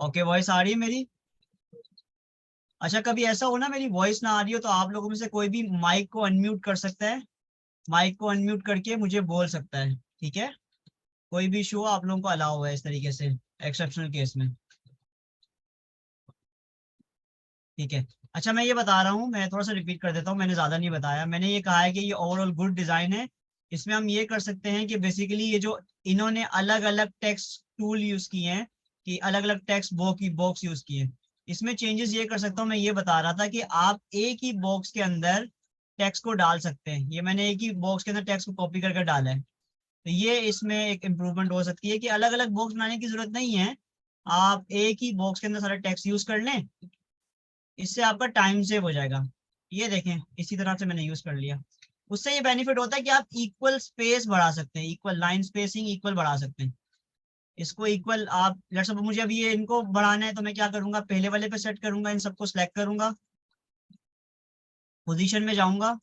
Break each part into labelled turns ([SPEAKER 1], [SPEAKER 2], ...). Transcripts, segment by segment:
[SPEAKER 1] Okay, voice आ रही है मेरी? अच्छा, कभी ऐसा हो ना मेरी वॉइस ना आ रही हो तो आप लोगों में से कोई भी माइक को अनम्यूट कर सकता है। माइक को अनम्यूट करके मुझे बोल सकता है, ठीक है? कोई भी इशू हो आप लोगों को अलाउ है इस तरीके से, एक्सेप्शनल केस में। ठीक है। अच्छा, मैं ये बता रहा हूँ, मैं थोड़ा सा रिपीट कर देता हूँ, मैंने ज्यादा नहीं बताया। मैंने ये कहा है कि ये ओवरऑल गुड डिजाइन है। इसमें हम ये कर सकते हैं कि बेसिकली ये जो इन्होंने अलग अलग टेक्स्ट टूल यूज किए हैं, कि अलग अलग टेक्स्ट बॉक्स यूज किए हैं, इसमें चेंजेस ये कर सकता हूँ। मैं ये बता रहा था कि आप एक ही बॉक्स के अंदर टेक्स्ट को डाल सकते हैं। ये मैंने एक ही बॉक्स के अंदर टेक्स्ट को कॉपी करके डाला है, तो ये इसमें एक इम्प्रूवमेंट हो सकती है कि अलग अलग बॉक्स बनाने की जरूरत नहीं है। आप एक ही बॉक्स के अंदर सारा टेक्स्ट यूज कर लें, इससे आपका टाइम सेव हो जाएगा। ये देखें, इसी तरह से मैंने यूज कर लिया। उससे ये बेनिफिट होता है कि आप इक्वल स्पेस बढ़ा सकते हैं, इक्वल लाइन स्पेसिंग इक्वल बढ़ा सकते हैं। इसको इक्वल आप लेट्स सपोज मुझे अभी ये इनको बढ़ाना है तो मैं क्या करूंगा, पहले वाले पे सेट करूंगा, इन सबको सिलेक्ट करूंगा, पोजीशन में जाऊंगा,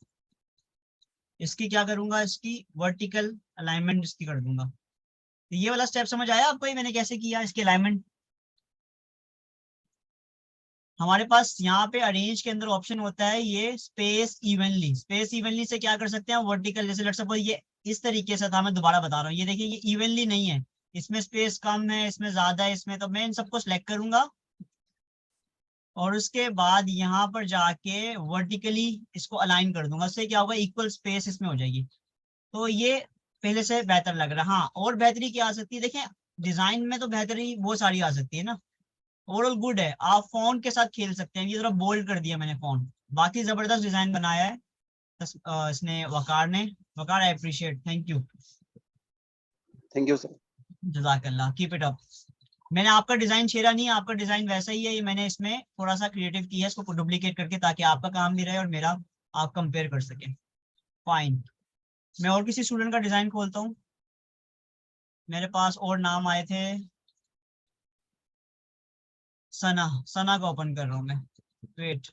[SPEAKER 1] इसकी क्या करूंगा, इसकी वर्टिकल अलाइनमेंट इसकी कर दूंगा। तो ये वाला स्टेप समझ आया आपको, ये मैंने कैसे किया इसके अलाइनमेंट? हमारे पास यहाँ पे अरेंज के अंदर ऑप्शन होता है ये स्पेस इवनली। स्पेस इवनली से क्या कर सकते हैं, वर्टिकल, जैसे लेट्स सपोज ये इस तरीके से था, मैं दोबारा बता रहा हूँ, ये देखिए ये इवनली नहीं है, इसमें स्पेस कम है, इसमें ज्यादा है, इसमें, तो मैं इन सबको सिलेक्ट करूंगा और उसके बाद यहाँ पर जाके वर्टिकली इसको अलाइन कर दूंगा। उससे क्या होगा, इक्वल स्पेस इसमें हो जाएगी। तो ये पहले से बेहतर लग रहा है। हाँ, और बेहतरी क्या आ सकती है, देखें डिजाइन में तो बेहतरी बहुत सारी आ सकती है ना। ओवरऑल गुड है, आप फोन के साथ खेल सकते हैं। ये थोड़ा बोल्ड कर दिया मैंने फोन, बाकी जबरदस्त डिजाइन बनाया है इसने, वकार ने। Waqar, I appreciate, thank you.
[SPEAKER 2] Thank you sir.
[SPEAKER 1] जजाकल्लाह, कीप इट अप। मैंने आपका डिजाइन छेड़ा नहीं है, आपका डिजाइन वैसा ही है, ये मैंने इसमें थोड़ा सा क्रिएटिव किया है इसको डुप्लीकेट करके, ताकि आपका काम भी रहे और मेरा आप कंपेयर कर सकें। फाइन, मैं और किसी स्टूडेंट का डिजाइन खोलता हूँ। मेरे पास और नाम आए थे। सना, सना को ओपन कर रहा हूँ मैं, वेट।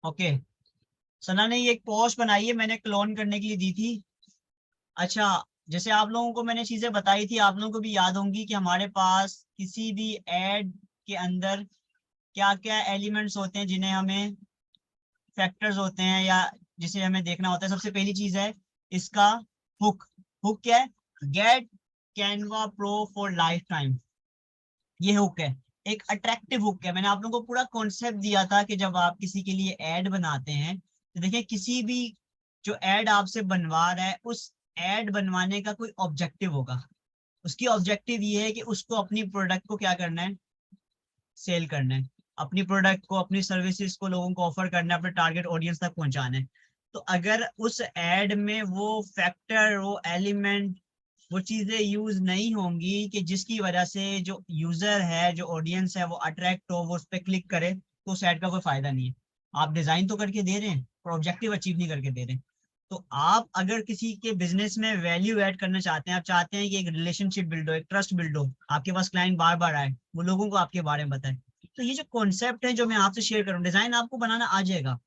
[SPEAKER 1] ओके, सना ने ये एक पोस्ट बनाई है, मैंने क्लोन करने के लिए दी थी। अच्छा, जैसे आप लोगों को मैंने चीजें बताई थी, आप लोगों को भी याद होंगी कि हमारे पास किसी भी एड के अंदर क्या क्या एलिमेंट्स होते हैं जिन्हें हमें, फैक्टर्स होते हैं या जिसे हमें देखना होता है। सबसे पहली चीज है इसका हुक। हुक क्या है, get Canva pro for lifetime, ये हुक है। एक अट्रैक्टिव हुक है। मैंने आप लोगों को पूरा कॉन्सेप्ट दिया था कि जब आप किसी के लिए एड बनाते हैं तो देखिए, किसी भी जो एड आपसे बनवा रहा है, उस एड बनवाने का कोई ऑब्जेक्टिव होगा। उसकी ऑब्जेक्टिव ये है कि उसको अपनी प्रोडक्ट को क्या करना है, सेल करना है, अपनी प्रोडक्ट को, अपनी सर्विसेज को लोगों को ऑफर करना है, अपने टारगेट ऑडियंस तक पहुंचाना है। तो अगर उस एड में वो फैक्टर, वो एलिमेंट, वो चीजें यूज नहीं होंगी कि जिसकी वजह से जो यूजर है, जो ऑडियंस है, वो अट्रैक्ट हो, वो उस पर क्लिक करे, तो उस एड का कोई फायदा नहीं है। आप डिजाइन तो करके दे रहे हैं पर ऑब्जेक्टिव अचीव नहीं करके दे रहे हैं। तो आप अगर किसी के बिजनेस में वैल्यू ऐड करना चाहते हैं, आप चाहते हैं कि एक रिलेशनशिप बिल्ड हो, एक ट्रस्ट बिल्ड हो, आपके पास क्लाइंट बार बार आए, वो लोगों को आपके बारे में बताए, तो ये जो कॉन्सेप्ट है जो मैं आपसे शेयर कर रहा हूँ, डिजाइन आपको बनाना आ जाएगा।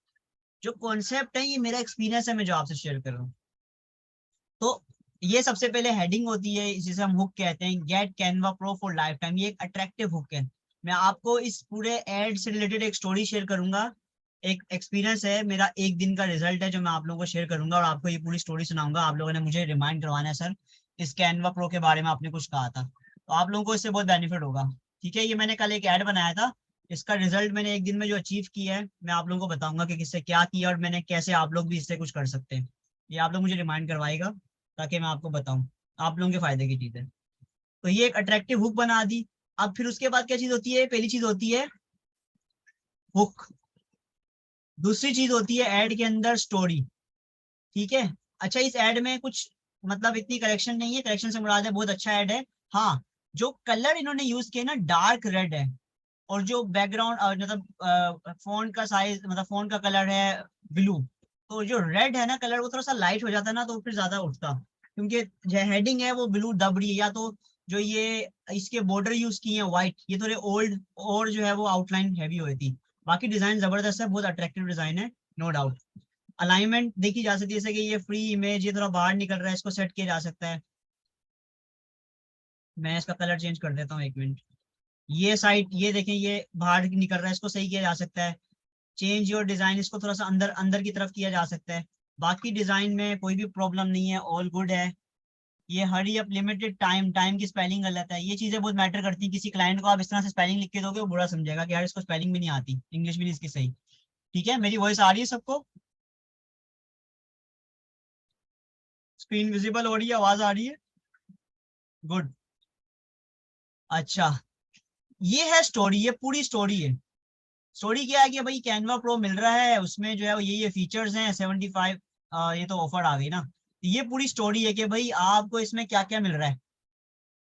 [SPEAKER 1] जो कॉन्सेप्ट है ये मेरा एक्सपीरियंस है, मैं जो आपसे शेयर कर रहा हूँ। तो ये सबसे पहले हेडिंग होती है, जिसे हम हुक कहते हैं, get Canva pro for lifetime. ये एक अट्रैक्टिव हुक है। मैं आपको इस पूरे एड से रिलेटेड एक स्टोरी शेयर करूंगा। एक एक्सपीरियंस है मेरा, एक दिन का रिजल्ट है जो मैं आप लोगों को शेयर करूंगा और आपको ये पूरी स्टोरी सुनाऊंगा। आप लोगों ने मुझे रिमाइंड करवाना है, सर इस कैनवा प्रो के बारे में आपने कुछ कहा था, तो आप लोगों को इससे बहुत बेनिफिट होगा। ठीक है, ये मैंने कल एक ऐड बनाया था, इसका रिजल्ट मैंने एक दिन में जो अचीव किया है, मैं आप लोगों को बताऊंगा कि किससे क्या किया और मैंने कैसे आप लोग भी इससे कुछ कर सकते हैं। ये आप लोग मुझे रिमाइंड करवाएगा ताकि मैं आपको बताऊं, आप लोगों के फायदे की चीज है। तो ये एक अट्रैक्टिव हुक बना दी। अब फिर उसके बाद क्या चीज होती है, पहली चीज होती है हुक, दूसरी चीज होती है ऐड के अंदर स्टोरी। ठीक है। अच्छा, इस ऐड में कुछ मतलब इतनी करेक्शन नहीं है, करेक्शन से मुराद है बहुत अच्छा ऐड है। हाँ, जो कलर इन्होंने यूज किया ना, डार्क रेड है, और जो बैकग्राउंड मतलब फोन का साइज, मतलब फोन का कलर है ब्लू, तो जो रेड है ना कलर, वो थोड़ा सा लाइट हो जाता है ना, तो फिर ज्यादा उठता, क्योंकि जो हेडिंग है वो ब्लू दब रही है, या तो जो ये इसके बॉर्डर यूज किए हैं व्हाइट, ये थोड़े ओल्ड, और जो है वो आउटलाइन हैवी हुई थी। बाकी डिजाइन जबरदस्त है, बहुत अट्रैक्टिव डिजाइन है, नो डाउट। अलाइनमेंट देखी जा सकती है, जैसे कि ये फ्री इमेज, ये थोड़ा बाहर निकल रहा है, इसको सेट किया जा सकता है। मैं इसका कलर चेंज कर देता हूँ, एक मिनट। ये साइड, ये देखें, ये बाहर निकल रहा है, इसको सही किया जा सकता है। चेंज योर डिजाइन, इसको थोड़ा सा अंदर अंदर की तरफ किया जा सकता है। बाकी डिजाइन में कोई भी प्रॉब्लम नहीं है, ऑल गुड है। ये hurry up limited time, time की स्पेलिंग गलत है, ये चीजें बहुत मैटर करती हैं। किसी क्लाइंट को आप इस तरह से स्पेलिंग लिख के दोगे, वो बुरा समझेगा कि यार इसको स्पेलिंग भी नहीं आती, इंग्लिश भी नहीं इसकी सही। ठीक है, मेरी वॉइस आ रही है सबको? स्क्रीन विजिबल हो रही है, आवाज आ रही है? गुड। अच्छा, ये है स्टोरी, ये पूरी स्टोरी है। स्टोरी क्या है कि भाई कैनवा प्रो मिल रहा है, उसमें जो है ये फीचर्स हैं 75। ये तो ऑफर आ गई ना। ये पूरी स्टोरी है कि भाई आपको इसमें क्या क्या मिल रहा है।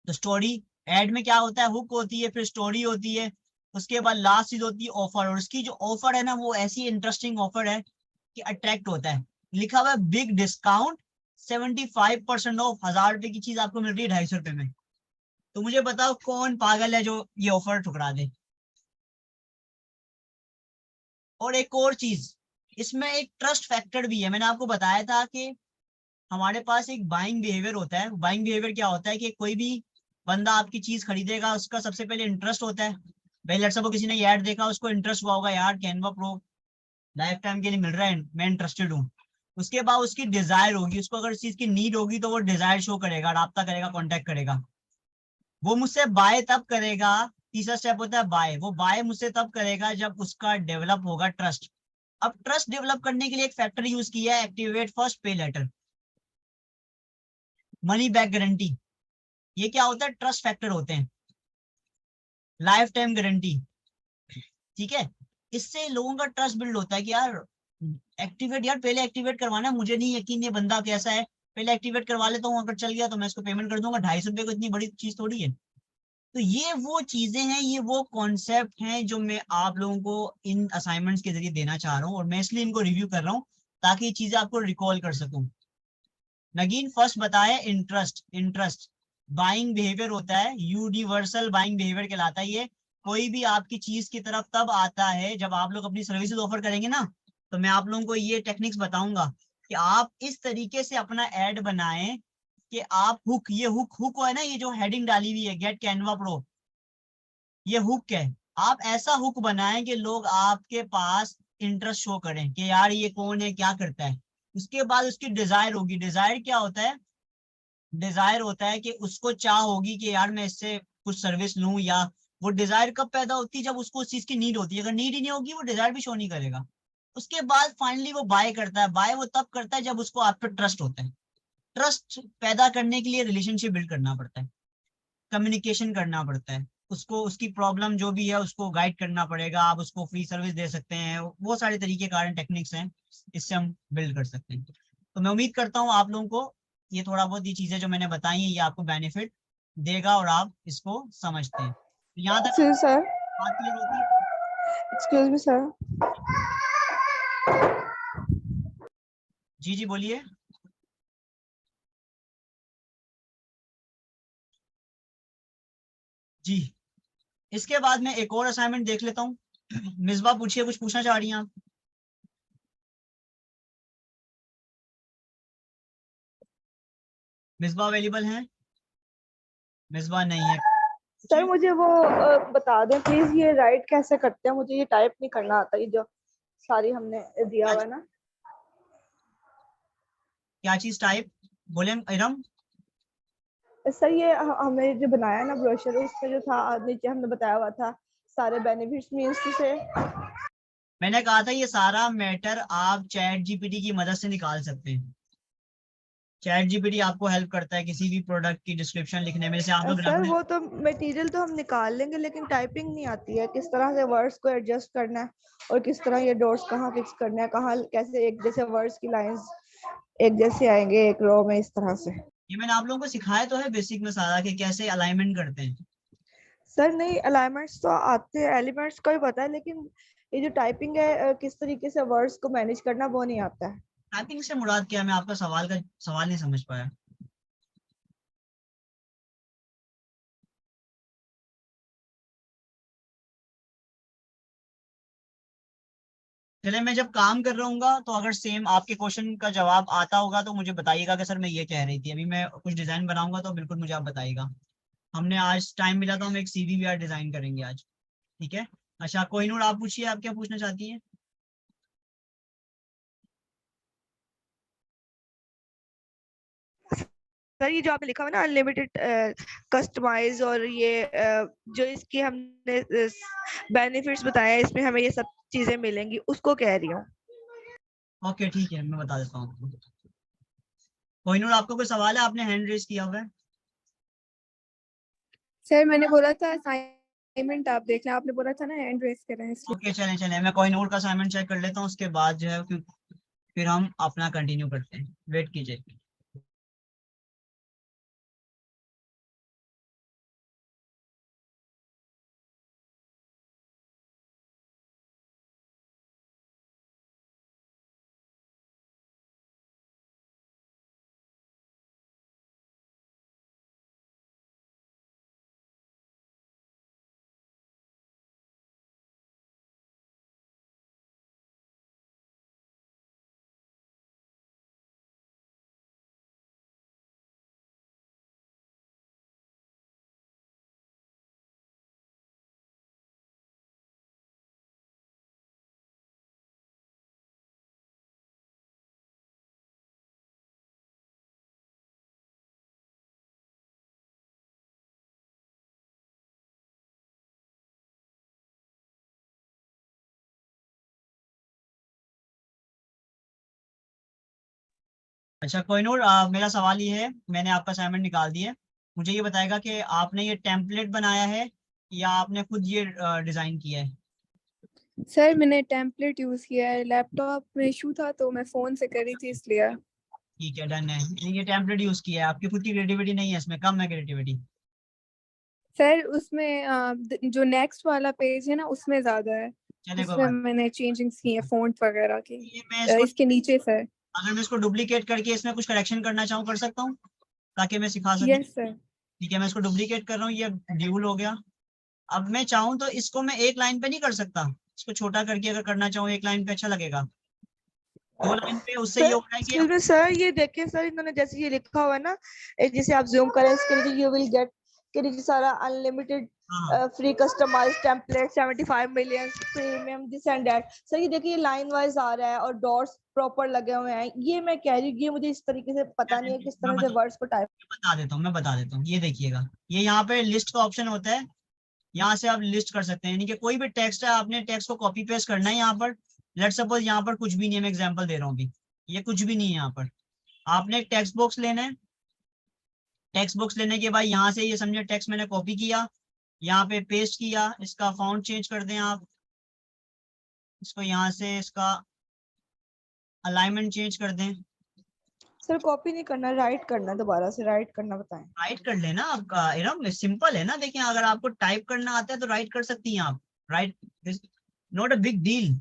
[SPEAKER 1] तो स्टोरी, एड में क्या होता है, हुक होती है, फिर स्टोरी होती है, उसके बाद लास्ट चीज होती है ऑफर। और उसकी जो ऑफर है ना, वो ऐसी इंटरेस्टिंग ऑफर है कि अट्रैक्ट होता है। लिखा हुआ है बिग डिस्काउंट, 75% ऑफ, 1000 रुपए की चीज आपको मिल रही है 250 रुपए में। तो मुझे बताओ कौन पागल है जो ये ऑफर ठुकरा दे। और एक और चीज, इसमें एक ट्रस्ट फैक्टर भी है। मैंने आपको बताया था कि हमारे पास एक बाइंग बिहेवियर होता है। बाइंग बिहेवियर क्या होता है कि कोई भी बंदा आपकी चीज खरीदेगा, उसका सबसे पहले इंटरेस्ट होता है। भाई लेट्स सपोज किसी ने ऐड देखा, उसको इंटरेस्ट हुआ होगा, यार कैनवा प्रो लाइफ टाइम के लिए मिल रहा है, मैं इंटरेस्टेड हूँ। उसके बाद उसकी डिजायर होगी, उसको अगर इस चीज की नीड होगी तो वो डिजायर शो करेगा, राब्ता करेगा, कॉन्टेक्ट करेगा। वो मुझसे बाय तब करेगा। तीसरा स्टेप होता है बाय। वो बाय मुझसे तब करेगा जब उसका डेवलप होगा ट्रस्ट। अब ट्रस्ट डेवलप करने के लिए एक फैक्टर यूज किया है, एक्टिवेट फर्स्ट पे लेटर, मनी बैक गारंटी। ये क्या होता है, ट्रस्ट फैक्टर होते हैं, लाइफ टाइम गारंटी। ठीक है, इससे लोगों का ट्रस्ट बिल्ड होता है कि यार एक्टिवेट, यार पहले एक्टिवेट करवाना है, मुझे नहीं यकीन ये बंदा कैसा है, पहले एक्टिवेट करवा लेता हूँ, अगर चल गया तो मैं इसको पेमेंट कर दूंगा। 250 रुपये को इतनी बड़ी चीज थोड़ी है। तो ये वो चीजें हैं, ये वो कॉन्सेप्ट हैं जो मैं आप लोगों को इन असाइनमेंट्स के जरिए देना चाह रहा हूँ, और मैं इसलिए इनको रिव्यू कर रहा हूँ ताकि ये चीजें आपको रिकॉल कर सकूं। नगीन फर्स्ट बताया, इंटरेस्ट। इंटरेस्ट बाइंग बिहेवियर होता है, यूनिवर्सल बाइंग बिहेवियर कहलाता है ये। कोई भी आपकी चीज की तरफ तब आता है जब आप लोग अपनी सर्विसेज ऑफर करेंगे ना, तो मैं आप लोगों को ये टेक्निक्स बताऊंगा कि आप इस तरीके से अपना एड बनाएं कि आप हुक, ये हुक हुक है ना, ये जो हेडिंग डाली हुई है गेट कैनवा प्रो, ये हुक है। आप ऐसा हुक बनाएं कि लोग आपके पास इंटरेस्ट शो करें कि यार ये कौन है, क्या करता है। उसके बाद उसकी डिजायर होगी। डिजायर क्या होता है, डिजायर होता है कि उसको चाह होगी कि यार मैं इससे कुछ सर्विस लूं, या वो डिजायर कब पैदा होती है, जब उसको उस चीज की नीड होती है। अगर नीड ही नहीं होगी, वो डिजायर भी शो नहीं करेगा। उसके बाद फाइनली वो बाय करता है। बाय वो तब करता है जब उसको आप पे ट्रस्ट होता है। ट्रस्ट पैदा करने के लिए रिलेशनशिप बिल्ड करना पड़ता है, कम्युनिकेशन करना पड़ता है, उसको उसकी प्रॉब्लम जो भी है उसको गाइड करना पड़ेगा, आप उसको फ्री सर्विस दे सकते हैं, वो सारे तरीके कारण टेक्निक्स हैं, इससे हम बिल्ड कर सकते हैं। तो मैं उम्मीद करता हूँ आप लोगों को ये थोड़ा बहुत, ये चीजें जो मैंने बताई हैं, ये आपको बेनिफिट देगा और आप इसको समझते हैं। तो यहाँ तक
[SPEAKER 3] Excuse sir.
[SPEAKER 1] बात क्लियर होती है?
[SPEAKER 3] Excuse me, sir.
[SPEAKER 1] जी जी बोलिए। जी, इसके बाद मैं एक और असाइनमेंट देख लेता हूँ। मिसबा पूछिए, कुछ पूछना चाह रही हैं आप? मिसबा अवेलेबल हैं? मिसबा नहीं है,
[SPEAKER 3] सर
[SPEAKER 1] पूछिए।
[SPEAKER 3] मुझे वो बता दें प्लीज, ये राइट कैसे करते हैं? मुझे ये टाइप नहीं करना आता, ये जो सारी हमने दिया
[SPEAKER 1] क्या
[SPEAKER 3] हुआ है ना।
[SPEAKER 1] क्या चीज टाइप, बोले इरम?
[SPEAKER 3] सर ये हमें जो बनाया ना ब्रोशर, उसमें जो था नीचे हमने बताया हुआ था सारे बेनिफिट्स मींस से।
[SPEAKER 1] मैंने कहा था ये सारा मैटर आप चैट जीपीटी की मदद से निकाल सकते हैं। चैट जीपीटी आपको हेल्प करता है किसी भी प्रोडक्ट की डिस्क्रिप्शन लिखने में, जैसे आप लोग
[SPEAKER 3] सर
[SPEAKER 1] रखने।
[SPEAKER 3] वो तो मटेरियल तो हम निकाल लेंगे, लेकिन टाइपिंग नहीं आती है, किस तरह से वर्ड्स को एडजस्ट करना है और किस तरह ये डॉट्स कहाँ फिक्स करना है, कहाँ कैसे एक जैसे वर्ड्स की लाइंस एक जैसे आएंगे एक रो में, इस तरह से।
[SPEAKER 1] ये मैंने आप लोगों को सिखाया तो है बेसिक में सारा कि कैसे अलाइनमेंट करते हैं।
[SPEAKER 3] सर नहीं, अलाइनमेंट्स तो आते हैं, एलिमेंट्स का भी पता है, लेकिन ये जो टाइपिंग है किस तरीके से वर्ड्स को मैनेज करना वो नहीं आता है।
[SPEAKER 1] टाइपिंग से मुराद क्या है? मैं आपका सवाल नहीं समझ पाया। चले, मैं जब काम कर रहा हूँ तो अगर सेम आपके क्वेश्चन का जवाब आता होगा तो मुझे बताइएगा कि सर मैं ये कह रही थी। अभी मैं कुछ डिजाइन बनाऊंगा तो बिल्कुल मुझे आप बताइएगा। हमने आज टाइम मिला तो हम एक सीवी भी आज डिजाइन करेंगे आज, ठीक है? अच्छा कोहिनूर, आप पूछिए, आप क्या पूछना चाहती हैं?
[SPEAKER 3] सर ये जो आपने लिखा हुआ ना अनलिमिटेड कस्टमाइज और ये जो इसकी हमने बेनिफिट्स बताया इसमें हमें ये सब चीजें मिलेंगी उसको कह रही हूँ।
[SPEAKER 1] ओके ठीक है, मैं बता देता हूँ आपको। कोहिनूर, आपको कोई सवाल है? आपने हैंड रेज किया हुआ है।
[SPEAKER 4] सर मैंने बोला था असाइनमेंट आप देख लें, आपने बोला था ना हैंड रेस करें इसलिए।
[SPEAKER 1] ओके चलें चलें, मैं कोहिनूर का असाइनमेंट चेक कर लेता हूँ, उसके बाद जो है फिर हम अपना कंटिन्यू करते हैं। वेट कीजिए। अच्छा कोहिनूर, मेरा सवाल ये है, मैंने आपका असाइनमेंट निकाल दिया है। मुझे ये बताएगा कि आपने ये टेम्पलेट बनाया है या आपने खुद ये डिजाइन किया है?
[SPEAKER 4] सर मैंने टेम्पलेट यूज किया है, लैपटॉप में इशू था तो मैं फोन से कर रही थी इसलिए।
[SPEAKER 1] ठीक है, डन है। ये टेम्पलेट यूज किया है, आपकी खुद की क्रिएटिविटी नहीं है इसमें, कम है क्रिएटिविटी।
[SPEAKER 4] सर उसमें जो नेक्स्ट वाला पेज है ना उसमें ज्यादा है,
[SPEAKER 1] चले कोई
[SPEAKER 4] उसमें
[SPEAKER 1] बात
[SPEAKER 4] मैंने चेंजिंग्स की है फॉन्ट वगैरह की।
[SPEAKER 1] नहीं। ये मैं इसको,
[SPEAKER 4] इसके नीचे सर।
[SPEAKER 1] अगर मैं इसको डुप्लीकेट करके इसमें कुछ करेक्शन करना चाहूँ कर सकता हूँ, ताकि मैं सिखा सकूँ?
[SPEAKER 4] Yes sir.
[SPEAKER 1] ठीक है, मैं इसको डुप्लीकेट कर रहा हूँ, ये ड्यूल हो गया। अब मैं चाहूँ तो इसको मैं एक लाइन पे नहीं कर सकता, इसको छोटा करके अगर करना चाहूँ एक लाइन पे अच्छा लगेगा। दो लाइन पे उससे ये
[SPEAKER 3] सर
[SPEAKER 1] हो रहा है कि
[SPEAKER 3] एक्सक्यूज मी सर, ये देखिए सर इन्होंने जैसे ये लिखा हुआ है ना, जिसे आप जूम करें इसके नीचे यू विल गेट के नीचे सारा अनलिमिटेड
[SPEAKER 1] हाँ
[SPEAKER 3] free customised template 75 million premium this and that. Sir ये देखिए लाइन वाइज आ रहा है और डॉट्स प्रॉपर लगे हुए हैं। ये मैं कह रही हूँ ये मुझे इस तरीके से पता नहीं है किस
[SPEAKER 1] मैं
[SPEAKER 3] तरह से वर्ड्स को टाइप।
[SPEAKER 1] बता देता हूँ, ये देखिएगा, ये यहाँ पे लिस्ट का ऑप्शन होता है, यहाँ से आप लिस्ट कर सकते हैं। यानी कि कोई भी टेक्स्ट है, आपने टेक्स्ट को कॉपी पेस्ट करना है यहाँ पर। लेट सपोज यहाँ पर कुछ भी नहीं है, मैं एग्जांपल दे रहा हूँ अभी, ये कुछ भी नहीं है यहाँ पर। आपने एक टेक्स्ट बॉक्स लेना है, टेक्स्ट बॉक्स लेने के बाद यहाँ से ये समझे टेक्स्ट मैंने कॉपी किया, यहाँ पे पेस्ट किया, इसका फॉन्ट चेंज कर दें आप, इसको यहाँ से इसका अलाइनमेंट चेंज कर दें।
[SPEAKER 3] सर कॉपी नहीं करना, राइट करना, दोबारा से राइट करना बताएं।
[SPEAKER 1] राइट कर लेना आपका, सिंपल है ना। देखिए अगर आपको टाइप करना आता है तो राइट कर सकती हैं आप, right, not a big deal.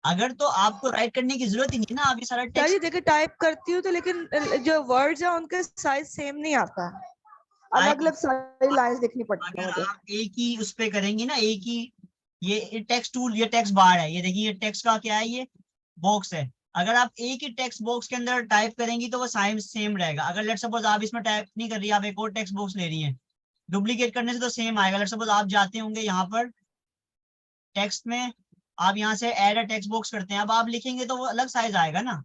[SPEAKER 1] अगर तो आपको राइट करने की जरूरत ही नहीं है ना, आप ये सारा
[SPEAKER 3] सर
[SPEAKER 1] टेक्स्ट
[SPEAKER 3] ये देखिए टाइप करती हूँ तो लेकिन जो वर्ड्स है उनके साइज सेम नहीं आता है, अलग अलग सारी लाइंस देखनी पड़ती है
[SPEAKER 1] अगर
[SPEAKER 3] मुझे।
[SPEAKER 1] आप एक ही उस पे करेंगे ना, एक ही, ये टेक्स्ट टूल, ये टेक्स्ट बार है, ये देखिए ये टेक्स्ट का क्या है, ये बॉक्स है। अगर आप एक ही टेक्स्ट बॉक्स के अंदर टाइप करेंगी तो वो साइज सेम रहेगा। अगर लेट सपोज आप इसमें टाइप नहीं कर रही, आप एक और टेक्स्ट बॉक्स ले रही हैं, डुप्लीकेट करने से तो सेम आएगा। लेट सपोज आप जाते होंगे यहाँ पर टेक्स्ट में, आप यहाँ से ऐड अ टेक्स्ट बॉक्स करते हैं, अब आप लिखेंगे तो वो अलग साइज आएगा ना।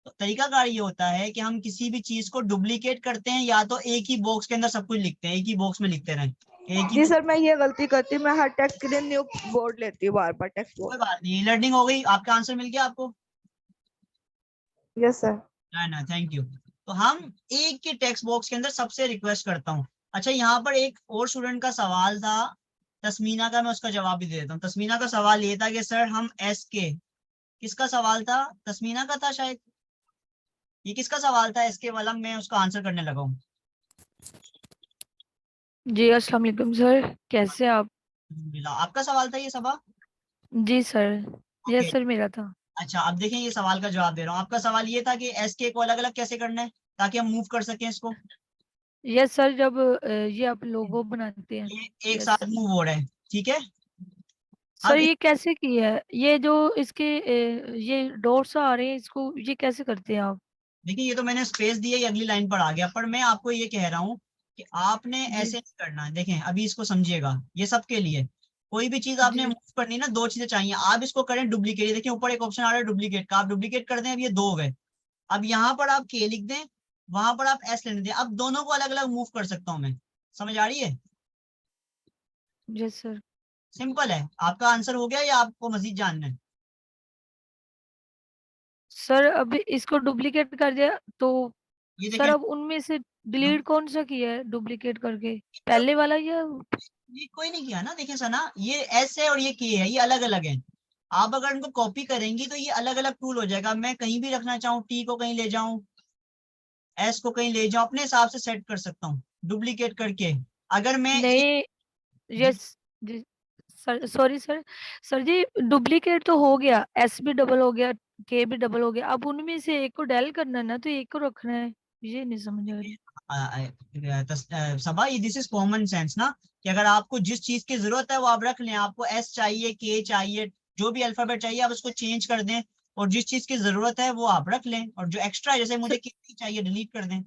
[SPEAKER 1] तो तरीकाकार ये होता है कि हम किसी भी चीज को डुप्लीकेट करते हैं, या तो एक ही बॉक्स के अंदर सब कुछ लिखते हैं, एक ही बॉक्स में लिखते रहें, एक ही।
[SPEAKER 3] जी सर मैं ये गलती करती हूँ, मैं हर टेक्स्ट के लिए न्यू बोर्ड लेती हूँ, बार बार टेक्स्ट
[SPEAKER 1] कोई
[SPEAKER 3] बोर्ड।
[SPEAKER 1] बात नहीं, लर्निंग हो गई, आपका आंसर मिल गया आपको।
[SPEAKER 3] Yes sir.
[SPEAKER 1] ना ना, थैंक यू। तो हम एक ही टेक्स्ट बॉक्स के अंदर सबसे रिक्वेस्ट करता हूँ। अच्छा यहाँ पर एक और स्टूडेंट का सवाल था, तस्मीना का, मैं उसका जवाब भी दे देता हूँ। तस्मीना का सवाल ये था कि सर हम एस के, किसका सवाल था? तस्मीना का था शायद। ये किसका सवाल था? एस के वाला, मैं उसका आंसर करने लगा हूँ।
[SPEAKER 5] जी अस्सलाम वालेकुम सर, कैसे आप?
[SPEAKER 1] अल्हम्दुलिल्लाह। आपका सवाल था ये सबा?
[SPEAKER 4] जी सर,
[SPEAKER 1] ओके।
[SPEAKER 4] यस सर मेरा था।
[SPEAKER 1] अच्छा, अब देखें ये सवाल का जवाब दे रहा हूँ। आपका सवाल ये था कि एस के को अलग अलग कैसे करना है ताकि हम मूव कर सकें इसको।
[SPEAKER 4] यस सर, जब ये आप लोगो बनाते हैं।
[SPEAKER 1] ये एक
[SPEAKER 4] यस
[SPEAKER 1] साथ मूव हो रहा है, ठीक है।
[SPEAKER 4] सर,
[SPEAKER 1] अब
[SPEAKER 4] ये कैसे किया है? ये जो इसके ये डॉट्स आ रहे हैं, इसको ये कैसे करते हैं आप?
[SPEAKER 1] देखिए ये तो मैंने स्पेस दिया, ये अगली लाइन पर आ गया, पर मैं आपको ये कह रहा हूँ कि आपने
[SPEAKER 4] जी
[SPEAKER 1] ऐसे नहीं करना है। देखें अभी इसको समझिएगा, ये सबके लिए कोई भी चीज आपने
[SPEAKER 4] जी
[SPEAKER 1] मूव करनी है ना, दो चीजें चाहिए। आप इसको करें डुप्लीकेट, देखिए ऊपर एक ऑप्शन आ रहा है डुप्लीकेट का, आप डुप्लीकेट कर दें, अब ये दो हो गए। अब यहाँ पर आप के लिख दें, वहां पर आप एस लेने दें, अब दोनों को अलग अलग मूव कर सकता हूँ मैं। समझ आ रही है?
[SPEAKER 4] Yes sir.
[SPEAKER 1] सिंपल है। आपका आंसर हो गया या आपको मजीद जानना है?
[SPEAKER 4] सर अभी इसको डुप्लीकेट कर दिया तो
[SPEAKER 1] ये
[SPEAKER 4] सर
[SPEAKER 1] देखें,
[SPEAKER 4] अब उनमें से डिलीट कौन सा किया है डुप्लीकेट करके? पहले वाला या?
[SPEAKER 1] ये कोई नहीं किया ना। देखिए सना, ये एस है और ये के है, ये अलग अलग है। आप अगर इनको कॉपी करेंगी तो ये अलग अलग टूल हो जाएगा। मैं कहीं भी रखना चाहूँ, टी को कहीं ले जाऊं, एस को कहीं ले जाऊं, अपने हिसाब से सेट कर सकता हूँ डुप्लीकेट करके। अगर मैं एक
[SPEAKER 4] नहीं।
[SPEAKER 1] जी,
[SPEAKER 4] यस जी सर, सॉरी सर। सर जी, डुप्लीकेट तो हो गया, एस भी डबल हो गया, के भी डबल हो गया, अब उनमें से एक को डेल करना है ना, तो एक को रखना है। ये नहीं समझ आ रही।
[SPEAKER 1] सबा, ये दिस इज कॉमन सेंस ना, कि अगर आपको जिस चीज की जरूरत है वो आप रख लें। आपको एस चाहिए, के चाहिए, जो भी अल्फाबेट चाहिए आप उसको चेंज कर दें, और जिस चीज की जरूरत है वो आप रख लें, और जो एक्स्ट्रा है जैसे मुझे के नहीं चाहिए डिलीट कर दें। ये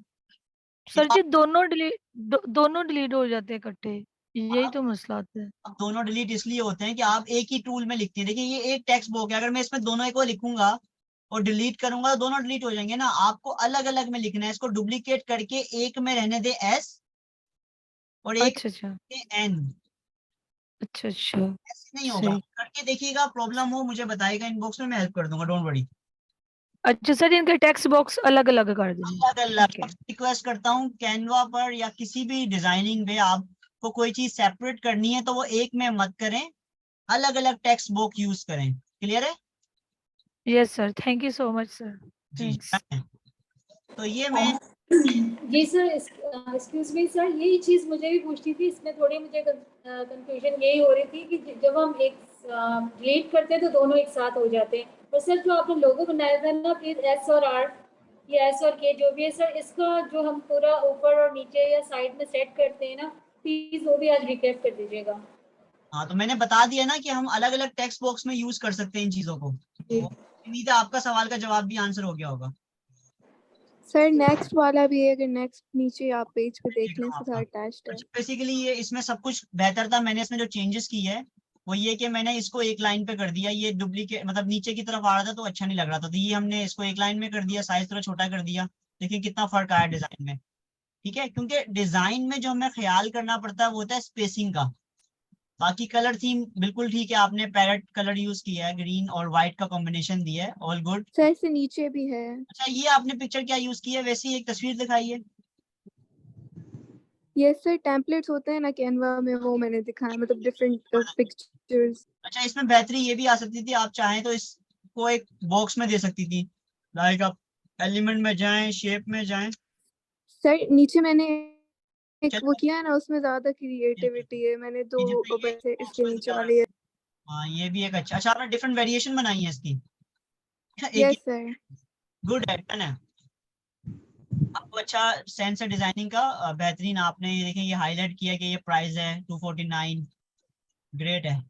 [SPEAKER 4] सर
[SPEAKER 1] तो
[SPEAKER 4] जी, दोनों डिलीट हो जाते हैं इकट्ठे, यही
[SPEAKER 1] आप
[SPEAKER 4] तो मसला आता है।
[SPEAKER 1] अब दोनों डिलीट इसलिए होते हैं कि आप एक ही टूल में लिखते हैं। देखिए ये एक टेक्स्ट बुक है, अगर मैं इसमें दोनों एक को लिखूंगा और डिलीट करूंगा तो दोनों डिलीट हो जाएंगे ना। आपको अलग अलग में लिखना है, इसको डुप्लीकेट करके एक में रहने दे एस और एक
[SPEAKER 4] अच्छा अच्छा।
[SPEAKER 1] में एन।
[SPEAKER 4] अच्छा अच्छा।
[SPEAKER 1] ऐसे नहीं होगा,
[SPEAKER 4] सही।
[SPEAKER 1] करके देखिएगा। प्रॉब्लम हो मुझे बताइएगा इनबॉक्स में, मैं हेल्प कर दूंगा, डोंट वरी।
[SPEAKER 4] अच्छा सर, इनके टेक्स्ट बॉक्स अलग अलग कर देने।
[SPEAKER 1] अलग अलग
[SPEAKER 4] ठीक है।
[SPEAKER 1] रिक्वेस्ट करता हूँ, कैनवा पर या किसी भी डिजाइनिंग में आपको कोई चीज सेपरेट करनी है तो वो एक में मत करें, अलग अलग टेक्स्ट बुक यूज करें। क्लियर है?
[SPEAKER 4] Yes sir, thank you so much sir.
[SPEAKER 1] जी।
[SPEAKER 4] थैंक्स।
[SPEAKER 1] तो ये मैं
[SPEAKER 5] जी सर, एक्सक्यूज मी सर, यही चीज़ मुझे भी पूछनी थी। इसमें थोड़ी मुझे कंफ्यूजन यही हो रही थी कि जब हम एक डिलीट करते हैं तो दोनों एक साथ हो जाते हैं। और सर जो आपने लोगो बनाया था ना, प्लीज़ एस और आर या एस और के जो भी है सर, इसका जो हम पूरा ऊपर और नीचे या साइड में सेट करते हैं ना, प्लीज़ वो भी आज रिकैप कर दीजिएगा।
[SPEAKER 1] हाँ, तो मैंने बता दिया ना कि हम अलग अलग टेक्स्ट बॉक्स में यूज कर सकते हैं इन चीजों को। तो
[SPEAKER 5] जी
[SPEAKER 1] उम्मीद है आपका सवाल का जवाब भी आंसर हो गया होगा।
[SPEAKER 4] सर नेक्स्ट वाला भी है, अगर नेक्स्ट नीचे आप पेज पे देख
[SPEAKER 1] देख
[SPEAKER 4] लें,
[SPEAKER 1] रहा हूँ
[SPEAKER 4] इसके
[SPEAKER 1] आपका।
[SPEAKER 4] साथ अटैच्ड है।
[SPEAKER 1] अच्छा, बेसिकली ये इसमें सब कुछ बेहतर था। मैंने इसमें जो चेंजेस की है वो ये कि मैंने इसको एक लाइन पे कर दिया। ये डुप्लीकेट मतलब नीचे की तरफ आ रहा था तो अच्छा नहीं लग रहा था, तो ये हमने इसको एक लाइन में कर दिया, साइज थोड़ा छोटा कर दिया। देखिए कितना फर्क आया डिजाइन में। ठीक है, क्योंकि डिजाइन में जो हमें ख्याल करना पड़ता है वो होता है स्पेसिंग का। बाकी कलर थीम बिल्कुल ठीक है, आपने पैरेट कलर यूज किया है, ग्रीन और व्हाइट का कॉम्बिनेशन दिया है, ऑल गुड।
[SPEAKER 4] सर से नीचे भी है।
[SPEAKER 1] अच्छा, ये आपने पिक्चर क्या यूज की है? वैसे ही एक तस्वीर दिखाई है।
[SPEAKER 4] यस सर, टेम्पलेट्स होते हैं ना कैनवा में, वो मैंने दिखाया, मतलब डिफरेंट पिक्चर्स।
[SPEAKER 1] अच्छा, इसमें बेहतरी ये भी आ सकती थी, आप चाहें तो इसको एक बॉक्स में दे सकती थी। लाइक आप एलिमेंट में जाएं, शेप में जाएं।
[SPEAKER 4] सर नीचे मैंने एक वो
[SPEAKER 1] चलो,
[SPEAKER 4] किया है ना, उसमें ज्यादा क्रिएटिविटी है, मैंने
[SPEAKER 1] ये
[SPEAKER 4] दो
[SPEAKER 1] जो ये
[SPEAKER 4] वैसे
[SPEAKER 1] बॉक्स
[SPEAKER 4] इसके
[SPEAKER 1] में
[SPEAKER 4] नीचे
[SPEAKER 1] दिखा रहा है।
[SPEAKER 4] वाले।
[SPEAKER 1] हाँ, ये भी एक अच्छा आपने डिफरेंट वेरिएशन बनाई है इसकी। एक ही
[SPEAKER 4] यस सर।
[SPEAKER 1] गुड है ना। आपको अच्छा सेंस है डिजाइनिंग का, बेहतरीन। आपने ये देखें, ये हाईलाइट किया कि ये प्राइस है 249। ग्रेट है,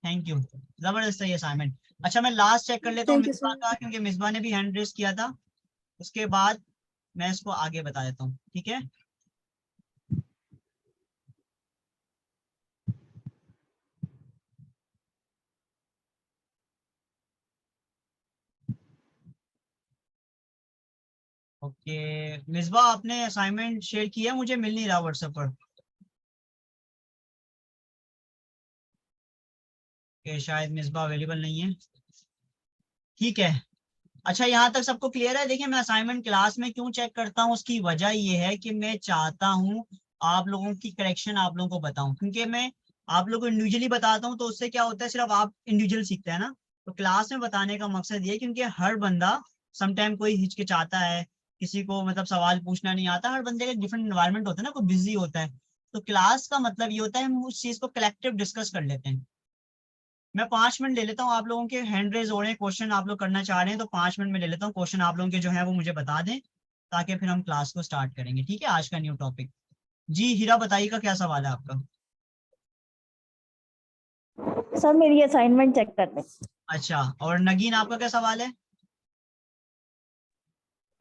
[SPEAKER 1] थैंक यू, जबरदस्त है ये असाइनमेंट। अच्छा, मैं लास्ट चेक कर लेता हूँ
[SPEAKER 4] थैंक यू
[SPEAKER 1] मिसबा
[SPEAKER 4] सर।
[SPEAKER 1] का, क्योंकि मिसबा ने भी हैंड रेस किया था। उसके बाद मैं इसको आगे बता देता हूँ, ठीक है। ओके, मिसबा आपने असाइनमेंट शेयर किया, मुझे मिल नहीं रहा व्हाट्सएप पर। शायद मिसबा अवेलेबल नहीं है। ठीक है। अच्छा, यहाँ तक सबको क्लियर है? देखिए मैं असाइनमेंट क्लास में क्यों चेक करता हूँ, उसकी वजह ये है कि मैं चाहता हूँ आप लोगों की करेक्शन आप लोगों को बताऊं, क्योंकि मैं आप लोगों को इंडिविजुअली बताता हूँ तो उससे क्या होता है, सिर्फ आप इंडिविजुअल सीखते हैं ना। तो क्लास में बताने का मकसद ये है, क्योंकि हर बंदा समटाइम कोई हिचकिचाता है, किसी को मतलब सवाल पूछना नहीं आता, हर बंदे का डिफरेंट एनवायरनमेंट होता है ना, कोई बिजी होता है। तो क्लास का मतलब ये होता है हम उस चीज को कलेक्टिव डिस्कस कर लेते हैं। मैं 5 मिनट ले लेता हूँ, आप लोगों के हैंड रेज हो रहे हैं, क्वेश्चन आप लोग करना चाह रहे हैं, तो 5 मिनट में ले लेता हूँ क्वेश्चन आप लोगों के जो है वो मुझे बता दें, ताकि फिर हम क्लास को स्टार्ट करेंगे। ठीक है, आज का न्यू टॉपिक। जी हीरा बताइएगा क्या सवाल है आपका।
[SPEAKER 6] सर मेरी असाइनमेंट चेक कर लें।
[SPEAKER 1] अच्छा, और नगीन आपका क्या सवाल है।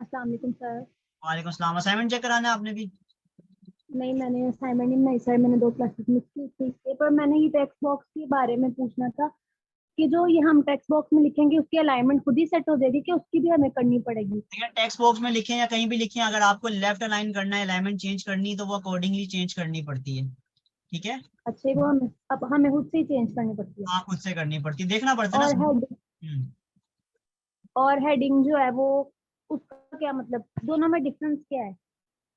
[SPEAKER 6] अस्सलाम वालेकुम सर।
[SPEAKER 1] वालेकुम सलाम। असाइनमेंट चेक कराना है आपने भी।
[SPEAKER 6] नहीं मैंने असाइनमेंट नहीं सर, मैंने 2 क्लासेस मिस की थी, पर मैंने ये टेक्स्ट बॉक्स के बारे में पूछना था कि जो ये हम टेक्स्ट बॉक्स में लिखेंगे उसकी अलाइनमेंट खुद ही सेट हो जाएगी कि उसकी भी हमें करनी पड़ेगी?
[SPEAKER 1] देखिए टेक्स्ट बॉक्स में लिखें या कहीं भी लिखें, अगर आपको लेफ्ट अलाइन करना है, अलाइनमेंट चेंज करनी है, तो वो अकॉर्डिंगली चेंज करनी पड़ती है। ठीक है,
[SPEAKER 6] अच्छा, वो हमें अब हमें खुद से ही चेंज करनी पड़ती है?
[SPEAKER 1] हाँ खुद से करनी पड़ती है, देखना पड़ता है
[SPEAKER 6] और
[SPEAKER 1] ना।
[SPEAKER 6] हेड और हेडिंग जो है वो, उसका क्या मतलब, दोनों में डिफरेंस क्या है?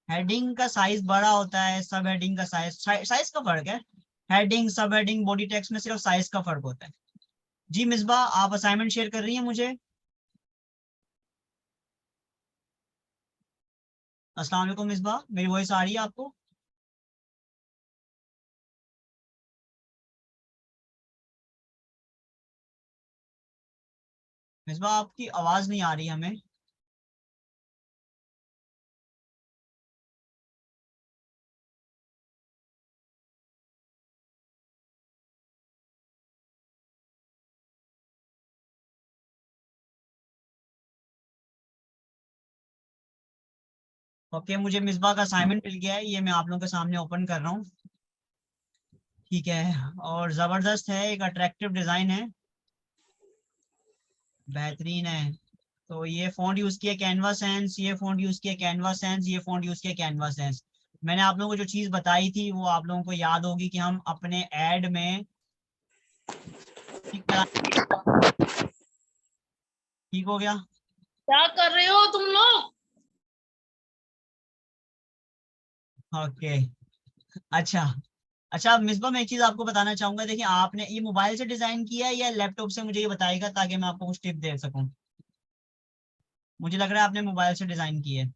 [SPEAKER 1] हेडिंग का साइज बड़ा होता है, सब हेडिंग का साइज का फर्क है। हेडिंग, सब हेडिंग, बॉडी टेक्स्ट में सिर्फ साइज का फर्क होता है। जी मिसबा आप असाइनमेंट शेयर कर रही हैं मुझे। अस्सलाम वालेकुम मिसबा, मेरी वॉइस आ रही है आपको। मिसबा आपकी आवाज नहीं आ रही हमें। ओके, मुझे मिसबा का असाइनमेंट मिल गया है, ये मैं आप लोगों के सामने ओपन कर रहा हूँ। ठीक है, और जबरदस्त है, एक अट्रैक्टिव डिजाइन है, बेहतरीन है। तो ये फॉन्ट यूज किया कैनवा सेंस, ये फॉन्ट यूज किया कैनवा सेंस, ये फॉन्ट यूज किया कैनवा सेंस। मैंने आप लोगों को जो चीज बताई थी वो आप लोगों को याद होगी कि हम अपने ऐड में ठीक हो गया।
[SPEAKER 7] क्या कर रहे हो तुम लोग?
[SPEAKER 1] ओके, अच्छा अच्छा मिसबा मैं एक चीज आपको बताना चाहूंगा। देखिए आपने ये मोबाइल से डिजाइन किया है या लैपटॉप से, मुझे ये बताइएगा ताकि मैं आपको कुछ टिप दे सकूं। मुझे लग रहा है आपने मोबाइल से डिजाइन की है।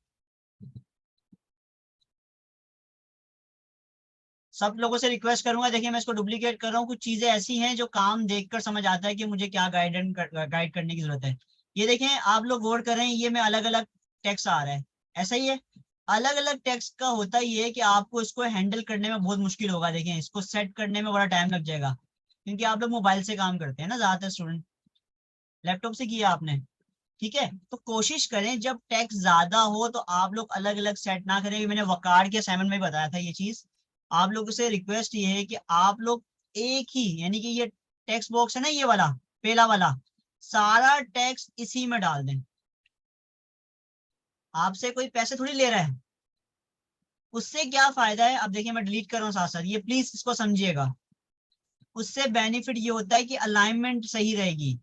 [SPEAKER 1] सब लोगों से रिक्वेस्ट करूंगा, देखिए मैं इसको डुप्लीकेट कर रहा हूँ, कुछ चीजें ऐसी हैं जो काम देखकर समझ आता है कि मुझे क्या गाइड करने की जरूरत है। ये देखें आप लोग गौर कर रहे हैं, ये में अलग अलग टेक्स्ट आ रहा है, ऐसा ही है। अलग अलग टेक्स्ट का होता ही है कि आपको इसको हैंडल करने में बहुत मुश्किल होगा। देखें इसको सेट करने में बड़ा टाइम लग जाएगा, क्योंकि आप लोग मोबाइल से काम करते हैं ना ज्यादातर स्टूडेंट, लैपटॉप से किया आपने। ठीक है, तो कोशिश करें जब टेक्स्ट ज्यादा हो तो आप लोग अलग अलग सेट ना करें। मैंने वकार के असाइनमेंट में बताया था ये चीज। आप लोगों से रिक्वेस्ट ये है कि आप लोग एक ही, यानी कि ये टेक्स्ट बॉक्स है ना, ये वाला पहला वाला, सारा टेक्स्ट इसी में डाल दें। आपसे कोई पैसे थोड़ी ले रहा है, उससे क्या फायदा है। अब देखिए मैं डिलीट कर रहा हूँ साथ साथ, ये प्लीज इसको समझिएगा। उससे बेनिफिट ये होता है कि अलाइनमेंट सही रहेगी,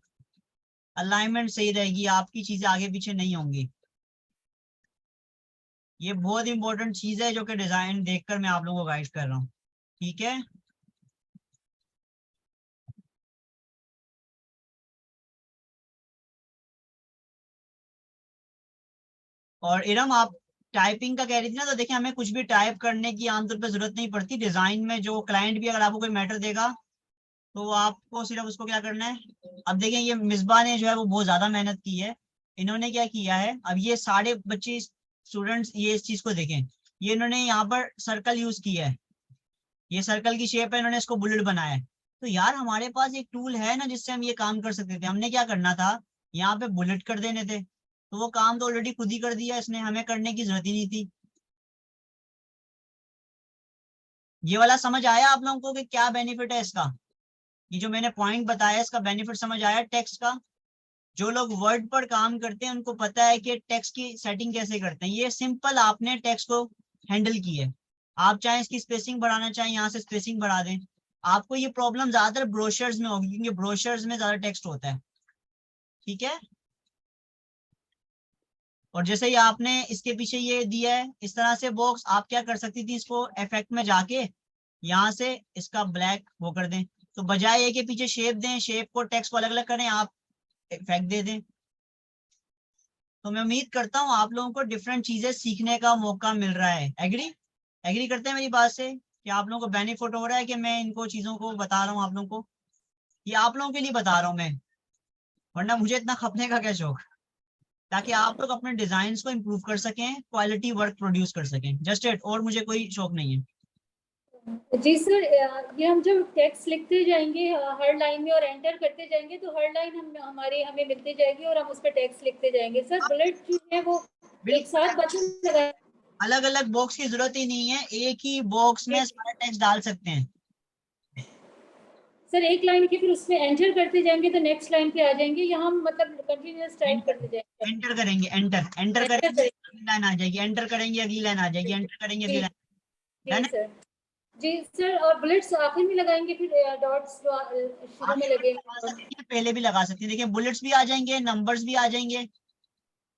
[SPEAKER 1] अलाइनमेंट सही रहेगी, आपकी चीजें आगे पीछे नहीं होंगी। ये बहुत इंपॉर्टेंट चीज है जो कि डिजाइन देखकर मैं आप लोगों को गाइड कर रहा हूँ। ठीक है, और इरम आप टाइपिंग का कह रही थी ना, तो देखिए हमें कुछ भी टाइप करने की आमतौर पर जरूरत नहीं पड़ती। डिजाइन में जो क्लाइंट भी अगर आपको कोई मैटर देगा तो आपको सिर्फ उसको क्या करना है। अब देखें ये मिसबा ने जो है वो बहुत ज्यादा मेहनत की है। इन्होंने क्या किया है, अब ये सारे बच्चे स्टूडेंट्स ये इस चीज को देखें, ये इन्होंने यहाँ पर सर्कल यूज किया है, ये सर्कल की शेप है, इन्होंने इसको बुलेट बनाया है। तो यार हमारे पास एक टूल है ना जिससे हम ये काम कर सकते थे। हमने क्या करना था, यहाँ पे बुलेट कर देने थे, तो वो काम तो ऑलरेडी खुद ही कर दिया इसने, हमें करने की जरूरत ही नहीं थी। ये वाला समझ आया आप लोगों को कि क्या बेनिफिट है इसका। ये जो मैंने पॉइंट बताया इसका बेनिफिट समझ आया टेक्स्ट का। जो लोग वर्ड पर काम करते हैं उनको पता है कि टेक्स्ट की सेटिंग कैसे करते हैं। ये सिंपल आपने टेक्स्ट को हैंडल की है। आप चाहे इसकी स्पेसिंग बढ़ाना चाहें, यहाँ से स्पेसिंग बढ़ा दें। आपको ये प्रॉब्लम ज्यादातर ब्रोशर्स में होगी, क्योंकि ब्रोशर्स में ज्यादा टेक्स्ट होता है। ठीक है, और जैसे ही आपने इसके पीछे ये दिया है इस तरह से बॉक्स, आप क्या कर सकती थी, इसको इफेक्ट में जाके यहाँ से इसका ब्लैक वो कर दें। तो बजाय ये के पीछे शेप दें, शेप को टेक्स्ट को अलग अलग करें, आप इफेक्ट दे दें। तो मैं उम्मीद करता हूँ आप लोगों को डिफरेंट चीजें सीखने का मौका मिल रहा है। एग्री एग्री करते हैं मेरी बात से क्या आप लोगों को बेनिफिट हो रहा है कि मैं इनको चीजों को बता रहा हूँ आप लोगों को? ये आप लोगों के लिए बता रहा हूँ मैं, वरना मुझे इतना खपने का क्या शौक, ताकि आप लोग अपने डिजाइन को इम्प्रूव कर सकें, क्वालिटी वर्क प्रोड्यूस कर सकें, जस्ट इट, और मुझे कोई शौक नहीं है।
[SPEAKER 5] जी सर, ये हम जब टेक्स्ट लिखते जाएंगे हर लाइन में और एंटर करते जाएंगे तो हर लाइन हमें मिलती जाएगी और हम उस पर टेक्स्ट लिखते जाएंगे। सर बुलेट जो है वो एक साथ बटन लगाए,
[SPEAKER 1] अलग अलग बॉक्स की जरूरत ही नहीं है, एक ही बॉक्स में सारा टेक्स्ट डाल सकते हैं।
[SPEAKER 5] सर एक लाइन की फिर उसमें एंटर करते जाएंगे तो नेक्स्ट लाइन पे आ जाएंगे, या हम मतलब कंटिन्यूअस टाइप करते जाएंगे?
[SPEAKER 1] एंटर करेंगे, एंटर करेंगे अगली लाइन आ जाएगी, एंटर करेंगे अगली लाइन आ जाएगी, एंटर करेंगे अगली लाइन।
[SPEAKER 5] जी सर। जी सर, और बुलेट्स आखिर में लगाएंगे फिर डॉट्स शुरू में लगेंगे?
[SPEAKER 1] पहले भी लगा सकते हैं, देखिए बुलेट्स भी आ जाएंगे, नंबर्स भी आ जाएंगे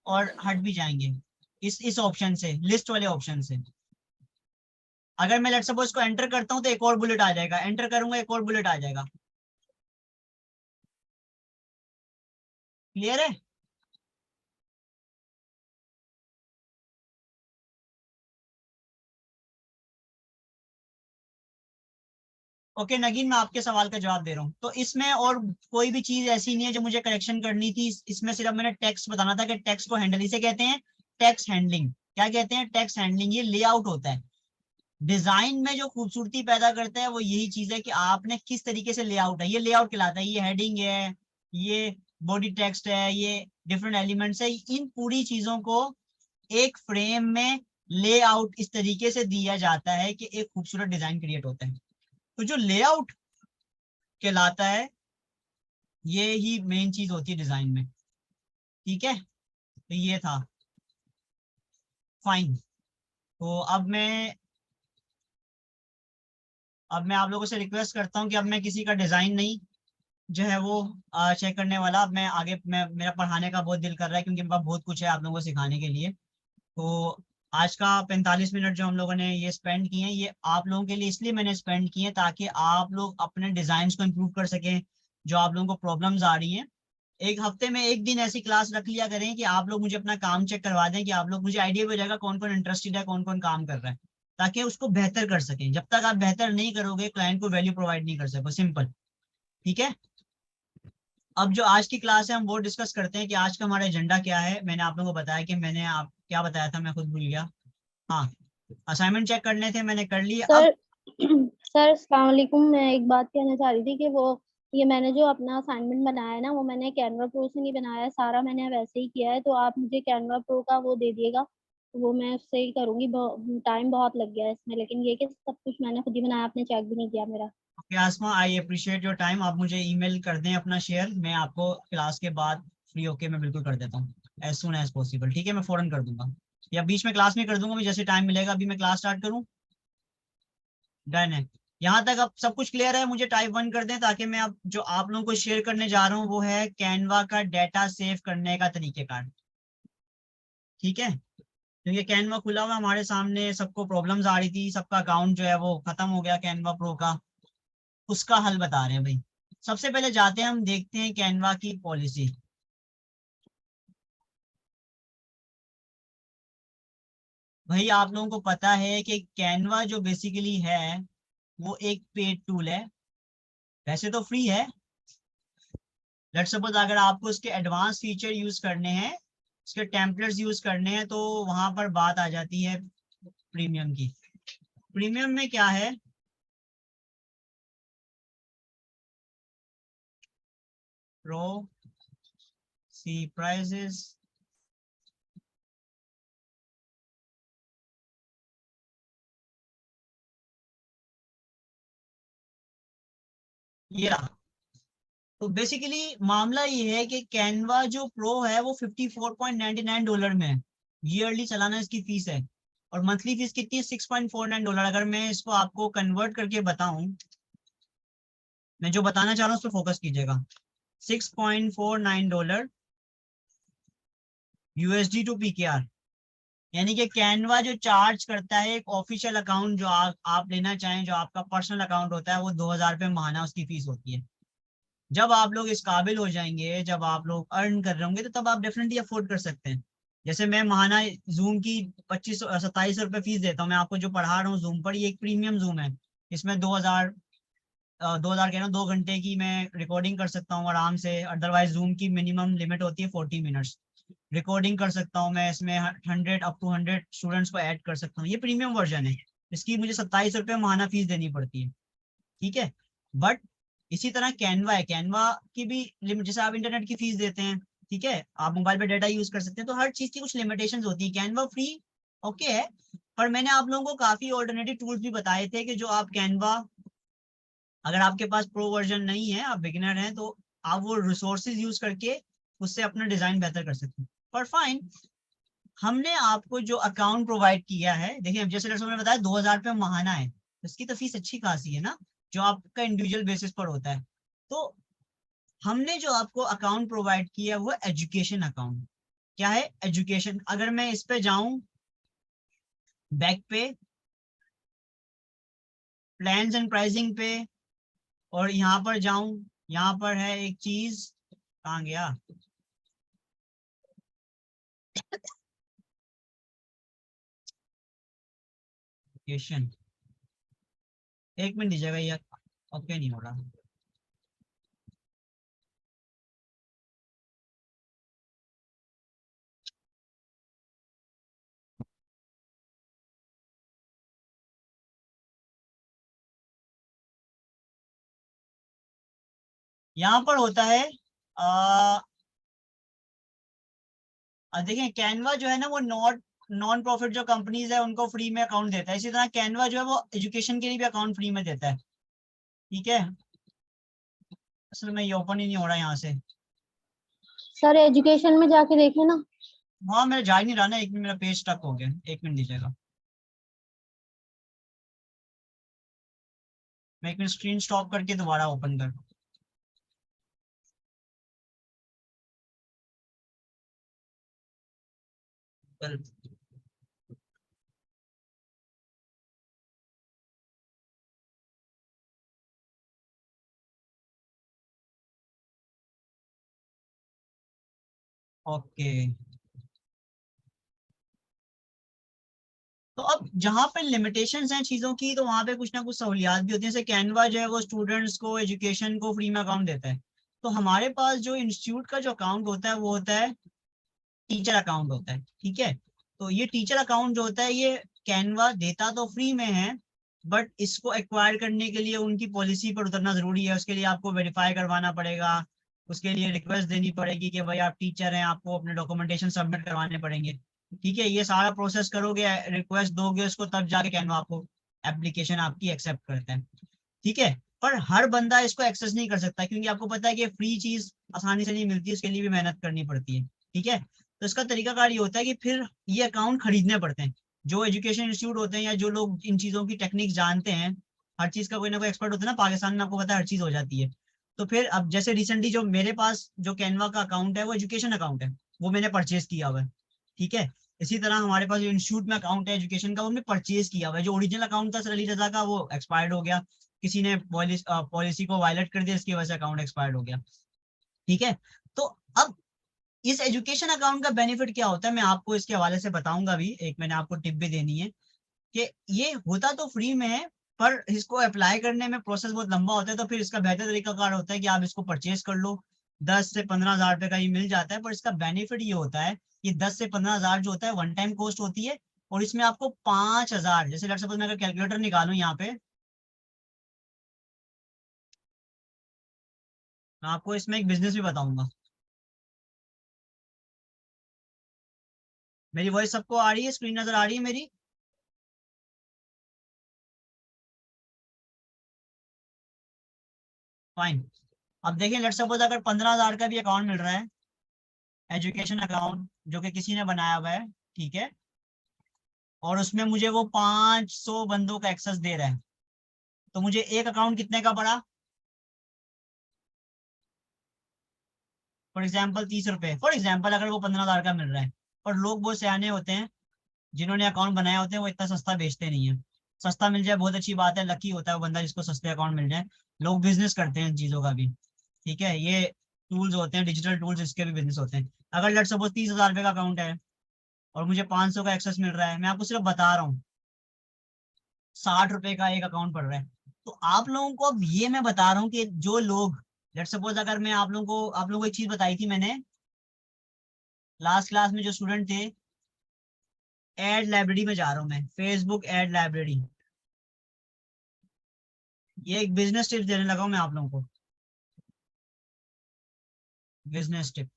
[SPEAKER 1] और हट भी जाएंगे इस ऑप्शन से, लिस्ट वाले ऑप्शन से। अगर मैं लेट्स सपोज इसको एंटर करता हूं तो एक और बुलेट आ जाएगा, एंटर करूंगा एक और बुलेट आ जाएगा। क्लियर है? ओके नगीन, मैं आपके सवाल का जवाब दे रहा हूँ। तो इसमें और कोई भी चीज ऐसी नहीं है जो मुझे करेक्शन करनी थी, इसमें सिर्फ मैंने टेक्स्ट बताना था कि टेक्स्ट को हैंडल इसे कहते हैं टेक्स्ट हैंडलिंग। क्या कहते हैं? Text handling. ये लेआउट होता है, डिजाइन में जो खूबसूरती पैदा करता है वो यही चीज है कि आपने किस तरीके से लेआउट है, ये लेआउट कहलाता है। ये हेडिंग है, ये बॉडी टेक्स्ट है, ये डिफरेंट एलिमेंट्स है, इन पूरी चीजों को एक फ्रेम में लेआउट इस तरीके से दिया जाता है कि एक खूबसूरत डिजाइन क्रिएट होता है। तो जो लेआउट कहलाता है ये ही मेन चीज होती है डिजाइन में। ठीक है, तो ये था फाइन। तो अब मैं आप लोगों से रिक्वेस्ट करता हूँ कि अब मैं किसी का डिजाइन नहीं जो है वो चेक करने वाला। अब मैं आगे मेरा पढ़ाने का बहुत दिल कर रहा है क्योंकि मेरे पास बहुत कुछ है आप लोगों को सिखाने के लिए। तो आज का 45 मिनट जो हम लोगों ने ये स्पेंड किए हैं, ये आप लोगों के लिए इसलिए मैंने स्पेंड किए ताकि आप लोग अपने डिजाइन को इम्प्रूव कर सकें। जो आप लोगों को प्रॉब्लम्स आ रही हैं, एक हफ्ते में एक दिन ऐसी क्लास रख लिया करें कि आप लोग मुझे अपना काम चेक करवा दें, कि आप लोग मुझे आइडिया भी हो जाएगा कौन कौन इंटरेस्टेड है, कौन कौन काम कर रहा है, ताकि उसको बेहतर कर सकें। जब तक आप बेहतर नहीं करोगे क्लाइंट को वैल्यू प्रोवाइड नहीं कर सको, सिंपल। ठीक है, अब जो आज की क्लास है हम वो डिस्कस करते हैं कि आज का हमारा एजेंडा क्या है। मैंने आप लोगों को बताया कि मैंने आप क्या बताया था, मैं खुद भूल गया। हाँ, असाइनमेंट चेक करने थे, मैंने कर लिए।
[SPEAKER 6] सर
[SPEAKER 1] अब
[SPEAKER 6] सर अस्सलाम वालेकुम, मैं एक बात कहना चाह रही थी कि वो ये मैंने जो अपना असाइनमेंट बनाया है ना, वो मैंने कैनवा प्रो से नहीं बनाया है, सारा मैंने वैसे ही किया है। तो आप मुझे कैनवा प्रो का वो दे दिएगा, वो मैं उससे ही करूंगी। टाइम बहुत लग गया है इसमें, लेकिन ये कि सब कुछ मैंने खुद ही बनाया, आपने चेक भी नहीं किया मेरा।
[SPEAKER 1] आसमा, आई अप्रिशिएट योर टाइम। आप मुझे ईमेल कर दें अपना शेयर, मैं आपको क्लास के बाद फ्री होके मैं बिल्कुल कर देता हूँ एज सुन एज पॉसिबल। ठीक है, मैं फौरन कर दूंगा या बीच में क्लास में कर दूंगा, जैसे टाइम मिलेगा। अभी मैं क्लास स्टार्ट करूँ? डन है। यहाँ तक अब सब कुछ क्लियर है? मुझे टाइप 1 कर दें ताकि मैं अब जो आप लोगों को शेयर करने जा रहा हूँ वो है कैनवा का डाटा सेव करने का तरीकेकार। ठीक है, क्योंकि कैनवा खुला हुआ हमारे सामने, सबको प्रॉब्लम्स आ रही थी, सबका अकाउंट जो है वो खत्म हो गया कैनवा प्रो का, उसका हल बता रहे हैं भाई। सबसे पहले जाते हैं, हम देखते हैं कैनवा की पॉलिसी। भाई आप लोगों को पता है कि कैनवा जो बेसिकली है वो एक पेड टूल है, वैसे तो फ्री है। लेट्स सपोज अगर आपको इसके एडवांस फीचर यूज करने हैं, इसके टेम्पलेट्स यूज करने हैं, तो वहां पर बात आ जाती है प्रीमियम की। प्रीमियम में क्या है? प्रो सी प्राइसेस, या तो बेसिकली मामला ये है कि कैनवा जो प्रो है वो $54.99 में है। ईयरली सालाना इसकी फीस है, और मंथली फीस कितनी है? $6.49। अगर मैं इसको आपको कन्वर्ट करके बताऊं, मैं जो बताना चाह रहा हूँ उस पर फोकस कीजिएगा। $6.49 USD टू PKR, यानी कि कैनवा जो चार्ज करता है एक ऑफिशियल अकाउंट जो आप लेना चाहें, जो आपका पर्सनल अकाउंट होता है, वो $2000 महीना उसकी फीस होती है। जब आप लोग इस काबिल हो जाएंगे, जब आप लोग अर्न कर रहे होंगे, तो तब आप डेफिनेटली अफोर्ड कर सकते हैं। जैसे मैं महाना जूम की 2700 रुपये फीस देता हूँ, मैं आपको जो पढ़ा रहा हूँ जूम पर, ये एक प्रीमियम जूम है, इसमें 2000 कह रहा हूँ 2 घंटे की मैं रिकॉर्डिंग कर सकता हूँ आराम से। अदरवाइज जूम की मिनिमम लिमिट होती है 40 मिनट्स रिकॉर्डिंग कर सकता हूँ मैं, इसमें 100 अप टू 100 स्टूडेंट्स को ऐड कर सकता हूँ। ये प्रीमियम वर्जन है, इसकी मुझे 27 रुपये महाना फीस देनी पड़ती है, ठीक है। बट इसी तरह कैनवा है, कैनवा की भी लिमिट, जैसे आप इंटरनेट की फीस देते हैं, ठीक है, आप मोबाइल पे डाटा यूज कर सकते हैं, तो हर चीज की कुछ लिमिटेशंस होती है। कैनवा फ्री ओके है, पर मैंने आप लोगों को काफी ऑल्टरनेटिव टूल्स भी बताए थे कि जो आप कैनवा, अगर आपके पास प्रो वर्जन नहीं है, आप बिगिनर हैं, तो आप वो रिसोर्सेज यूज करके उससे अपना डिजाइन बेहतर कर सकते हैं। पर फाइन, हमने आपको जो अकाउंट प्रोवाइड किया है, देखिए जैसे मैंने बताया 2000 रुपये महाना है, इसकी तो फीस अच्छी खासी है ना, जो आपका इंडिविजुअल बेसिस पर होता है। तो हमने जो आपको अकाउंट प्रोवाइड किया वो एजुकेशन अकाउंट। क्या है? एजुकेशन। अगर मैं इस पे जाऊं बैक पे, प्लान्स एंड प्राइसिंग पे, और यहाँ पर जाऊं, यहाँ पर है एक चीज, कहाँ गया, एजुकेशन, एक मिनट दीजिएगा यार, ओके नहीं हो रहा। यहाँ पर होता है देखिए कैनवा जो है ना, वो नॉन प्रॉफिट जो कंपनीज है उनको फ्री में अकाउंट देता है, इसी तरह कैनवा जो है वो एजुकेशन के लिए भी अकाउंट फ्री में देता है, ठीक है। असल में ये ओपन ही नहीं हो रहा यहाँ से।
[SPEAKER 6] सर एजुकेशन में जाके देखें ना।
[SPEAKER 1] हाँ मेरा जा ही नहीं रहा ना, एक मिनट, मेरा पेज स्टक हो गया, एक मिनट दीजिएगा, मैं एक मिनट स्क्रीन स्टॉप करके दोबारा ओपन कर। चल ओके, तो अब जहाँ पे लिमिटेशंस हैं चीजों की, तो वहां पे कुछ ना कुछ सहूलियात भी होती है। जैसे कैनवा जो है वो स्टूडेंट्स को एजुकेशन को फ्री में अकाउंट देता है, तो हमारे पास जो इंस्टीट्यूट का जो अकाउंट होता है वो होता है टीचर अकाउंट होता है, ठीक है। तो ये टीचर अकाउंट जो होता है ये कैनवा देता तो फ्री में है, बट इसको एक्वायर करने के लिए उनकी पॉलिसी पर उतरना जरूरी है। उसके लिए आपको वेरीफाई करवाना पड़ेगा, उसके लिए रिक्वेस्ट देनी पड़ेगी कि भाई आप टीचर हैं, आपको अपने डॉक्यूमेंटेशन सबमिट करवाने पड़ेंगे, ठीक है। ये सारा प्रोसेस करोगे, रिक्वेस्ट दोगे उसको, तब जाके कैनवा आपको एप्लीकेशन आपकी एक्सेप्ट करता है, ठीक है। पर हर बंदा इसको एक्सेस नहीं कर सकता, क्योंकि आपको पता है कि फ्री चीज आसानी से नहीं मिलती, उसके लिए भी मेहनत करनी पड़ती है, ठीक है। तो इसका तरीकाकार ये होता है कि फिर ये अकाउंट खरीदने पड़ते हैं। जो एजुकेशन इंस्टीट्यूट होते हैं या जो लोग इन चीजों की टेक्निक जानते हैं, हर चीज का कोई ना कोई एक्सपर्ट होता है ना, पाकिस्तान में आपको पता है हर चीज हो जाती है। तो फिर अब जैसे रिसेंटली जो मेरे पास जो कैनवा का अकाउंट है वो एजुकेशन अकाउंट है, वो मैंने परचेज किया हुआ है, ठीक है। इसी तरह हमारे पास जो इंस्टीट्यूट में अकाउंट है एजुकेशन का, वो हमने परचेज किया हुआ है। जो ओरिजिनल अकाउंट था सर अली रजा का, वो एक्सपायर्ड हो गया, किसी ने पॉलिसी को वायलेट कर दिया, इसकी वजह से अकाउंट एक्सपायर्ड हो गया, ठीक है। तो अब इस एजुकेशन अकाउंट का बेनिफिट क्या होता है, मैं आपको इसके हवाले से बताऊंगा भी, एक मैंने आपको टिप भी देनी है कि ये होता तो फ्री में है, पर इसको अप्लाई करने में प्रोसेस बहुत लंबा होता है। तो फिर इसका बेहतर तरीका कार होता है कि आप इसको परचेज कर लो, 10 से 15 हजार रुपए का ये मिल जाता है। पर इसका बेनिफिट ये होता है कि 10 से 15 हजार जो होता है वन टाइम कॉस्ट होती है, और इसमें आपको 5000, जैसे लेट्स सपोज मैं अगर कैलकुलेटर निकालूं यहाँ पे, मैं आपको इसमें एक बिजनेस भी बताऊंगा। मेरी वॉइस सबको आ रही है, स्क्रीन नजर आ रही है मेरी? फाइन। अब देखिए लेट्स सपोज अगर 15 हजार का भी अकाउंट मिल रहा है, एजुकेशन अकाउंट जो कि किसी ने बनाया हुआ है, ठीक है, और उसमें मुझे वो 500 बंदों का एक्सेस दे रहा है, तो मुझे एक अकाउंट कितने का पड़ा? फॉर एग्जाम्पल 30 रुपए, फॉर एग्जाम्पल, अगर वो 15 हजार का मिल रहा है। पर लोग बहुत सियाने होते हैं, जिन्होंने अकाउंट बनाया होते हैं, वो इतना सस्ता बेचते नहीं है। सस्ता मिल जाए बहुत अच्छी बात है, लकी होता है वो बंदा जिसको सस्ते अकाउंट मिल जाए। लोग बिजनेस करते हैं इन चीजों का भी, ठीक है। ये टूल्स होते हैं, डिजिटल टूल्स, इसके भी बिजनेस होते हैं। अगर लेट्स सपोज 30 हजार रुपए का अकाउंट है, और मुझे 500 का एक्सेस मिल रहा है, मैं आपको सिर्फ बता रहा हूँ 60 रुपए का एक अकाउंट पड़ रहा है। तो आप लोगों को अब ये मैं बता रहा हूँ कि जो लोग, लेट्स सपोज अगर मैं आप लोगों को एक चीज बताई थी मैंने लास्ट क्लास में, जो स्टूडेंट थे, एड लाइब्रेरी में जा रहा हूँ मैं, फेसबुक एड लाइब्रेरी, ये एक बिजनेस टिप्स देने लगा हूँ मैं आप लोगों को, बिजनेस टिप।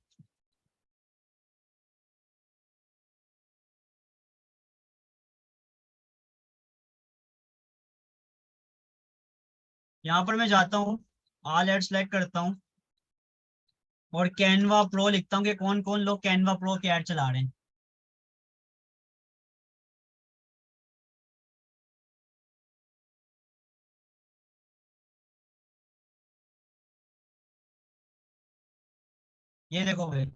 [SPEAKER 1] यहाँ पर मैं जाता हूँ, ऑल एड सेलेक्ट करता हूँ और कैनवा प्रो लिखता हूँ कि कौन कौन लोग कैनवा प्रो के ऐड चला रहे हैं। ये देखो भाई,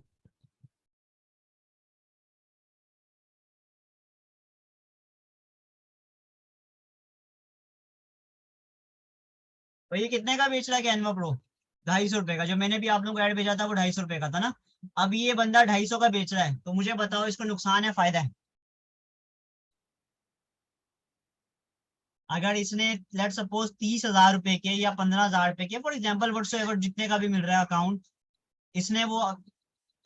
[SPEAKER 1] ये कितने का बेच रहा है कैनवा प्रो? 250 रुपए का। जो मैंने भी आप लोगों को ऐड भेजा था वो 250 रुपए का था ना। अब ये बंदा 250 का बेच रहा है, तो मुझे बताओ इसको नुकसान है फायदा है? अगर इसने लेट सपोज 30,000 रुपए के या 15,000 रुपए के, फॉर एग्जाम्पल व्हाटसोएवर जितने का भी मिल रहा है अकाउंट, इसने वो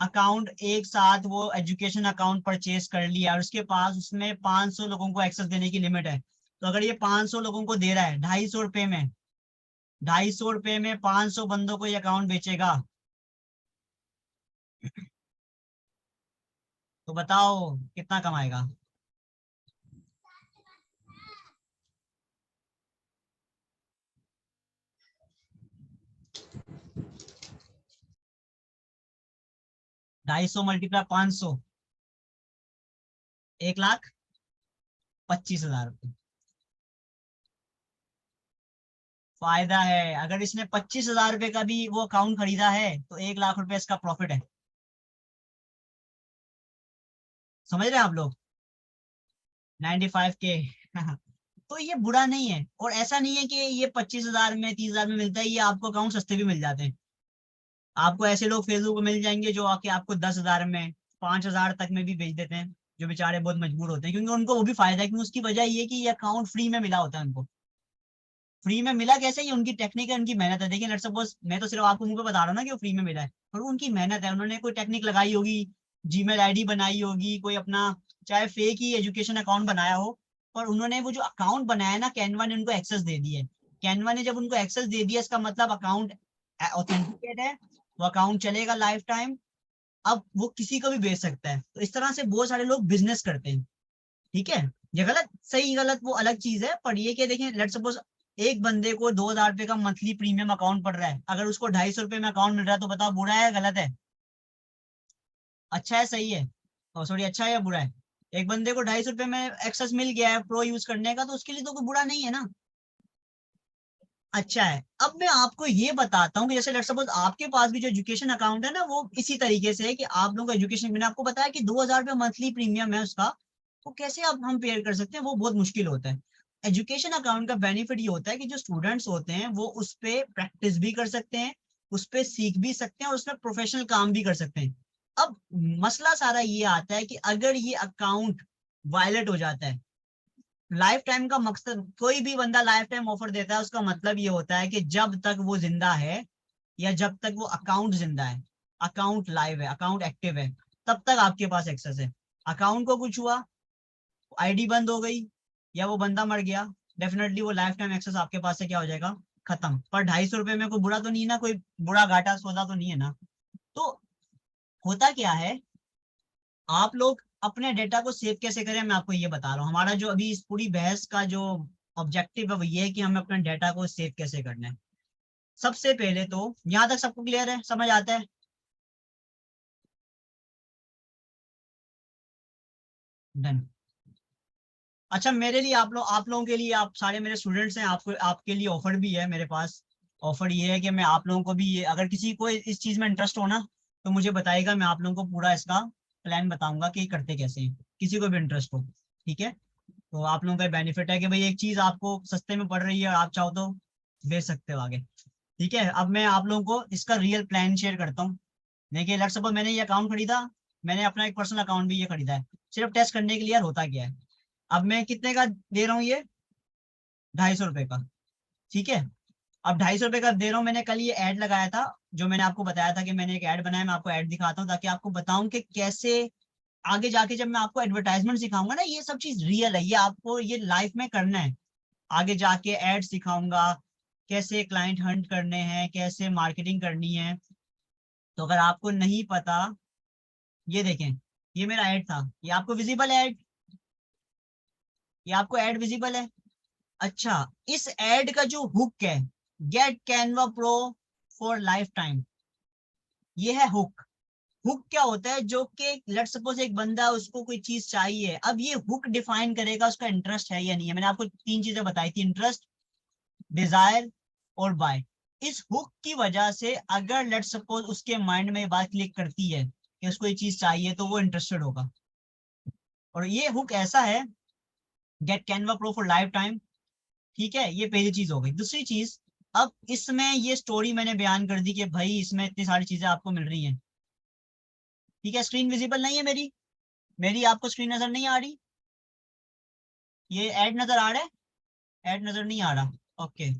[SPEAKER 1] अकाउंट एक साथ वो एजुकेशन अकाउंट परचेज कर लिया और उसके पास उसमें 500 लोगों को एक्सेस देने की लिमिट है। तो अगर ये 500 लोगों को दे रहा है 250 रुपए में, 250 रुपए में 500 बंदों को ये अकाउंट बेचेगा, तो बताओ कितना कमाएगा? ढाई सौ मल्टीप्लाई 500, 1,25,000 रुपये फायदा है। अगर इसने 25,000 रुपये का भी वो अकाउंट खरीदा है तो 1,00,000 रुपए इसका प्रॉफिट है। समझ रहे हैं आप लोग? 95 के तो ये बुरा नहीं है। और ऐसा नहीं है कि ये 25,000 में 30,000 में मिलता है, ये आपको अकाउंट सस्ते भी मिल जाते हैं। आपको ऐसे लोग फेसबुक पे मिल जाएंगे जो आके आपको 10,000 में 5,000 तक में भी बेच देते हैं, जो बेचारे बहुत मजबूर होते हैं, क्योंकि उनको वो भी फायदा है। क्योंकि उसकी वजह ये कि ये अकाउंट फ्री में मिला होता है उनको। फ्री में मिला कैसे? ये उनकी टेक्निक है, उनकी मेहनत है। देखिए लेट्स सपोज मैं तो सिर्फ आपको मुंह पे बता रहा हूँ ना कि वो फ्री में मिला है, पर उनकी मेहनत है। उन्होंने कोई टेक्निक लगाई होगी, जीमेल आईडी बनाई होगी, कोई अपना चाहे फेक ही एजुकेशन अकाउंट बनाया हो, पर उन्होंने वो जो अकाउंट बनाया ना, कैनवा ने उनको एक्सेस दे दिया है। कैनवा ने जब उनको एक्सेस दे दिया, इसका मतलब अकाउंट ऑथेंटिकेट है, वो अकाउंट चलेगा लाइफ टाइम। अब वो किसी को भी बेच सकता है। तो इस तरह से बहुत सारे लोग बिजनेस करते हैं। ठीक है, ये गलत सही गलत वो अलग चीज है, पर ये क्या, देखें लेट्स सपोज एक बंदे को 2,000 रुपए का मंथली प्रीमियम अकाउंट पड़ रहा है, अगर उसको 250 रुपए में अकाउंट मिल रहा है तो बताओ बुरा है गलत है? अच्छा है सही है? सॉरी, अच्छा है या बुरा है? एक बंदे को 250 रुपए में एक्सेस मिल गया है प्रो यूज करने का, तो उसके लिए तो कोई बुरा नहीं है ना, अच्छा है। अब मैं आपको ये बताता हूँ कि जैसे लेट्स सपोज आपके पास भी जो एजुकेशन अकाउंट है ना, वो इसी तरीके से है कि आप लोगों को एजुकेशन, मैंने आपको बताया कि 2,000 रुपये मंथली प्रीमियम है उसका, तो कैसे अब हम पेयर कर सकते हैं? वो बहुत मुश्किल होता है। एजुकेशन अकाउंट का बेनिफिट ये होता है कि जो स्टूडेंट्स होते हैं वो उस पर प्रैक्टिस भी कर सकते हैं, उस पर सीख भी सकते हैं और उसमें प्रोफेशनल काम भी कर सकते हैं। अब मसला सारा ये आता है कि अगर ये अकाउंट वायलेट हो जाता है, लाइफ टाइम का मकसद, कोई भी बंदा लाइफ टाइम ऑफर देता है उसका मतलब ये होता है कि जब तक वो जिंदा है या जब तक वो अकाउंट जिंदा है, अकाउंट लाइव है, अकाउंट एक्टिव है, तब तक आपके पास एक्सेस है। अकाउंट को कुछ हुआ, आईडी बंद हो गई या वो बंदा मर गया, डेफिनेटली वो लाइफ टाइम एक्सेस आपके पास से क्या हो जाएगा, खत्म। पर 250 रुपए में कोई बुरा तो नहीं है ना, कोई बुरा घाटा सौदा तो नहीं है ना। तो होता क्या है, आप लोग अपने डेटा को सेव कैसे करें मैं आपको ये बता रहा हूँ। हमारा जो अभी इस पूरी बहस का जो ऑब्जेक्टिव है वो ये है कि हमें अपने डेटा को सेव कैसे करना है। सबसे पहले तो यहाँ तक सबको क्लियर है, समझ आता है? डन। अच्छा, मेरे लिए आप लोगों के लिए, आप सारे मेरे स्टूडेंट्स हैं, आपको आपके लिए ऑफर भी है मेरे पास। ऑफर ये है कि मैं आप लोगों को भी ये, अगर किसी को इस चीज में इंटरेस्ट हो ना तो मुझे बताइएगा, मैं आप लोगों को पूरा इसका प्लान बताऊंगा कि करते कैसे हैं, किसी को भी इंटरेस्ट हो। ठीक है, तो आप लोगों का बेनिफिट है कि भाई एक चीज आपको सस्ते में पड़ रही है, आप चाहो तो बेच सकते हो आगे। ठीक है, अब मैं आप लोगों को इसका रियल प्लान शेयर करता हूँ। देखिए लेट्स सपोज मैंने ये अकाउंट खरीदा, मैंने अपना एक पर्सनल अकाउंट भी ये खरीदा है। सिर्फ टेस्ट करने के लिए यार होता क्या है। अब मैं कितने का दे रहा हूँ ये 250 रुपए का, ठीक है। अब 250 रुपए का दे रहा हूँ। मैंने कल ये ऐड लगाया था, जो मैंने आपको बताया था कि मैंने एक ऐड बनाया, मैं आपको ऐड दिखाता हूँ ताकि आपको बताऊं कि कैसे आगे जाके जब मैं आपको एडवर्टाइजमेंट सिखाऊंगा ना, ये सब चीज रियल है, ये आपको ये लाइफ में करना है। आगे जाके एड सिखाऊंगा, कैसे क्लाइंट हंट करने हैं, कैसे मार्केटिंग करनी है। तो अगर आपको नहीं पता, ये देखें, ये मेरा ऐड था, ये आपको विजिबल है ऐड, ये आपको ऐड विजिबल है। अच्छा, इस ऐड का जो हुक है, get Canva pro for lifetime, ये है हुक। हुक क्या होता है, जो कि लेट सपोज एक बंदा, उसको कोई चीज चाहिए, अब ये हुक डिफाइन करेगा उसका इंटरेस्ट है या नहीं है। मैंने आपको 3 चीजें बताई थी, इंटरेस्ट, डिजायर और बाय। इस हुक की वजह से अगर लेट सपोज उसके माइंड में ये बात क्लिक करती है कि उसको ये चीज चाहिए, तो वो इंटरेस्टेड होगा। और ये हुक ऐसा है, get Canva pro for lifetime, ठीक है। ये पहली चीज हो गई। दूसरी चीज, अब इसमें ये स्टोरी मैंने बयान कर दी कि भाई इसमें इतनी सारी चीजें आपको मिल रही हैं, ठीक है। स्क्रीन विजिबल नहीं है मेरी, मेरी आपको स्क्रीन नजर नहीं आ रही, ये ऐड नजर आ रहा है, ऐड नजर नहीं आ रहा, ओके।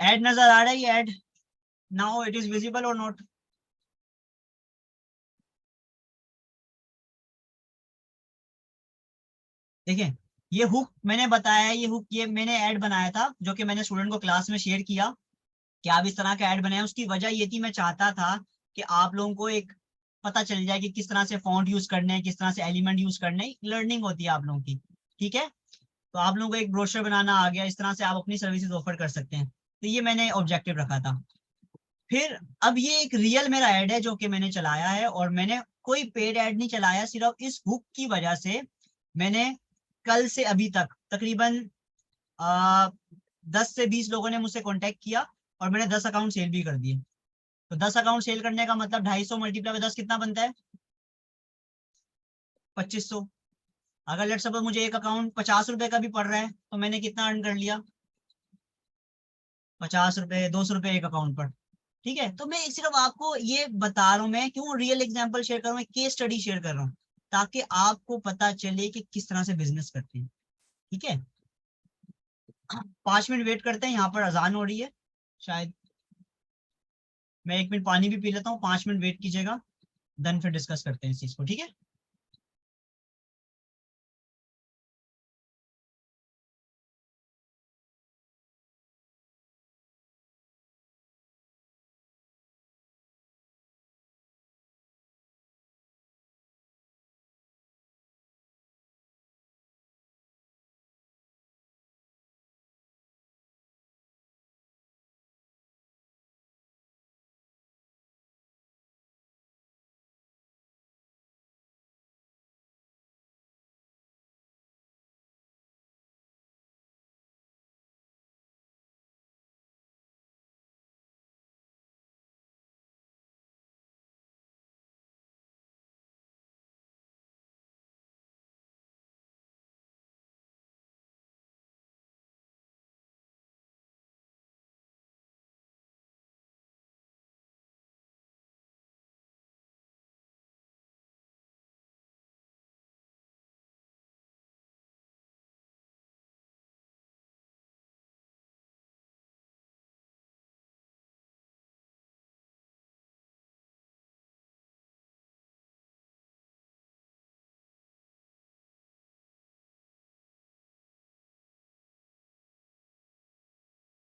[SPEAKER 1] ऐड नजर आ रहा है, ये add, now it is visible और नॉट? देखिए, ये हुक मैंने बताया है, ये हुक ये मैंने ऐड बनाया था, जो कि मैंने स्टूडेंट को क्लास में शेयर किया कि आप इस तरह का ऐड बनाए। उसकी वजह ये थी, मैं चाहता था कि आप लोगों को एक पता चल जाए कि किस तरह से फॉन्ट यूज करने हैं, किस तरह से एलिमेंट यूज करने हैं, लर्निंग होती है आप लोगों की, ठीक है। तो आप लोगों को एक ब्रोशर बनाना आ गया, इस तरह से आप अपनी सर्विसेज ऑफर कर सकते हैं। तो ये मैंने ऑब्जेक्टिव रखा था। फिर अब ये एक रियल मेरा ऐड है जो कि मैंने चलाया है, और मैंने कोई पेड ऐड नहीं चलाया, सिर्फ इस हुक की वजह से मैंने कल से अभी तक तकरीबन 10 से 20 लोगों ने मुझसे कांटेक्ट किया, और मैंने 10 अकाउंट सेल भी कर दिए। तो 10 अकाउंट सेल करने का मतलब 250 मल्टीप्लाई 10 कितना बनता है? 2500। अगर लेट सपोज मुझे एक अकाउंट 50 रुपए का भी पड़ रहा है, तो मैंने कितना अर्न कर लिया? 50 रुपए, 200 रुपए एक अकाउंट पर, ठीक है। तो मैं सिर्फ आपको ये बता रहा हूँ, मैं क्यों रियल एग्जांपल शेयर कर रहा हूँ, केस स्टडी शेयर कर रहा हूँ, ताकि आपको पता चले कि किस तरह से बिजनेस करते हैं, ठीक है। 5 मिनट वेट करते हैं, यहाँ पर अजान हो रही है शायद। मैं 1 मिनट पानी भी पी लेता हूँ, 5 मिनट वेट कीजिएगा, देन फिर डिस्कस करते हैं इस चीज को, ठीक है।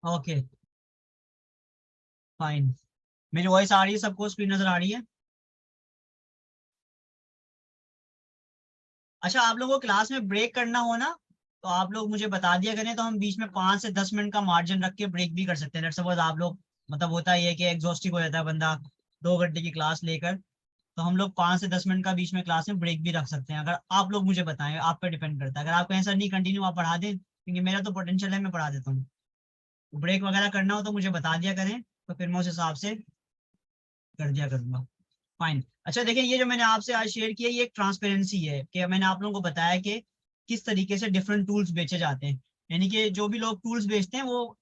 [SPEAKER 1] ओके फाइन, मेरी वॉइस आ रही है सबको, स्क्रीन नजर आ रही है? अच्छा, आप लोगों को क्लास में ब्रेक करना हो ना, तो आप लोग मुझे बता दिया करें, तो हम बीच में 5 से 10 मिनट का मार्जिन रख के ब्रेक भी कर सकते हैं। लेट्स सपोज आप लोग, मतलब होता ही है कि एग्जॉस्टिव हो जाता है बंदा 2 घंटे की क्लास लेकर, तो हम लोग 5 से 10 मिनट का बीच में क्लास में ब्रेक भी रख सकते हैं, अगर आप लोग मुझे बताएं, आप पे डिपेंड करता है। अगर आपको ऐसा नहीं कंटिन्यू आप पढ़ा दें, क्योंकि मेरा तो पोटेंशियल है, मैं पढ़ा देता हूँ। ब्रेक वगैरह करना हो तो मुझे बता दिया करें, तो फिर मैं उस हिसाब से कर दिया करूंगा। फाइन। अच्छा देखिए, ये जो मैंने आपसे आज शेयर किया, ये एक ट्रांसपेरेंसी है कि मैंने आप लोगों को बताया कि किस तरीके से डिफरेंट टूल्स बेचे जाते हैं। यानी कि जो भी लोग टूल्स बेचते हैं, वो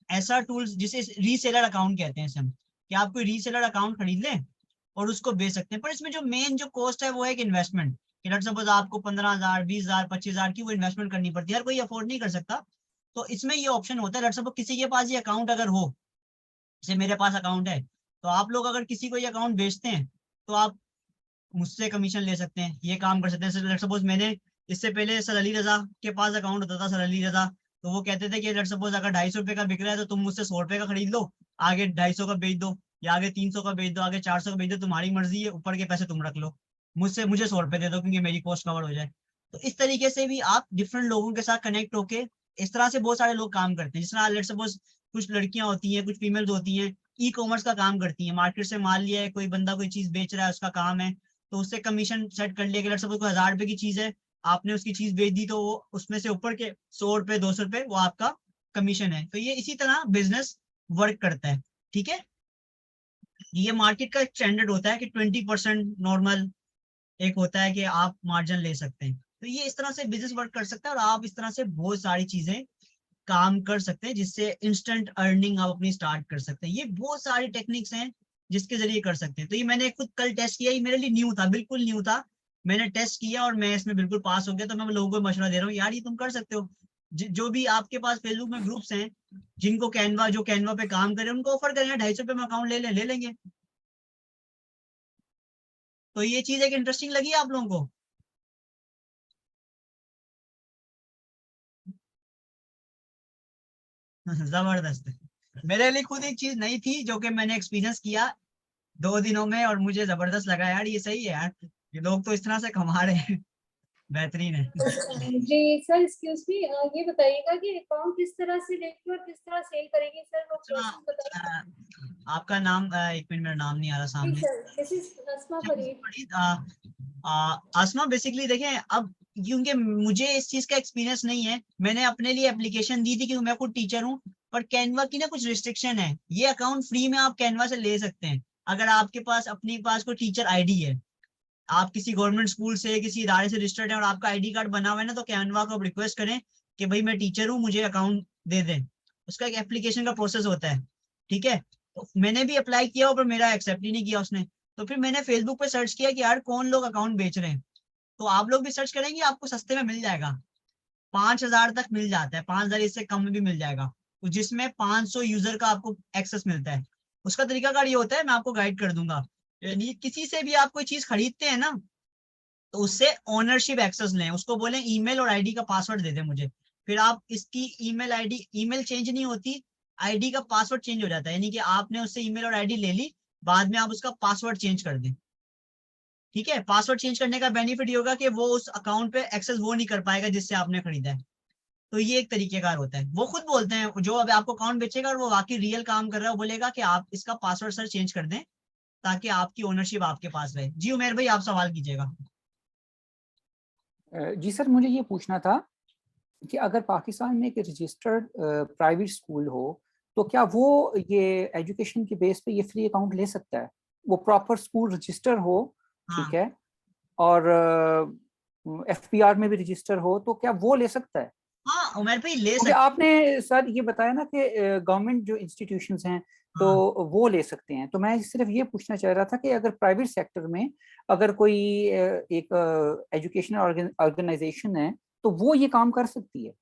[SPEAKER 1] ऐसा टूल्स जिसे रीसेलर अकाउंट कहते हैं, हम कि आप कोई रीसेलर अकाउंट खरीद लें, और उसको बेच सकते हैं। पर इसमें जो मेन जो कॉस्ट है वो है एक इन्वेस्टमेंट, कि लेट्स सपोज आपको 15,000 20,000 25,000 की वो इन्वेस्टमेंट करनी पड़ती है, हर कोई अफोर्ड नहीं कर सकता। तो इसमें ये ऑप्शन होता है, लेट्स सपोज किसी के पास ये अकाउंट अगर हो, जैसे मेरे पास अकाउंट है, तो आप लोग अगर किसी को ये अकाउंट बेचते हैं तो आप मुझसे कमीशन ले सकते हैं, ये काम कर सकते हैं। लेट्स सपोज मैंने इससे पहले सर अली रजा के पास अकाउंट होता था, सर अली रजा, तो वो कहते थे कि लेट्स सपोज अगर 250 रुपए का बिक रहा है तो तुम मुझसे 100 रुपए का खरीद लो, आगे 250 का बेच दो, या आगे 300 का बेच दो, आगे 400 का बेच दो, तुम्हारी मर्जी है, ऊपर के पैसे तुम रख लो, मुझे 100 रुपए दे दो क्योंकि मेरी कॉस्ट कवर हो जाए। तो इस तरीके से भी आप डिफरेंट लोगों के साथ कनेक्ट होके, इस तरह से बहुत सारे लोग काम करते हैं। जिस तरह लेट्स सपोज कुछ लड़कियां होती हैं, कुछ फीमेल्स होती हैं, ई कॉमर्स का काम करती है, मार्केट से माल लिया है, कोई बंदा कोई चीज बेच रहा है, उसका काम है, तो उससे कमीशन सेट कर लिया कि लेट्स सपोज कोई 1000 रुपए की चीज है, आपने उसकी चीज बेच दी, तो वो उसमें से ऊपर के 100 रुपए 200 रुपए वो आपका कमीशन है। तो ये इसी तरह बिजनेस वर्क करता है। ठीक है, ये मार्केट का एक स्टैंडर्ड होता है कि 20% नॉर्मल एक होता है कि आप मार्जिन ले सकते हैं। तो ये इस तरह से बिजनेस वर्क कर सकता है, और आप इस तरह से बहुत सारी चीजें काम कर सकते हैं जिससे इंस्टेंट अर्निंग आप अपनी स्टार्ट कर सकते हैं। ये बहुत सारी टेक्निक्स हैं जिसके जरिए कर सकते हैं। तो ये मैंने खुद कल टेस्ट किया, ये मेरे लिए न्यू था, बिल्कुल न्यू था, मैंने टेस्ट किया और मैं इसमें बिल्कुल पास हो गया। तो मैं लोगों को मशवरा दे रहा हूँ, यार ये तुम कर सकते हो। जो भी आपके पास फेसबुक में ग्रुप्स हैं जिनको जो कैनवा पे काम करे, उनको ऑफर करें, 250 रुपए में अकाउंट ले लेंगे। तो ये चीज एक इंटरेस्टिंग लगी आप लोगों को? जबरदस्त है। मेरे लिए खुद एक चीज नई थी जो कि मैंने एक्सपीरियंस किया 2 दिनों में, और मुझे जबरदस्त लगा, यार ये सही है यार, ये लोग तो इस तरह से कमा रहे हैं। बेहतरीन है।
[SPEAKER 5] जी सर, एक्सक्यूज मी, ये बताइएगा कि अकाउंट किस तरह से लेके और किस तरह सेल करेंगे सर, वो प्रोसेस बताइए।
[SPEAKER 1] आपका नाम, एक मिनट, मेरा नाम नहीं आ रहा
[SPEAKER 5] जी
[SPEAKER 1] सामने।
[SPEAKER 5] Sir, this is Asma Farid.
[SPEAKER 1] Asma, basically देखें, अब क्योंकि मुझे इस चीज का एक्सपीरियंस नहीं है, मैंने अपने लिए एप्लीकेशन दी थी कि मैं खुद टीचर हूँ, पर कैनवा की ना कुछ रिस्ट्रिक्शन है। ये अकाउंट फ्री में आप कैनवा से ले सकते हैं अगर आपके पास अपने पास कोई टीचर आईडी है, आप किसी गवर्नमेंट स्कूल से किसी इदारे से रजिस्टर्ड है और आपका आईडी कार्ड बना हुआ है ना, तो कैनवा को रिक्वेस्ट करें कि भाई मैं टीचर हूँ, मुझे अकाउंट दे दें। उसका एक एप्लीकेशन का प्रोसेस होता है। ठीक है, तो मैंने भी अप्लाई किया पर मेरा एक्सेप्ट ही नहीं किया उसने। तो फिर मैंने फेसबुक पे सर्च किया कि यार कौन लोग अकाउंट बेच रहे हैं, तो आप लोग भी सर्च करेंगे, आपको सस्ते में मिल जाएगा, 5,000 तक मिल जाता है, 5,000 इससे कम में भी मिल जाएगा, तो जिसमें 500 यूजर का आपको एक्सेस मिलता है। उसका तरीकाकार ये होता है, मैं आपको गाइड कर दूंगा। यानी किसी से भी आप कोई चीज खरीदते हैं ना, तो उससे ओनरशिप एक्सेस लें, उसको बोले ईमेल और आईडी का पासवर्ड दे दे मुझे, फिर आप इसकी ईमेल आईडी, ईमेल चेंज नहीं होती, आईडी का पासवर्ड चेंज हो जाता है, यानी कि आपने उससे ईमेल और आईडी ले ली, बाद में आप उसका पासवर्ड चेंज कर दें। ठीक है, पासवर्ड चेंज करने का बेनिफिट ये होगा कि वो उस अकाउंट पे एक्सेस वो नहीं कर पाएगा जिससे आपने खरीदा है। तो ये एक तरीकेकार होता है। वो खुद बोलते हैं, जो अब आपको अकाउंट बेचेगा और वो वाकई रियल काम कर रहा है, वो बोलेगा कि आप इसका पासवर्ड सर चेंज कर दें ताकि आपकी ओनरशिप आपके पास रहे। जी उमेर भाई, आप सवाल कीजिएगा।
[SPEAKER 8] जी सर, मुझे ये पूछना था कि अगर पाकिस्तान में एक रजिस्टर्ड प्राइवेट स्कूल हो तो क्या वो ये एजुकेशन के बेस पे ये फ्री अकाउंट ले सकता है? वो प्रॉपर स्कूल रजिस्टर हो, ठीक है, और एफपीआर में भी रजिस्टर हो, तो क्या वो ले सकता है?
[SPEAKER 1] हाँ उमेर भाई ले
[SPEAKER 8] क्योंकि आपने सर ये बताया ना कि गवर्नमेंट जो इंस्टीट्यूशंस हैं तो वो ले सकते हैं, तो मैं सिर्फ ये पूछना चाह रहा था कि अगर प्राइवेट सेक्टर में अगर कोई एक एजुकेशनल ऑर्गेनाइजेशन है तो वो ये काम कर सकती है?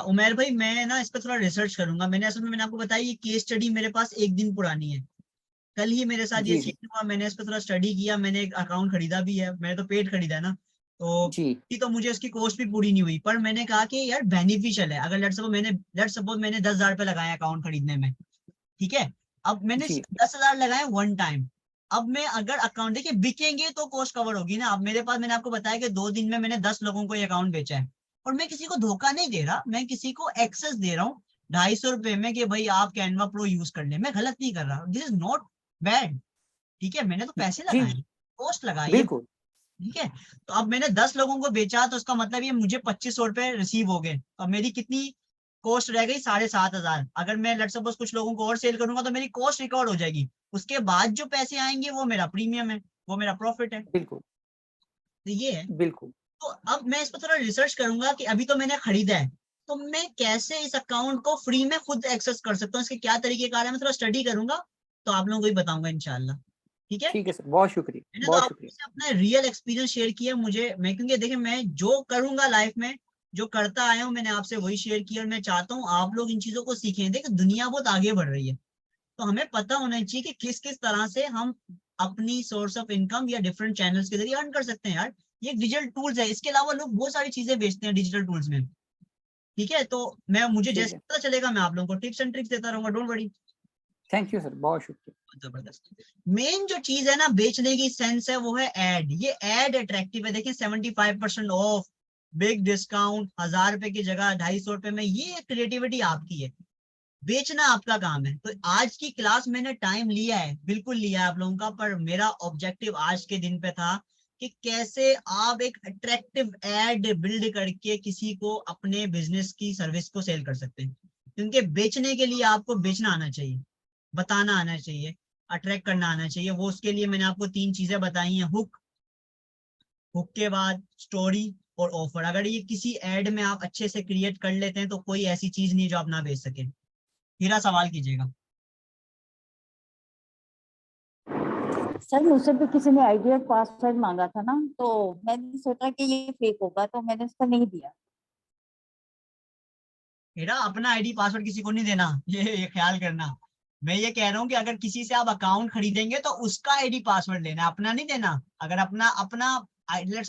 [SPEAKER 1] उमेर भाई, मैं ना इस पर थोड़ा रिसर्च करूंगा। मैंने असल में मैंने आपको बताया ये केस स्टडी मेरे पास 1 दिन पुरानी है, कल ही मेरे साथ ये
[SPEAKER 8] जी
[SPEAKER 1] सीन हुआ, मैंने इस पर थोड़ा स्टडी किया, मैंने एक अकाउंट खरीदा भी है, मैंने तो पेड खरीदा है ना, तो मुझे उसकी कॉस्ट भी पूरी नहीं हुई, पर मैंने कहा कि यार बेनिफिशियल है। अगर लेट्स सपोज मैंने 10,000 रुपए लगाए अकाउंट खरीदने में, ठीक है, अब मैंने 10,000 लगाए वन टाइम, अब मैं अगर अकाउंट, देखिए बिकेंगे तो कॉस्ट कवर होगी ना। अब मेरे पास, मैंने आपको बताया कि 2 दिन में मैंने 10 लोगों को ये अकाउंट बेचा है, और मैं किसी को धोखा नहीं दे रहा, मैं किसी को एक्सेस दे रहा हूँ 250 रुपए में कि भाई आप कैनवा प्रो यूज कर ले, मैं गलत नहीं कर रहा, दिस इज नॉट बैड। ठीक है, मैंने तो पैसे लगाए, कॉस्ट लगाई है, ठीक है। तो अब मैंने 10 लोगों को बेचा, तो उसका मतलब ये मुझे 2,500 रुपए रिसीव हो गए, तो मेरी कितनी कॉस्ट रह गई? 7,500। अगर मैं लेट्स सपोज कुछ लोगों को और सेल करूंगा तो मेरी कॉस्ट रिकॉर्ड हो जाएगी, उसके बाद जो पैसे आएंगे वो मेरा प्रीमियम है, वो मेरा प्रॉफिट है।
[SPEAKER 8] बिल्कुल,
[SPEAKER 1] तो ये है।
[SPEAKER 8] बिल्कुल।
[SPEAKER 1] तो अब मैं इस पर थोड़ा रिसर्च करूंगा कि अभी तो मैंने खरीदा है, तो मैं कैसे इस अकाउंट को फ्री में खुद एक्सेस कर सकता हूँ, इसके क्या तरीके कार है, मैं थोड़ा स्टडी करूंगा, तो आप लोगों को भी बताऊंगा इंशाल्लाह। ठीक है
[SPEAKER 8] ठीक है सर, बहुत शुक्रिया,
[SPEAKER 1] मैंने तो
[SPEAKER 8] बहुत
[SPEAKER 1] आपसे
[SPEAKER 8] शुक्रिया।
[SPEAKER 1] अपना रियल एक्सपीरियंस शेयर किया। मुझे मैं क्योंकि देखिए मैं जो करूंगा लाइफ में, जो करता आया हूँ, मैंने आपसे वही शेयर किया और मैं चाहता हूँ आप लोग इन चीजों को सीखें। देखिए दुनिया बहुत आगे बढ़ रही है, तो हमें पता होना चाहिए कि किस किस तरह से हम अपनी सोर्स ऑफ इनकम या डिफरेंट चैनल्स के जरिए अर्न कर सकते हैं यार। ये डिजिटल टूल्स है, इसके अलावा लोग बहुत सारी चीजें बेचते हैं डिजिटल टूल्स में। ठीक है, तो मुझे
[SPEAKER 8] ठीक
[SPEAKER 1] जैसे
[SPEAKER 8] है,
[SPEAKER 1] पता चलेगा मैं आप लोगों को टिप्स एंड ट्रिक्स देता रहूंगा, don't worry.
[SPEAKER 8] Thank you sir, बहुत शुक्रिया।
[SPEAKER 1] जबरदस्त। मेन जो चीज है ना बेचने की सेंस है वो है एड। ये एड अट्रैक्टिव है। देखिए 75% ऑफ, बिग डिस्काउंट, 1000 रुपए की जगह 250 रुपए में, ये क्रिएटिविटी आपकी है, बेचना आपका काम है। तो आज की क्लास मैंने टाइम लिया है, बिल्कुल लिया है आप लोगों का, पर मेरा ऑब्जेक्टिव आज के दिन पे था कि कैसे आप एक अट्रैक्टिव एड बिल्ड करके किसी को अपने बिजनेस की सर्विस को सेल कर सकते हैं। क्योंकि बेचने के लिए आपको बेचना आना चाहिए, बताना आना चाहिए, अट्रैक्ट करना आना चाहिए। वो उसके लिए मैंने आपको 3 चीजें बताई हैं, हुक, हुक के बाद स्टोरी और ऑफर। अगर ये किसी एड में आप अच्छे से क्रिएट कर लेते हैं तो कोई ऐसी चीज नहीं जो आप ना बेच सके। हीरा सवाल कीजिएगा।
[SPEAKER 9] सर मुझसे भी किसी ने आईडी और पासवर्ड मांगा था ना, तो मैंने सोचा कि ये फेक होगा तो मैंने उसको नहीं दिया।
[SPEAKER 1] हीरा अपना आईडी पासवर्ड किसी को नहीं देना, ये ख्याल करना। मैं ये कह रहा हूँ कि अगर किसी से आप अकाउंट खरीदेंगे तो उसका आईडी पासवर्ड लेना, अपना नहीं देना। अगर अपना अपना लेट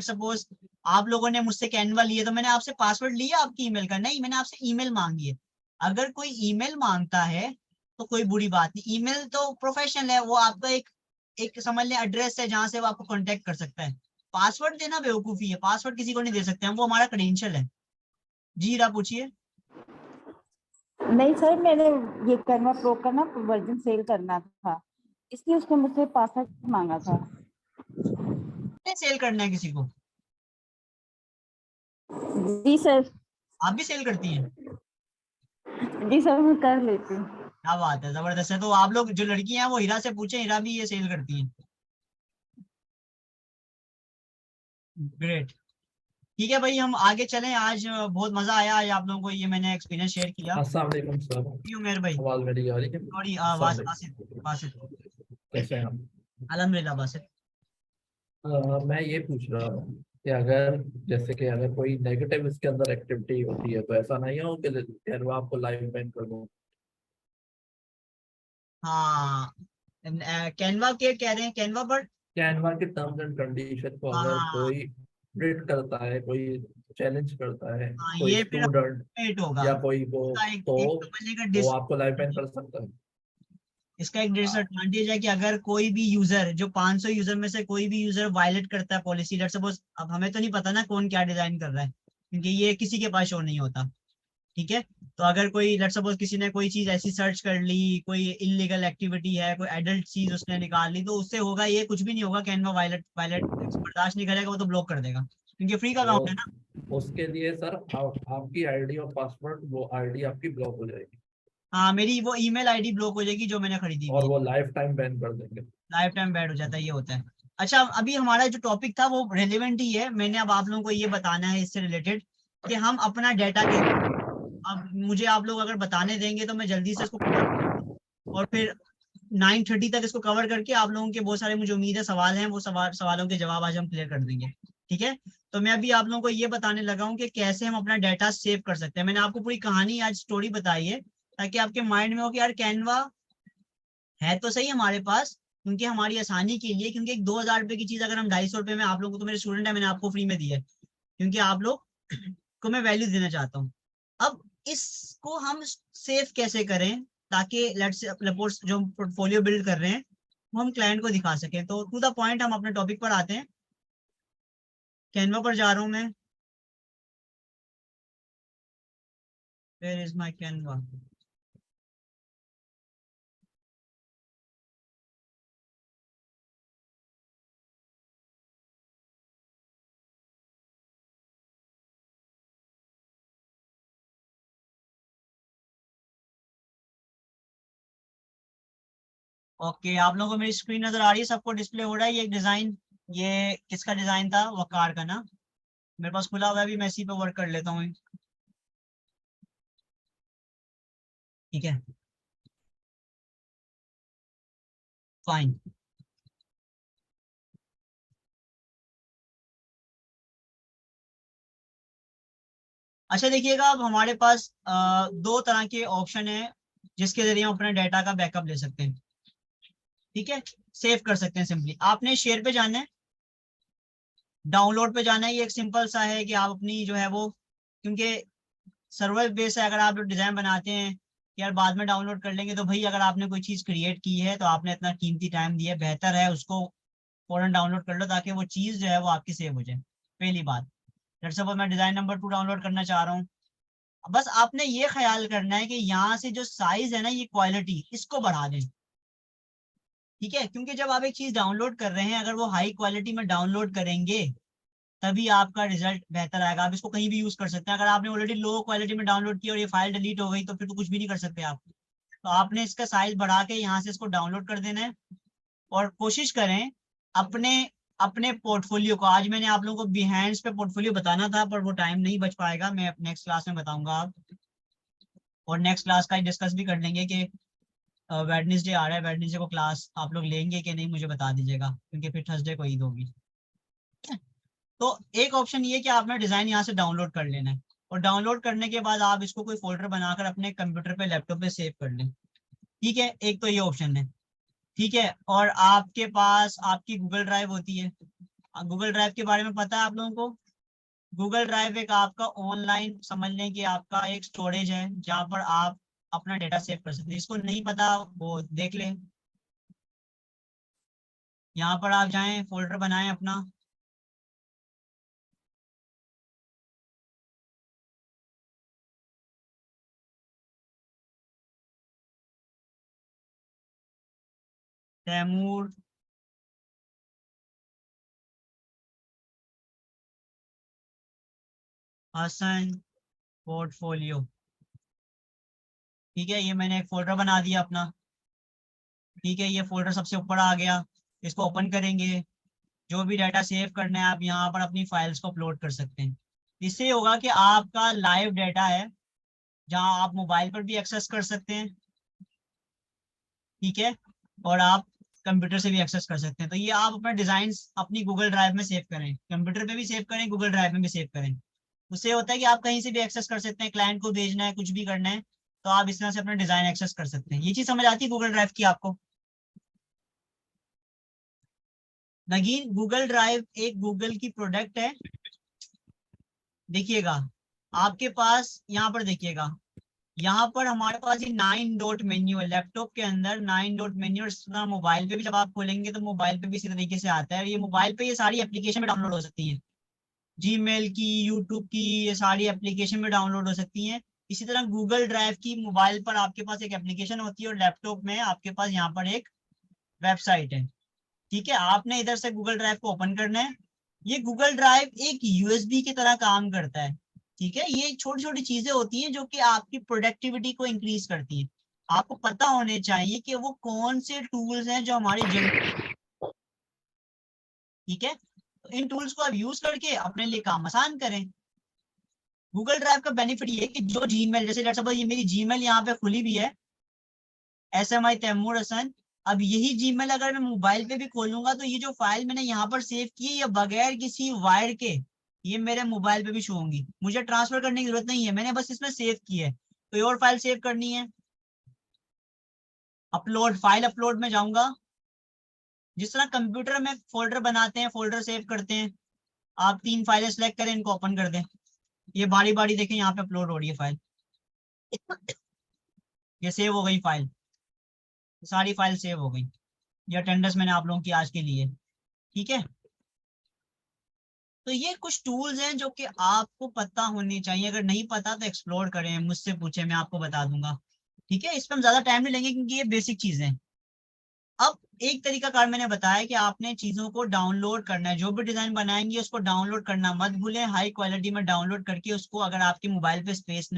[SPEAKER 1] सपोज आप लोगों ने मुझसे कैनवा लिए तो मैंने आपसे पासवर्ड लिया आपकी ईमेल का? नहीं, मैंने आपसे ईमेल मांगी है। अगर कोई ईमेल मांगता है तो कोई बुरी बात नहीं, ईमेल तो प्रोफेशनल है, वो आपका एक एक समझ लें एड्रेस है जहां से वो आपको कांटेक्ट कर सकता है। पासवर्ड देना बेवकूफी है, पासवर्ड किसी को नहीं दे सकते हम, वो हमारा क्रेडेंशियल है। जी हीरा पूछिए।
[SPEAKER 9] नहीं सर, मैंने ये कैनवा प्रो का ना वर्जन सेल करना था, इसलिए उसने मुझसे पासवर्ड मांगा था।
[SPEAKER 1] सेल करना है किसी को?
[SPEAKER 9] जी सर।
[SPEAKER 1] आप भी सेल करती हैं?
[SPEAKER 9] जी सर, मैं कर लेती हूँ।
[SPEAKER 1] क्या बात है, जबरदस्त है। तो आप लोग जो लड़कियां हैं वो हीरा से पूछें, हीरा भी ये सेल करती हैं। ग्रेट। ठीक है भाई, हम आगे चलें। आज बहुत मजा आया, आज आप लोगों को ये मैंने एक्सपीरियंस शेयर किया।
[SPEAKER 10] अस्सलाम वालेकुम सर,
[SPEAKER 1] क्यों मेरे भाई?
[SPEAKER 10] आवाज मेरी आ रही है?
[SPEAKER 1] थोड़ी
[SPEAKER 10] अस्सलाम
[SPEAKER 1] आवाज
[SPEAKER 10] वालेकुम।
[SPEAKER 1] बासित बासित।
[SPEAKER 10] कैसे हैं आप?
[SPEAKER 1] अल्हम्दुलिल्लाह बासित।
[SPEAKER 10] मैं ये पूछ रहा हूँ कि अगर जैसे कि अगर कोई नेगेटिव इसके अंदर एक्टिविटी होती है तो ऐसा नहीं हो कि कैनवा आपको लाइव बैन कर दूं?
[SPEAKER 1] हाँ, कैनवा के कह रहे हैं, कैनवा पर।
[SPEAKER 10] कैनवा के टर्म्स एंड कंडीशन को अगर
[SPEAKER 1] हाँ
[SPEAKER 10] कोई ब्रेक करता है, कोई चैलेंज करता है,
[SPEAKER 1] हाँ,
[SPEAKER 10] कोई
[SPEAKER 1] ये फिर
[SPEAKER 10] स्टूडेंट
[SPEAKER 1] पेट होगा।
[SPEAKER 10] या कोई वो,
[SPEAKER 1] इसका
[SPEAKER 10] तो
[SPEAKER 1] एक समझने का
[SPEAKER 10] वो आपको लाइव बैन कर सकता है?
[SPEAKER 1] इसका एक डिसएडवांटेज है कि अगर कोई भी यूजर, जो 500 यूजर में से कोई भी यूजर वायलेट करता है पॉलिसी, लेट्स सपोज, अब हमें तो नहीं पता ना कौन क्या डिजाइन कर रहा है क्योंकि ये किसी के पास शो नहीं होता। ठीक है, तो अगर कोई लेट्स सपोज किसी ने कोई चीज ऐसी सर्च कर ली, कोई इलीगल एक्टिविटी है, कोई एडल्ट चीज उसने निकाल ली, तो उससे होगा ये, कुछ भी नहीं होगा। कैनवा वायलेट वायलेट बर्दाश्त नहीं करेगा, वो तो ब्लॉक कर देगा क्योंकि फ्री का
[SPEAKER 10] वो
[SPEAKER 1] काम है ना।
[SPEAKER 10] उसके लिए सर आपकी आईडी और पासवर्ड, वो आईडी आपकी ब्लॉक हो जाएगी
[SPEAKER 1] हाँ, मेरी वो ईमेल आईडी ब्लॉक हो जाएगी जो मैंने खरीदी हुई
[SPEAKER 10] और
[SPEAKER 1] है।
[SPEAKER 10] वो लाइफ टाइम बैन कर देंगे।
[SPEAKER 1] लाइफ टाइम बैड हो जाता है, ये होता है। अच्छा, अभी हमारा जो टॉपिक था वो रेलेवेंट ही है। मैंने अब आप लोगों को ये बताना है इससे रिलेटेड कि हम अपना डेटा के, अब मुझे आप लोग अगर बताने देंगे तो मैं जल्दी से इसको कवर और फिर 9:30 तक इसको कवर करके आप लोगों के बहुत सारे, मुझे उम्मीद है, सवाल हैं, वो सवालों के जवाब आज हम क्लियर कर देंगे। ठीक है, तो मैं अभी आप लोगों को ये बताने लगा हूँ कि कैसे हम अपना डाटा सेव कर सकते हैं। मैंने आपको पूरी कहानी आज स्टोरी बताई है ताकि आपके माइंड में हो कि यार कैनवा है तो सही हमारे पास, क्योंकि हमारी आसानी के लिए, क्योंकि एक 2000 रुपए की चीज अगर हम 250 रुपए में, आप लोगों को, तो मेरे स्टूडेंट है, मैंने आपको फ्री में दी है क्योंकि आप लोग को मैं वैल्यू देना चाहता हूँ। अब इसको हम सेव कैसे करें ताकि लेट्स सपोज जो हम पोर्टफोलियो बिल्ड कर रहे हैं वो हम क्लाइंट को दिखा सकें। तो टू द पॉइंट, हम अपने टॉपिक पर आते हैं। कैनवा पर जा रहा हूँ मैं। Where is my Canva? Okay, आप लोगों को मेरी स्क्रीन नजर आ रही है? सबको डिस्प्ले हो रहा है ये डिजाइन? ये किसका डिजाइन था? वकार का ना? मेरे पास खुला हुआ है, अभी मैं इसी पे वर्क कर लेता हूँ। ठीक है, फाइन। अच्छा देखिएगा, अब हमारे पास दो तरह के ऑप्शन है जिसके जरिए हम अपने डाटा का बैकअप ले सकते हैं। ठीक है, सेव कर सकते हैं सिंपली। आपने शेयर पे जाना है, डाउनलोड पे जाना है। ये एक सिंपल सा है कि आप अपनी जो है वो, क्योंकि सर्वर बेस है, अगर आप डिजाइन बनाते हैं कि यार बाद में डाउनलोड कर लेंगे, तो भाई अगर आपने कोई चीज क्रिएट की है तो आपने इतना कीमती टाइम दिया है, बेहतर है उसको फौरन डाउनलोड कर लो ताकि वो चीज जो है वो आपकी सेव हो जाए। पहली बात, लेट्स सपोज मैं डिजाइन नंबर 2 डाउनलोड करना चाह रहा हूँ, बस आपने ये ख्याल करना है कि यहाँ से जो साइज है ना, ये क्वालिटी, इसको बढ़ा दें। ठीक है, क्योंकि जब आप एक चीज डाउनलोड कर रहे हैं, अगर वो हाई क्वालिटी में डाउनलोड करेंगे तभी आपका रिजल्ट बेहतर आएगा। आप इसको कहीं भी यूज कर सकते हैं। अगर आपने ऑलरेडी लो क्वालिटी में डाउनलोड किया और ये फाइल डिलीट हो गई तो फिर तो कुछ भी नहीं कर सकते आप। तो आपने इसका साइज बढ़ा के यहाँ से इसको डाउनलोड कर देना है। और कोशिश करें अपने अपने पोर्टफोलियो को, आज मैंने आप लोगों को बिहाइंड्स पे पोर्टफोलियो बताना था पर वो टाइम नहीं बच पाएगा, मैं नेक्स्ट क्लास में बताऊंगा आप। और नेक्स्ट क्लास का डिस्कस भी कर लेंगे कि वेडनेसडे आ रहा है, वेडनेसडे को क्लास आप लोग लेंगे कि नहीं मुझे बता दीजिएगा, क्योंकि फिर थर्सडे को ईद होगी। तो एक ऑप्शन ये कि आपने डिजाइन यहाँ से डाउनलोड कर लेना है, और डाउनलोड करने के बाद आप इसको कोई फोल्डर बनाकर अपने कंप्यूटर पे, लैपटॉप पे सेव कर लें। ठीक है, एक तो ये ऑप्शन है। ठीक है, और आपके पास आपकी गूगल ड्राइव होती है। गूगल ड्राइव के बारे में पता है आप लोगों को? गूगल ड्राइव एक आपका ऑनलाइन, समझ लें कि आपका एक स्टोरेज है जहाँ पर आप अपना डेटा सेव कर सकते हैं। इसको नहीं पता वो देख लें, यहाँ पर आप जाएं, फोल्डर बनाएं अपना। तैमूर हसन पोर्टफोलियो। ठीक है, ये मैंने एक फोल्डर बना दिया अपना। ठीक है, ये फोल्डर सबसे ऊपर आ गया। इसको ओपन करेंगे, जो भी डाटा सेव करना है आप यहाँ पर अपनी फाइल्स को अपलोड कर सकते हैं। इससे होगा कि आपका लाइव डाटा है जहाँ आप मोबाइल पर भी एक्सेस कर सकते हैं। ठीक है, और आप कंप्यूटर से भी एक्सेस कर सकते हैं। तो ये आप अपना डिजाइन अपनी गूगल ड्राइव में सेव करें, कंप्यूटर पे भी सेव करें, गूगल ड्राइव में भी सेव करें। उससे होता है कि आप कहीं से भी एक्सेस कर सकते हैं, क्लाइंट को भेजना है, कुछ भी करना है, तो आप इस तरह से अपना डिजाइन एक्सेस कर सकते हैं। ये चीज समझ आती है गूगल ड्राइव की आपको? नगीन, गूगल ड्राइव एक गूगल की प्रोडक्ट है। देखिएगा, आपके पास यहाँ पर देखिएगा, यहाँ पर हमारे पास ये 9 डॉट मेन्यू है लैपटॉप के अंदर, 9 डॉट मेन्यू। और इस तरह मोबाइल पे भी जब आप खोलेंगे तो मोबाइल पे भी इसी तरीके से आता है। ये मोबाइल पे ये सारी एप्लीकेशन में डाउनलोड हो सकती है, जीमेल की, यूट्यूब की, ये सारी एप्लीकेशन में डाउनलोड हो सकती हैं। इसी तरह गूगल ड्राइव की मोबाइल पर आपके पास एक एप्लीकेशन होती है और लैपटॉप में आपके पास यहाँ पर एक वेबसाइट है। ठीक है, आपने इधर से गूगल ड्राइव को ओपन करना है। ये गूगल ड्राइव एक यूएसबी की तरह काम करता है। ठीक है, ये छोटी छोटी चीजें होती हैं जो कि आपकी प्रोडक्टिविटी को इंक्रीज करती हैं। आपको पता होने चाहिए कि वो कौन से टूल्स हैं जो हमारी ठीक है, तो इन टूल्स को आप यूज करके अपने लिए काम आसान करें। गूगल ड्राइव का बेनिफिट ये है कि जो जीमेल, जैसे लेट्स सपोज ये मेरी जीमेल यहाँ पे खुली भी है, SMI तैमूर हसन। अब यही जीमेल अगर मैं मोबाइल पे भी खोलूंगा तो ये जो फाइल मैंने यहाँ पर सेव की है, ये बगैर किसी वायर के ये मेरे मोबाइल पे भी शो होंगी। मुझे ट्रांसफर करने की जरूरत नहीं है, मैंने बस इसमें सेव की है। कोई और फाइल सेव करनी है, अपलोड, फाइल अपलोड में जाऊंगा। जिस तरह कंप्यूटर में फोल्डर बनाते हैं, फोल्डर सेव करते हैं, आप 3 फाइलें सेलेक्ट करें, इनको ओपन कर दें, ये बारी बारी देखें यहाँ पे अपलोड हो रही है फाइल। ये सेव हो गई फाइल, सारी फाइल सेव हो गई। ये अटेंडेंस मैंने आप लोगों की आज के लिए। ठीक है, तो ये कुछ टूल्स हैं जो कि आपको पता होने चाहिए। अगर नहीं पता तो एक्सप्लोर करें, मुझसे पूछें, मैं आपको बता दूंगा। ठीक है, इस पर हम ज्यादा टाइम नहीं लेंगे क्योंकि ये बेसिक चीजें हैं। अब एक तरीका कार मैंने बताया कि आपने चीजों को डाउनलोड करना है, जो भी डिजाइन बनाएंगे उसको डाउनलोड करना मत भूलें। हाई क्वालिटी में डाउनलोड करके उसको, अगर आपके मोबाइल पे स्पेस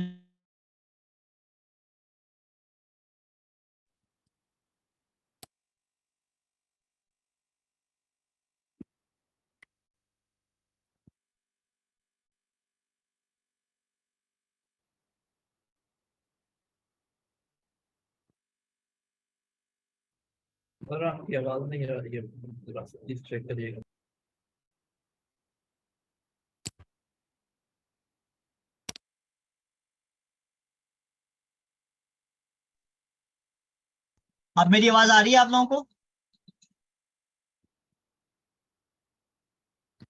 [SPEAKER 10] सर आपकी आवाज नहीं आ रही है, प्लीज चेक करिएगा।
[SPEAKER 1] अब मेरी आवाज आ रही है आप लोगों को?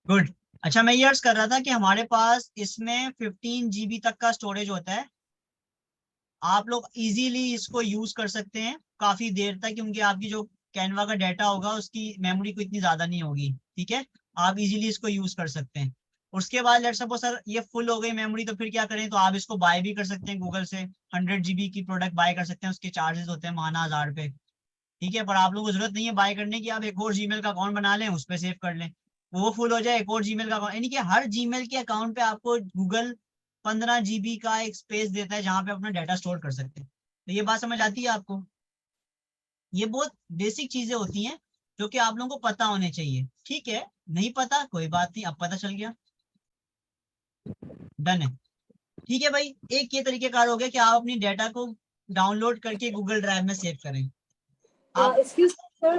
[SPEAKER 1] गुड। अच्छा, मैं ये अर्ज कर रहा था कि हमारे पास इसमें 15 GB तक का स्टोरेज होता है। आप लोग इजीली इसको यूज कर सकते हैं काफी देर तक, क्योंकि आपकी जो कैनवा का डाटा होगा उसकी मेमोरी को इतनी ज्यादा नहीं होगी। ठीक है, आप इजीली इसको यूज कर सकते हैं। उसके बाद लेट्स सपोज सर ये फुल हो गई मेमोरी, तो फिर क्या करें? तो आप इसको बाय भी कर सकते हैं गूगल से, 100 GB की प्रोडक्ट बाय कर सकते हैं। उसके चार्जेस होते हैं माहाना 1000 रुपए। ठीक है, पर आप लोगों को जरूरत नहीं है बाय करने की, आप एक और जीमेल का अकाउंट बना लें, उस पर सेव कर लें, वो फुल हो जाए, एक और जीमेल का अकाउंट, यानी कि हर जीमेल के अकाउंट पे आपको गूगल 15 GB का एक स्पेस देता है जहां पे अपना डाटा स्टोर कर सकते हैं। तो ये बात समझ आती है आपको? ये बहुत बेसिक चीजें होती हैं जो कि आप लोगों को पता होने चाहिए। ठीक है, नहीं पता कोई बात नहीं, अब पता चल गया, डन है। ठीक है भाई, एक ये तरीकेकार हो गया कि आप अपनी डाटा को डाउनलोड करके गूगल ड्राइव में सेव करें। आप
[SPEAKER 5] एक्सक्यूज सर,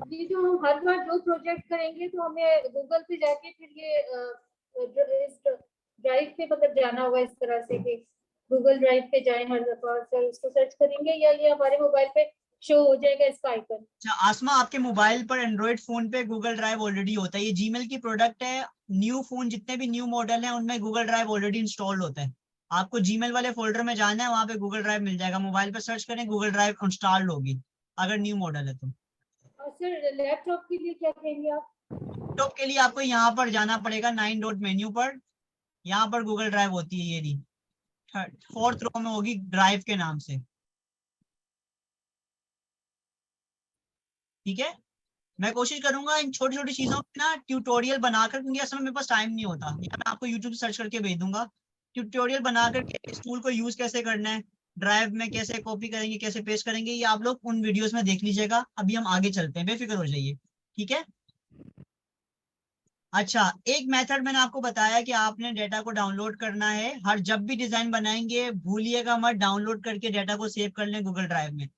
[SPEAKER 5] ये जो हम हर बार जो प्रोजेक्ट करेंगे तो हमें गूगल पे जाके फिर ये इस ड्राइव पे मतलब जाना होगा इस तरह से कि गूगल ड्राइव पे जाएं हर दफा सर, उसको सर्च करेंगे या ये हमारे मोबाइल पे शो हो जाएगा इसका आइकन?
[SPEAKER 1] अच्छा आसमा, आपके मोबाइल पर एंड्रॉइड फोन पे गूगल ड्राइव ऑलरेडी होता है, ये जीमेल की प्रोडक्ट है। न्यू फोन जितने भी न्यू मॉडल हैं उनमें गूगल ड्राइव ऑलरेडी इंस्टॉल्ड होता है। आपको जीमेल वाले फोल्डर में जाना है, वहां पे गूगल ड्राइव मिल जाएगा, मोबाइल पर सर्च करें गूगल ड्राइव इंस्टॉल्ड होगी अगर न्यू मॉडल है तो।
[SPEAKER 5] और सर लैपटॉप के लिए क्या कहेंगे आप?
[SPEAKER 1] लैपटॉप के लिए आपको यहाँ पर जाना पड़ेगा 9 डॉट मेन्यू पर, यहाँ पर गूगल ड्राइव होती है, ये रही 4th रो में होगी ड्राइव के नाम से। ठीक है, मैं कोशिश करूंगा इन छोटी छोटी चीजों की ना ट्यूटोरियल बनाकर, क्योंकि असल में मेरे पास टाइम नहीं होता, या मैं आपको यूट्यूब से सर्च करके भेज दूंगा ट्यूटोरियल बनाकर के इस टूल को यूज कैसे करना है, ड्राइव में कैसे कॉपी करेंगे, कैसे पेस्ट करेंगे, ये आप लोग उन वीडियोस में देख लीजिएगा। अभी हम आगे चलते हैं, बेफिक्र हो जाइए। ठीक है, अच्छा एक मेथड मैंने आपको बताया कि आपने डेटा को डाउनलोड करना है। हर जब भी डिजाइन बनाएंगे भूलिएगा मत डाउनलोड करके डेटा को सेव कर लें गूगल ड्राइव में।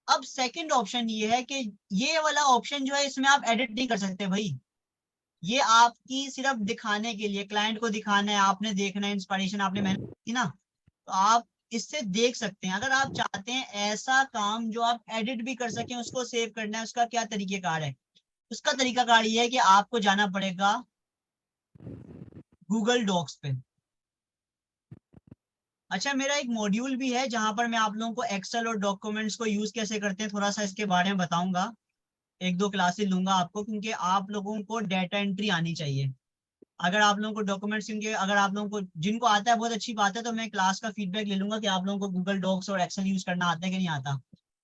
[SPEAKER 1] अब सेकंड ऑप्शन ये है कि ये वाला ऑप्शन जो है इसमें आप एडिट नहीं कर सकते भाई, ये आपकी सिर्फ दिखाने के लिए, क्लाइंट को दिखाना है, आपने देखना है, इंस्पिरेशन आपने मेहनत की ना, तो आप इससे देख सकते हैं। अगर आप चाहते हैं ऐसा काम जो आप एडिट भी कर सकें, उसको सेव करना है, उसका क्या तरीकेकार है? उसका तरीकाकार ये है कि आपको जाना पड़ेगा गूगल डॉक्स पे। अच्छा मेरा एक मॉड्यूल भी है जहां पर मैं आप लोगों को एक्सेल और डॉक्यूमेंट्स को यूज कैसे करते हैं थोड़ा सा इसके बारे में बताऊंगा, 1-2 क्लासेस लूंगा आपको, क्योंकि आप लोगों को डाटा एंट्री आनी चाहिए। अगर आप लोगों को डॉक्यूमेंट्स, क्योंकि अगर आप लोगों को जिनको आता है बहुत अच्छी बात है, तो मैं क्लास का फीडबैक ले लूंगा कि आप लोगों को गूगल डॉक्स और एक्सेल यूज करना आता है कि नहीं आता।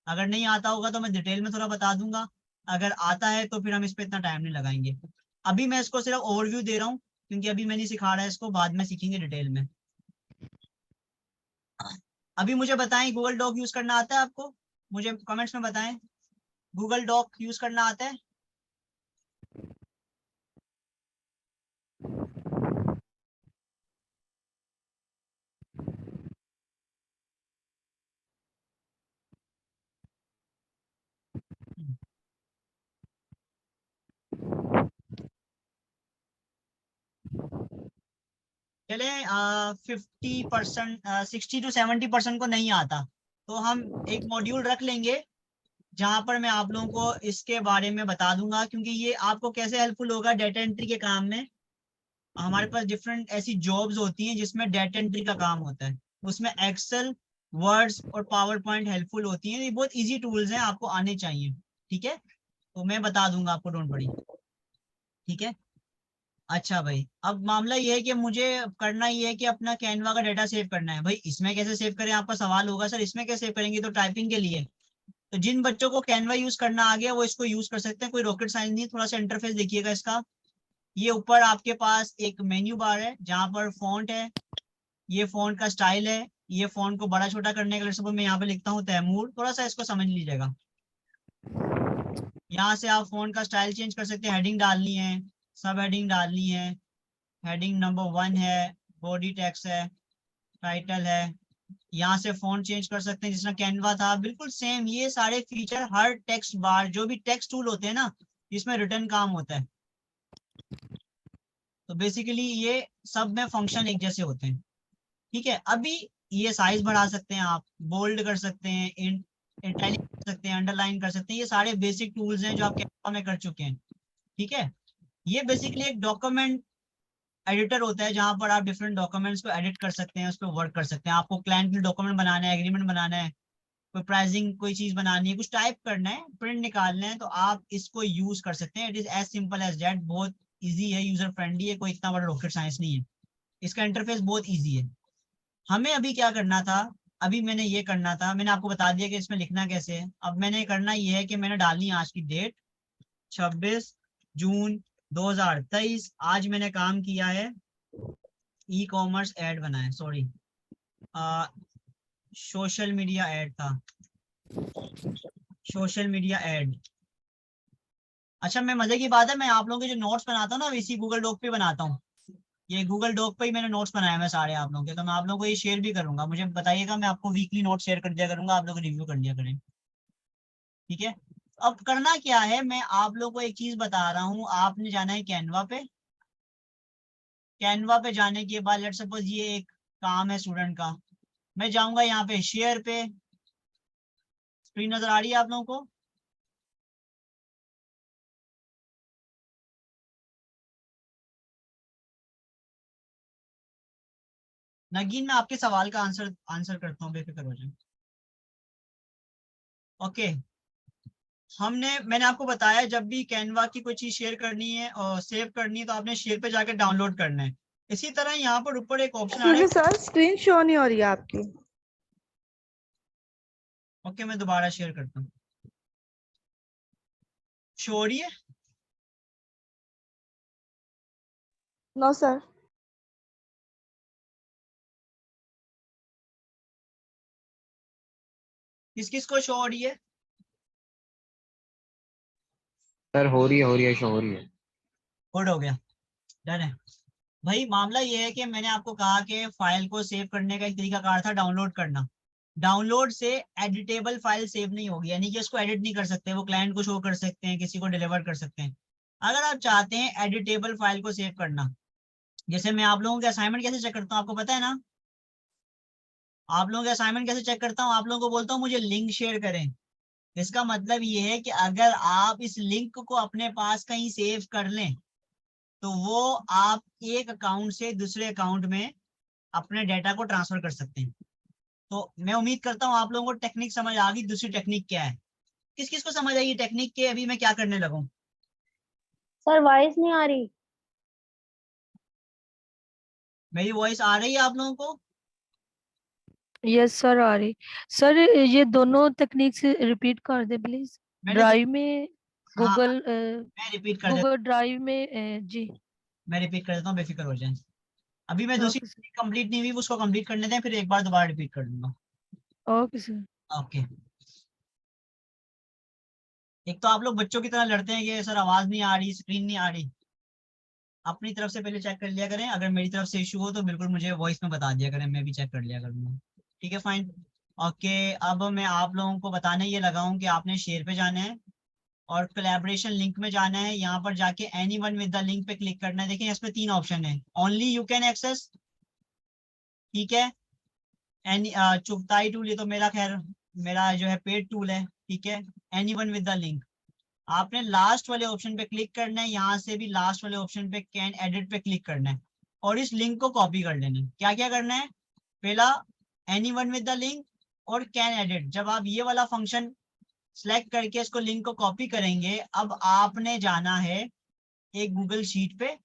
[SPEAKER 1] अगर नहीं आता होगा तो मैं डिटेल में थोड़ा बता दूंगा, अगर आता है तो फिर हम इस पर इतना टाइम नहीं लगाएंगे। अभी मैं इसको सिर्फ ओवरव्यू दे रहा हूँ, क्योंकि अभी मैं नहीं सिखा रहा है इसको, बाद में सीखेंगे डिटेल में। अभी मुझे बताएं गूगल डॉक यूज करना आता है आपको? मुझे कमेंट्स में बताएं, गूगल डॉक यूज करना आता है? चले 50%, 60 to 70% को नहीं आता, तो हम एक मॉड्यूल रख लेंगे जहां पर मैं आप लोगों को इसके बारे में बता दूंगा, क्योंकि ये आपको कैसे हेल्पफुल होगा डाटा एंट्री के काम में। हमारे पास डिफरेंट ऐसी जॉब्स होती हैं जिसमें डाटा एंट्री का काम होता है, उसमें एक्सेल, वर्ड्स और पावर पॉइंट हेल्पफुल होती हैं। ये बहुत इजी टूल्स हैं, आपको आने चाहिए। ठीक है, तो मैं बता दूंगा आपको, डोंट वरी। ठीक है, अच्छा भाई अब मामला ये है कि मुझे करना ये है कि अपना कैनवा का डाटा सेव करना है। भाई इसमें कैसे सेव करें, आपका सवाल होगा सर इसमें कैसे सेव करेंगे, तो टाइपिंग के लिए तो जिन बच्चों को कैनवा यूज करना आ गया वो इसको यूज कर सकते हैं, कोई रॉकेट साइंस नहीं। थोड़ा सा इंटरफेस देखिएगा इसका, ये ऊपर आपके पास एक मेन्यू बार है जहां पर फॉन्ट है, ये फॉन्ट का स्टाइल है, ये फॉन्ट को बड़ा छोटा करने के लिए सब मैं यहाँ पे लिखता हूँ तैमूर, थोड़ा सा इसको समझ लीजिएगा। यहाँ से आप फॉन्ट का स्टाइल चेंज कर सकते हैं, हेडिंग डालनी है, सब हेडिंग डालनी है, हेडिंग नंबर 1 है, बॉडी टेक्स्ट है, टाइटल है। यहाँ से फॉन्ट चेंज कर सकते हैं जिसमें कैनवा था, बिल्कुल सेम ये सारे फीचर हर टेक्स्ट बार, जो भी टेक्स्ट टूल होते हैं ना जिसमें रिटर्न काम होता है, तो बेसिकली ये सब में फंक्शन एक जैसे होते हैं। ठीक है, अभी ये साइज बढ़ा सकते हैं आप, बोल्ड कर सकते हैं, इटैलिक कर सकते हैं, अंडरलाइन कर सकते हैं, ये सारे बेसिक टूल्स हैं जो आप कैनवा में कर चुके हैं। ठीक है, ये बेसिकली एक डॉक्यूमेंट एडिटर होता है जहां पर आप डिफरेंट डॉक्यूमेंट्स को एडिट कर सकते हैं, उस पर वर्क कर सकते हैं। आपको क्लाइंट के डॉक्यूमेंट बनाना है, एग्रीमेंट बनाना है, कोई प्राइसिंग कोई चीज बनानी है, कुछ टाइप करना है, प्रिंट निकालना है, तो आप इसको यूज कर सकते हैं। It is as simple as that, बहुत इजी है, यूजर फ्रेंडली है, कोई इतना बड़ा रॉकेट साइंस नहीं है, इसका इंटरफेस बहुत ईजी है। हमें अभी क्या करना था, अभी मैंने ये करना था, मैंने आपको बता दिया कि इसमें लिखना कैसे है। अब मैंने करना ये है कि मैंने डालनी है आज की डेट 26 जून 2023। आज मैंने काम किया है, ई कॉमर्स एड बनाया, सॉरी सोशल मीडिया एड था, सोशल मीडिया एड। अच्छा, मैं मजे की बात है, मैं आप लोगों के जो नोट्स बनाता हूँ ना, इसी गूगल डॉक पे बनाता हूँ। ये गूगल डॉक पे ही मैंने नोट्स बनाए हैं सारे आप लोगों के, तो मैं आप लोगों को ये शेयर भी करूंगा। मुझे बताइएगा, मैं आपको वीकली नोट शेयर कर दिया करूंगा, आप लोग रिव्यू कर लिया करें। ठीक है, अब करना क्या है, मैं आप लोगों को एक चीज बता रहा हूँ। आपने जाना है कैनवा पे, कैनवा पे जाने के बाद लेट्स सपोज ये एक काम है स्टूडेंट का, मैं जाऊंगा यहाँ पे शेयर पे। स्क्रीन नजर आ रही है आप लोगों को? नगीन, मैं आपके सवाल का आंसर करता हूँ, बेफिक्र हो जाए। ओके, मैंने आपको बताया जब भी कैनवा की कोई चीज शेयर करनी है और सेव करनी है तो आपने शेयर पे जाकर डाउनलोड करना है। इसी तरह यहाँ पर ऊपर एक ऑप्शन आ रहा है।
[SPEAKER 3] सर स्क्रीन शो नहीं हो रही है आपकी।
[SPEAKER 1] ओके, मैं दोबारा शेयर करता हूँ। शो हो रही है?
[SPEAKER 3] No sir.
[SPEAKER 1] किस किस को शो हो रही है?
[SPEAKER 2] सर हो रही है, शो हो रही है।
[SPEAKER 1] गुड, हो गया, डन है। भाई मामला ये है कि मैंने आपको कहा कि फाइल को सेव करने का एक तरीका कार था डाउनलोड करना। डाउनलोड से एडिटेबल फाइल सेव नहीं होगी, यानी कि उसको एडिट नहीं कर सकते, वो क्लाइंट को शो कर सकते हैं, किसी को डिलीवर कर सकते हैं। अगर आप चाहते हैं एडिटेबल फाइल को सेव करना, जैसे मैं आप लोगों के असाइनमेंट कैसे चेक करता हूँ आपको पता है ना? आप लोगों के असाइनमेंट कैसे चेक करता हूँ? आप लोगों को बोलता हूँ मुझे लिंक शेयर करें। इसका मतलब ये है कि अगर आप इस लिंक को अपने पास कहीं सेव कर लें तो वो आप एक अकाउंट से दूसरे अकाउंट में अपने डेटा को ट्रांसफर कर सकते हैं। तो मैं उम्मीद करता हूँ आप लोगों को टेक्निक समझ आ गई। दूसरी टेक्निक क्या है, किस किस को समझ आई टेक्निक के? अभी मैं क्या करने लगा हूँ?
[SPEAKER 6] सर वॉइस नहीं आ रही।
[SPEAKER 1] मेरी वॉइस आ रही है आप लोगों को?
[SPEAKER 4] यस सर, आ रही। सर ये दोनों टेक्निक से रिपीट कर दे प्लीज।
[SPEAKER 1] मैंने
[SPEAKER 4] ड्राइव में,
[SPEAKER 1] हाँ,
[SPEAKER 4] गूगल
[SPEAKER 1] मैं रिपीट कर देता
[SPEAKER 4] गूगल ड्राइव में जी।
[SPEAKER 1] मैं रिपीट कर देता हूँ, बेफिक्र हो जाए। अभी मैं दूसरी
[SPEAKER 4] ओके सर।
[SPEAKER 1] कंप्लीट नहीं हुई, उसको कंप्लीट करने दें, फिर एक बार दोबारा रिपीट कर दूंगा।
[SPEAKER 4] Okay sir.
[SPEAKER 1] ओके, एक तो आप लोग बच्चों की तरह लड़ते हैं कि सर आवाज नहीं आ रही, स्क्रीन नहीं आ रही। अपनी तरफ से पहले चेक कर लिया करें, अगर मेरी तरफ से इशू हो तो बिल्कुल मुझे वॉइस में बता दिया करें, मैं भी चेक कर लिया करूंगा। ठीक है, फाइन। ओके, अब मैं आप लोगों को बताने ये लगा हूँ कि आपने शेयर पे जाना है और कोलैबोरेशन लिंक में जाना है। यहाँ पर जाके any one with the link पे क्लिक करना है। देखिए इसमें 3 ऑप्शन है, ओनली यू कैन एक्सेस, ठीक है, एनी चुगताई टूल, ये तो मेरा खैर मेरा जो है पेड टूल है, ठीक है। Any one with the link, आपने लास्ट वाले ऑप्शन पे क्लिक करना है, यहाँ से भी लास्ट वाले ऑप्शन पे कैन एडिट पे क्लिक करना है और इस लिंक को कॉपी कर लेना है। क्या क्या करना है? पहला any one with the link और कैन एडिट। जब आप ये वाला फंक्शन सिलेक्ट करके इसको लिंक को कॉपी करेंगे, अब आपने जाना है एक गूगल शीट पे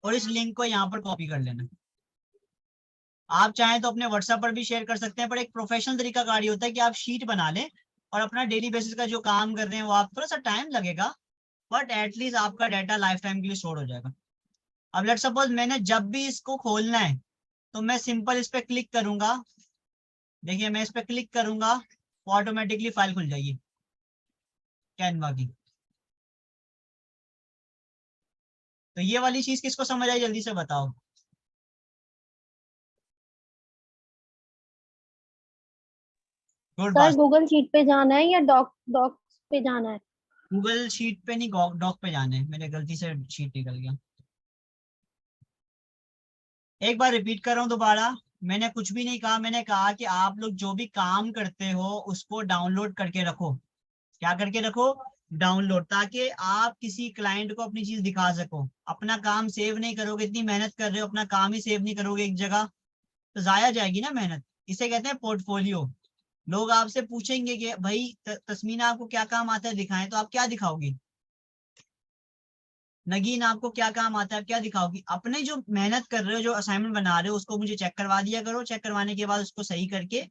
[SPEAKER 1] और इस लिंक को यहाँ पर कॉपी कर लेना। आप चाहें तो अपने व्हाट्सएप पर भी शेयर कर सकते हैं, पर एक प्रोफेशनल तरीका कारी होता है कि आप शीट बना लें और अपना डेली बेसिस का जो काम कर रहे हैं वो आप, थोड़ा सा टाइम लगेगा बट एटलीस्ट आपका डाटा लाइफ टाइम के लिए स्टोर हो जाएगा। अब लेट्स सपोज मैंने जब भी इसको खोलना है तो मैं सिंपल इस पे क्लिक करूंगा। देखिए मैं इस पे क्लिक करूंगा तो ऑटोमेटिकली फाइल खुल जाएगी कैनवा की। तो ये वाली चीज किसको समझ आई जल्दी से बताओ? गुड
[SPEAKER 6] सर
[SPEAKER 1] बात।
[SPEAKER 6] गूगल शीट पे जाना है या डॉक्स पे जाना है?
[SPEAKER 1] गूगल शीट पे नहीं, डॉक पे जाना है। मेरे गलती से शीट निकल गया। एक बार रिपीट कर रहा हूँ दोबारा, मैंने कुछ भी नहीं कहा, मैंने कहा कि आप लोग जो भी काम करते हो उसको डाउनलोड करके रखो। क्या करके रखो? डाउनलोड, ताकि आप किसी क्लाइंट को अपनी चीज दिखा सको। अपना काम सेव नहीं करोगे, इतनी मेहनत कर रहे हो, अपना काम ही सेव नहीं करोगे एक जगह, तो जाया जाएगी ना मेहनत। इसे कहते हैं पोर्टफोलियो। लोग आपसे पूछेंगे कि भाई तस्मीना आपको क्या काम आता है दिखाएं, तो आप क्या दिखाओगी? नगीन आपको क्या काम आता है, क्या दिखाओगी? अपने जो मेहनत कर रहे हो, जो असाइनमेंट बना रहे हो, उसको मुझे चेक करवा दिया करो। चेक करवाने के बाद उसको सही करके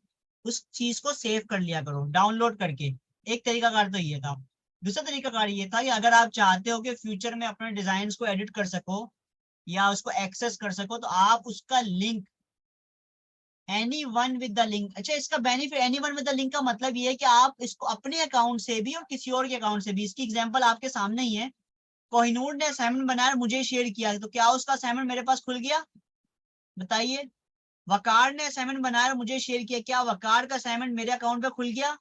[SPEAKER 1] उस चीज को सेव कर लिया करो डाउनलोड करके। एक तरीकाकार तो ये था। दूसरा तरीकाकार ये था कि अगर आप चाहते हो कि फ्यूचर में अपने डिजाइन को एडिट कर सको या उसको एक्सेस कर सको, तो आप उसका link anyone with the link. अच्छा, इसका benefit anyone with the link का मतलब ये है कि आप इसको अपने अकाउंट से भी और किसी और के अकाउंट से भी, इसकी एग्जांपल आपके सामने ही है। कोहिनूर ने असाइनमेंट बनाया, मुझे शेयर किया, तो क्या उसका असाइनमेंट मेरे पास खुल गया? बताइए। वकार ने असाइनमेंट बनाया, मुझे शेयर किया, क्या वकार का असाइनमेंट मेरे अकाउंट पे खुल गया?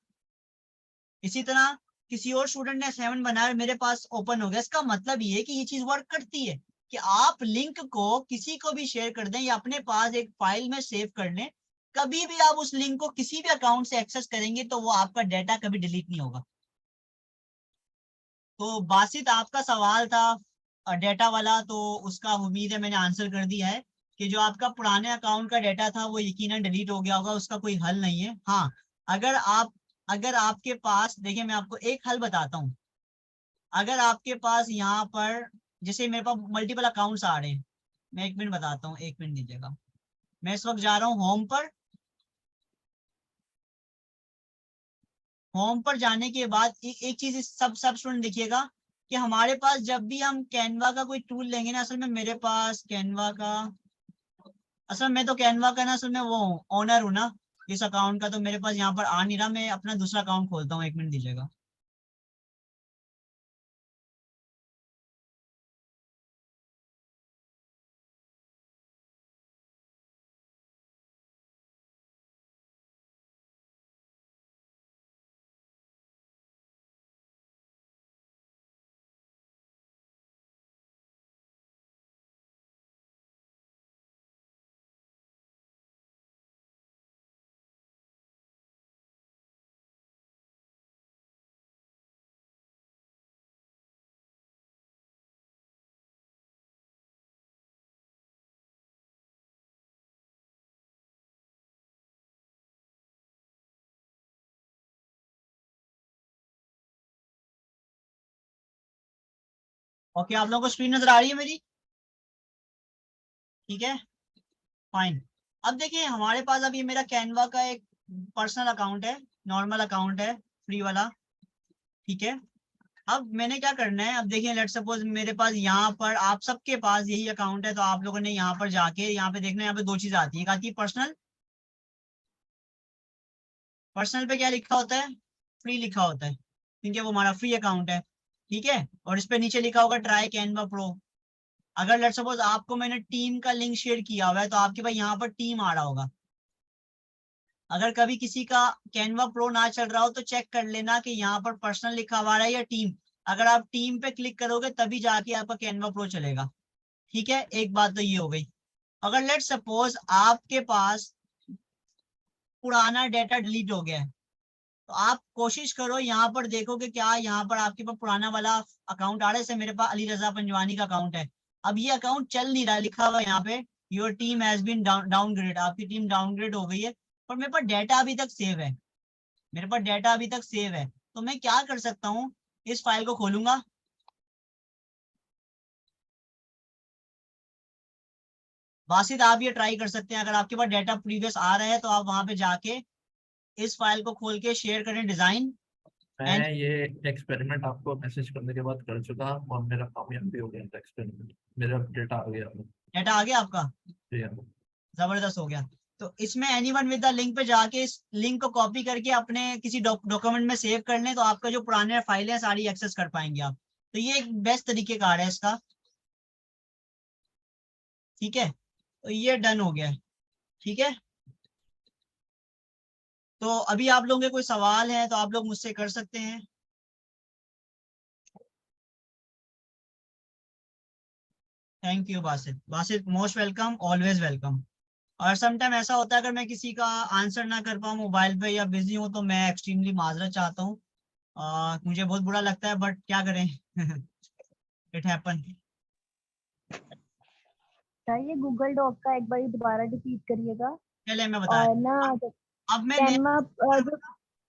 [SPEAKER 1] इसी तरह किसी और स्टूडेंट ने असाइनमेंट बनाया, मेरे पास ओपन हो गया। इसका मतलब ये है कि ये चीज वर्क करती है कि आप लिंक को किसी को भी शेयर कर दें या अपने पास एक फाइल में सेव कर लें, कभी भी आप उस लिंक को किसी भी अकाउंट से एक्सेस करेंगे तो वो आपका डाटा कभी डिलीट नहीं होगा। तो बासित, आपका सवाल था डेटा वाला, तो उसका उम्मीद है मैंने आंसर कर दिया है कि जो आपका पुराने अकाउंट का डेटा था वो यकीनन डिलीट हो गया होगा, उसका कोई हल नहीं है। हाँ, अगर आपके पास, देखिए मैं आपको एक हल बताता हूँ। अगर आपके पास यहाँ पर, जैसे मेरे पास मल्टीपल अकाउंट्स आ रहे हैं, मैं 1 मिनट बताता हूँ, 1 मिनट दीजिएगा। मैं इस वक्त जा रहा हूँ होम पर। होम पर जाने के बाद एक चीज सब स्टूडेंट देखिएगा कि हमारे पास जब भी हम कैनवा का कोई टूल लेंगे ना, असल में मेरे पास कैनवा का, असल में तो कैनवा का ना, असल में वो ओनर हूँ ना इस अकाउंट का, तो मेरे पास यहाँ पर आ नहीं रहा। मैं अपना दूसरा अकाउंट खोलता हूँ, 1 मिनट दीजिएगा। ओके, आप लोगों को स्क्रीन नजर आ रही है मेरी? ठीक है, फाइन। अब देखिए हमारे पास, अब ये मेरा कैनवा का एक पर्सनल अकाउंट है, नॉर्मल अकाउंट है, फ्री वाला। ठीक है, अब मैंने क्या करना है, अब देखिए लेट सपोज मेरे पास यहाँ पर, आप सबके पास यही अकाउंट है, तो आप लोगों ने यहाँ पर जाके, यहाँ पे देखना, यहाँ पे 2 चीज आती है। आती है पर्सनल। पर्सनल पे क्या लिखा होता है? फ्री लिखा होता है, क्योंकि वो हमारा फ्री अकाउंट है। ठीक है, और इस पे नीचे लिखा होगा ट्राई कैनवा प्रो। अगर लेट सपोज आपको मैंने टीम का लिंक शेयर किया हुआ है, तो आपके पास यहाँ पर टीम आ रहा होगा। अगर कभी किसी का कैनवा प्रो ना चल रहा हो तो चेक कर लेना कि यहाँ पर पर्सनल लिखा हुआ है या टीम। अगर आप टीम पे क्लिक करोगे तभी जाके आपका कैनवा प्रो चलेगा। ठीक है, एक बात तो ये हो गई। अगर लेट सपोज आपके पास पुराना डेटा डिलीट हो गया है, तो आप कोशिश करो यहाँ पर देखो कि क्या यहाँ पर आपके पास पुराना वाला अकाउंट आ रहा है। जैसे मेरे पास अली रजा पंजवानी का अकाउंट है, अब ये अकाउंट चल नहीं रहा, लिखा हुआ यहाँ पे your team has been downgrade, आपकी टीम डाउनग्रेड हो गई है, पर मेरे पास डेटा अभी तक सेव है। मेरे पास डेटा अभी तक सेव है, तो मैं क्या कर सकता हूँ, इस फाइल को खोलूंगा। बासित, आप ये ट्राई कर सकते हैं, अगर आपके पास डेटा प्रीवियस आ रहा है तो आप वहां पे जाके इस फाइल को खोल के शेयर करें डिजाइन।
[SPEAKER 10] मैं ये एक्सपेरिमेंट आपको मैसेज करने के बाद कर चुका और मेरा कामयाब भी हो गया था एक्सपेरिमेंट। मेरा डेटा आ गया।
[SPEAKER 1] डेटा आ गया आपका?
[SPEAKER 10] जी हाँ।
[SPEAKER 1] जबरदस्त हो गया। तो इसमें एनीवन विद द लिंक पे जाके इस लिंक को कॉपी करके अपने किसी डॉक्यूमेंट में सेव कर लें, तो आपका जो पुराने फाइलें सारी एक्सेस कर पाएंगे आप। तो ये एक बेस्ट तरीके का है इसका। ठीक है, तो ये डन हो गया है। ठीक है, तो अभी आप लोगों के कोई सवाल है तो आप लोग मुझसे कर सकते हैं। Thank you Basit. Basit most welcome, always welcome. और समटाइम ऐसा होता है अगर मैं किसी का आंसर ना कर पाऊँ मोबाइल पे या बिजी हूँ तो मैं एक्सट्रीमली माजरत चाहता हूँ। मुझे बहुत बुरा लगता है बट क्या करें इट हैपन।
[SPEAKER 6] ये गूगल डॉक का एक बार दोबारा रिपीट करिएगा।
[SPEAKER 1] चले मैं बता
[SPEAKER 6] और ना
[SPEAKER 1] अब मैं नया
[SPEAKER 6] कैनवा जो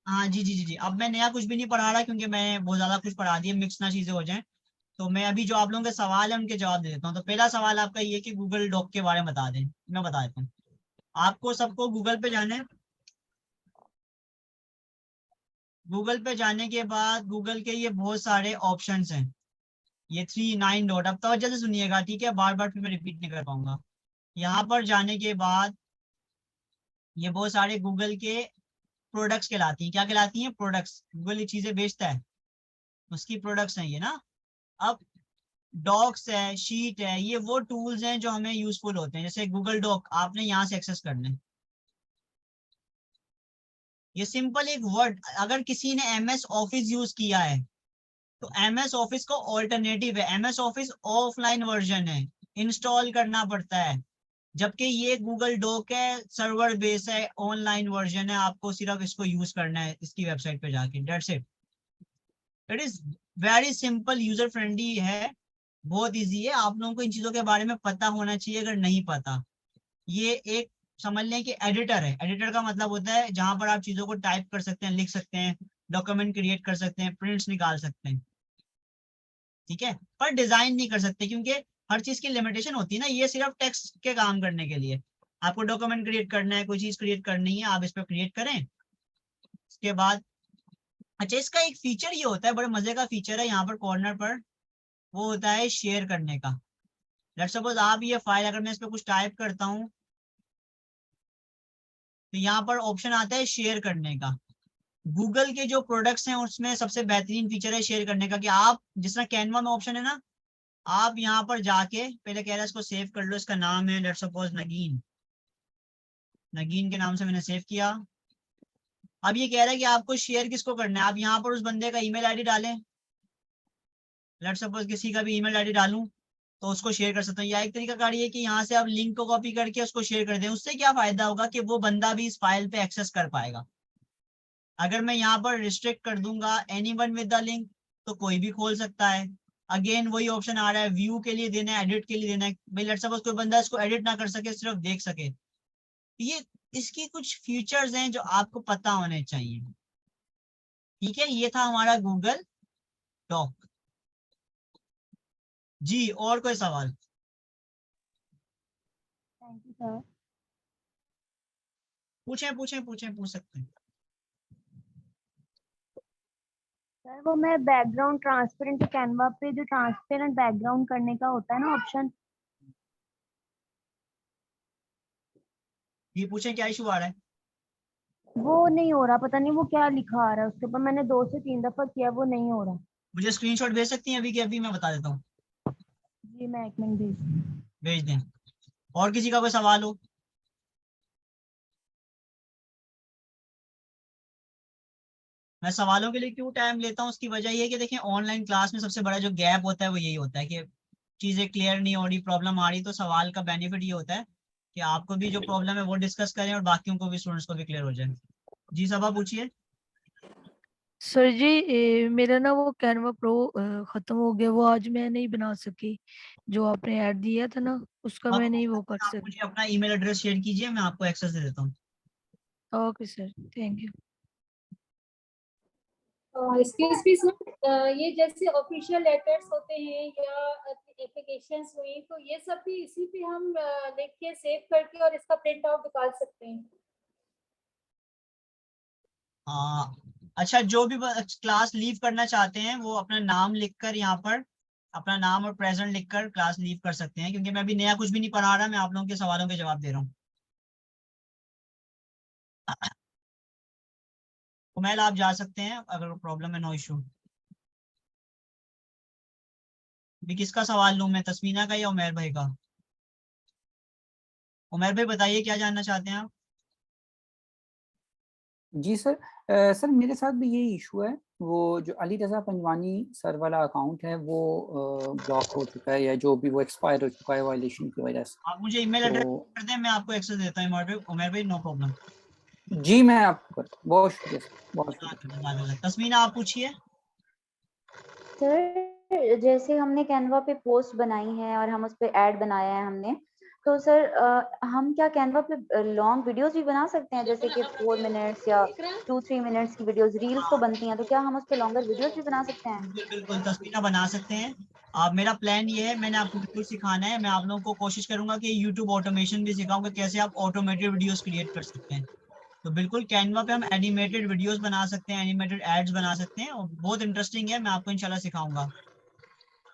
[SPEAKER 1] हाँ जी जी जी जी, अब मैं नया कुछ भी नहीं पढ़ा रहा क्योंकि मैं बहुत ज्यादा कुछ पढ़ा दिया, मिक्स ना चीजें हो जाएं। तो मैं अभी जो आप लोगों के सवाल है उनके जवाब दे देता हूँ। तो पहला सवाल आपका ये कि गूगल डॉक के बारे में बता दें। मैं बता देता हूँ आपको सबको। गूगल पे जाना है। गूगल पे जाने के बाद गूगल के ये बहुत सारे ऑप्शंस हैं, ये 3 9 डॉट। अब तवज्जो से सुनिएगा, ठीक है, बार बार फिर मैं रिपीट नहीं कर पाऊंगा। यहाँ पर जाने के बाद ये बहुत सारे गूगल के प्रोडक्ट्स कहलाती हैं। क्या कहलाती हैं? प्रोडक्ट्स। गूगल ये चीजें बेचता है, उसकी प्रोडक्ट्स हैं ये ना। अब डॉक्स है, शीट है, ये वो टूल्स हैं जो हमें यूजफुल होते हैं। जैसे गूगल डॉक आपने यहाँ से एक्सेस करना है। ये सिंपल एक वर्ड, अगर किसी ने MS ऑफिस यूज किया है तो MS ऑफिस का ऑल्टरनेटिव है। MS ऑफिस ऑफलाइन वर्जन है, इंस्टॉल करना पड़ता है। जबकि ये गूगल डॉक है, सर्वर बेस है, ऑनलाइन वर्जन है, आपको सिर्फ इसको यूज करना है इसकी वेबसाइट पे जाके, that's it. It is very simple, user friendly है, बहुत इजी है। आप लोगों को इन चीजों के बारे में पता होना चाहिए अगर नहीं पता। ये एक समझ लें कि एडिटर है। एडिटर का मतलब होता है जहां पर आप चीजों को टाइप कर सकते हैं, लिख सकते हैं, डॉक्यूमेंट क्रिएट कर सकते हैं, प्रिंट्स निकाल सकते हैं, ठीक है, पर डिजाइन नहीं कर सकते क्योंकि हर चीज की लिमिटेशन होती है ना। ये सिर्फ टेक्स्ट के काम करने के लिए। आपको डॉक्यूमेंट क्रिएट करना है, कोई चीज क्रिएट करनी है, आप इस पर क्रिएट करें। उसके बाद अच्छा, इसका एक फीचर ये होता है, बड़े मजे का फीचर है, यहाँ पर कॉर्नर पर वो होता है शेयर करने का। लेट्स सपोज आप ये फाइल, अगर मैं इस पर कुछ टाइप करता हूँ तो यहाँ पर ऑप्शन आता है शेयर करने का। गूगल के जो प्रोडक्ट्स हैं उसमें सबसे बेहतरीन फीचर है शेयर करने का, कि आप जिस तरह कैनवा में ऑप्शन है ना, आप यहाँ पर जाके पहले कह रहा है इसको सेव कर लो। इसका नाम है लेट्स सपोज नगीन। नगीन के नाम से मैंने सेव किया। अब ये कह रहा है कि आपको शेयर किसको करना है। आप यहाँ पर उस बंदे का ईमेल आईडी डालें। लेट्स सपोज किसी का भी ईमेल आईडी डालूं तो उसको शेयर कर सकते हैं। या एक तरीका कार ये कि यहाँ से आप लिंक को कॉपी करके उसको शेयर कर दें। उससे क्या फायदा होगा कि वो बंदा भी इस फाइल पे एक्सेस कर पाएगा। अगर मैं यहाँ पर रिस्ट्रिक्ट कर दूंगा एनीवन विद द लिंक तो कोई भी खोल सकता है। अगेन वही ऑप्शन आ रहा है, व्यू के लिए देना है, एडिट के लिए देना है। भाई लेट्स सपोज कोई बंदा इसको एडिट ना कर सके, सिर्फ देख सके। ये इसकी कुछ फीचर्स हैं जो आपको पता होने चाहिए, ठीक है। ये था हमारा गूगल डॉक। जी और कोई सवाल?
[SPEAKER 6] Thank you sir.
[SPEAKER 1] पूछें पूछें पूछें, पूछ सकते हैं।
[SPEAKER 6] सर वो मैं बैकग्राउंड ट्रांसपेरेंट कैनवा पे जो ट्रांसपेरेंट बैकग्राउंड करने का होता है ना ऑप्शन,
[SPEAKER 1] ये पूछें क्या इशू आ रहा है?
[SPEAKER 6] वो नहीं हो रहा। पता नहीं वो क्या लिखा आ रहा है उसके ऊपर। मैंने 2 से 3 दफा किया, वो नहीं हो रहा।
[SPEAKER 1] मुझे स्क्रीनशॉट भेज सकती हैं अभी के अभी? मैं बता देता हूँ,
[SPEAKER 6] जी मैं 1 मिनट भेज।
[SPEAKER 1] भेज दें। और किसी का कोई सवाल हो? मैं सवालों के लिए क्यों टाइम लेता हूँ, उसकी वजह ये है कि देखें ऑनलाइन क्लास में सबसे बड़ा जो गैप होता है वो यही होता है कि चीजें क्लियर नहीं हो रही, प्रॉब्लम आ रही। तो सवाल का बेनिफिट ये होता है कि आपको भी जो प्रॉब्लम है वो डिस्कस करें और बाकियों को भी, स्टूडेंट्स को भी क्लियर हो जाए। जी सबा पूछिए।
[SPEAKER 4] सर जी मेरा ना वो कैनवा प्रो खत्म हो गया, वो आज मैं नहीं बना सकी। जो आपने ऐड दिया था ना उसका मैं नहीं वो कर
[SPEAKER 1] आप
[SPEAKER 4] सकी।
[SPEAKER 1] मुझे अपना ईमेल एड्रेस शेयर कीजिए, मैं आपको एक्सेस दे देता हूँ।
[SPEAKER 4] Okay sir, thank you.
[SPEAKER 5] Excuse me sir, ये जैसे ऑफिशियल लेटर्स होते हैं या एप्लीकेशंस हुई, तो ये सब भी इसी पे हम लिख के सेव करके और इसका प्रिंट आउट निकाल सकते हैं।
[SPEAKER 1] हाँ अच्छा, जो भी क्लास लीव करना चाहते हैं वो अपना नाम लिखकर यहाँ पर अपना नाम और प्रेजेंट लिखकर क्लास लीव कर सकते हैं, क्योंकि मैं अभी नया कुछ भी नहीं पढ़ा रहा, मैं आप लोगों के सवालों के जवाब दे रहा हूँ। उमैल आप जा सकते हैं अगर प्रॉब्लम है, नो इशू। भी किसका सवाल लूँ मैं, तस्मीना का या उमैर भाई का? उमैर भाई बताइए क्या जानना चाहते हैं आप?
[SPEAKER 8] जी सर, सर मेरे साथ भी यही इशू है वो जो अली रजा पंजवानी सर वाला अकाउंट है वो ब्लॉक हो चुका है, या जो भी वो एक्सपायर हो चुका है वायलेशन की वजह से।
[SPEAKER 1] आप मुझे ईमेल एड्रेस
[SPEAKER 8] तो
[SPEAKER 1] कर दें, मैं आपको एक्सेस देता हूँ उमर भाई, नो प्रॉब्लम।
[SPEAKER 8] जी मैं आपको बहुत शुक्रिया सर, बहुत शुक्रिया।
[SPEAKER 1] तस्मीना आप पूछिए।
[SPEAKER 11] सर जैसे हमने कैनवा पे पोस्ट बनाई है और हम उस पे ऐड बनाया है हमने, तो सर हम क्या कैनवा पे लॉन्ग वीडियोस भी बना सकते हैं, जैसे कि 4 मिनट्स या 2-3 मिनट्स की वीडियोस, रील्स तो बनती हैं, तो क्या हम उस पे लॉन्गर वीडियोस भी बना सकते हैं?
[SPEAKER 1] बिल्कुल बिल्कुल तस्मीना बना सकते हैं आप। मेरा प्लान ये है, मैंने आपको बिल्कुल सिखाना है। मैं आप लोगों को कोशिश करूंगा कि यूट्यूब ऑटोमेशन भी सिखाऊंगा, कैसे आप ऑटोमेटेड वीडियोस क्रिएट कर सकते हैं। तो बिल्कुल कैनवा पे हम एनिमेटेड वीडियोस बना सकते हैं, एनिमेटेड एड्स बना सकते हैं, और बहुत इंटरेस्टिंग है। मैं आपको इंशाल्लाह सिखाऊंगा।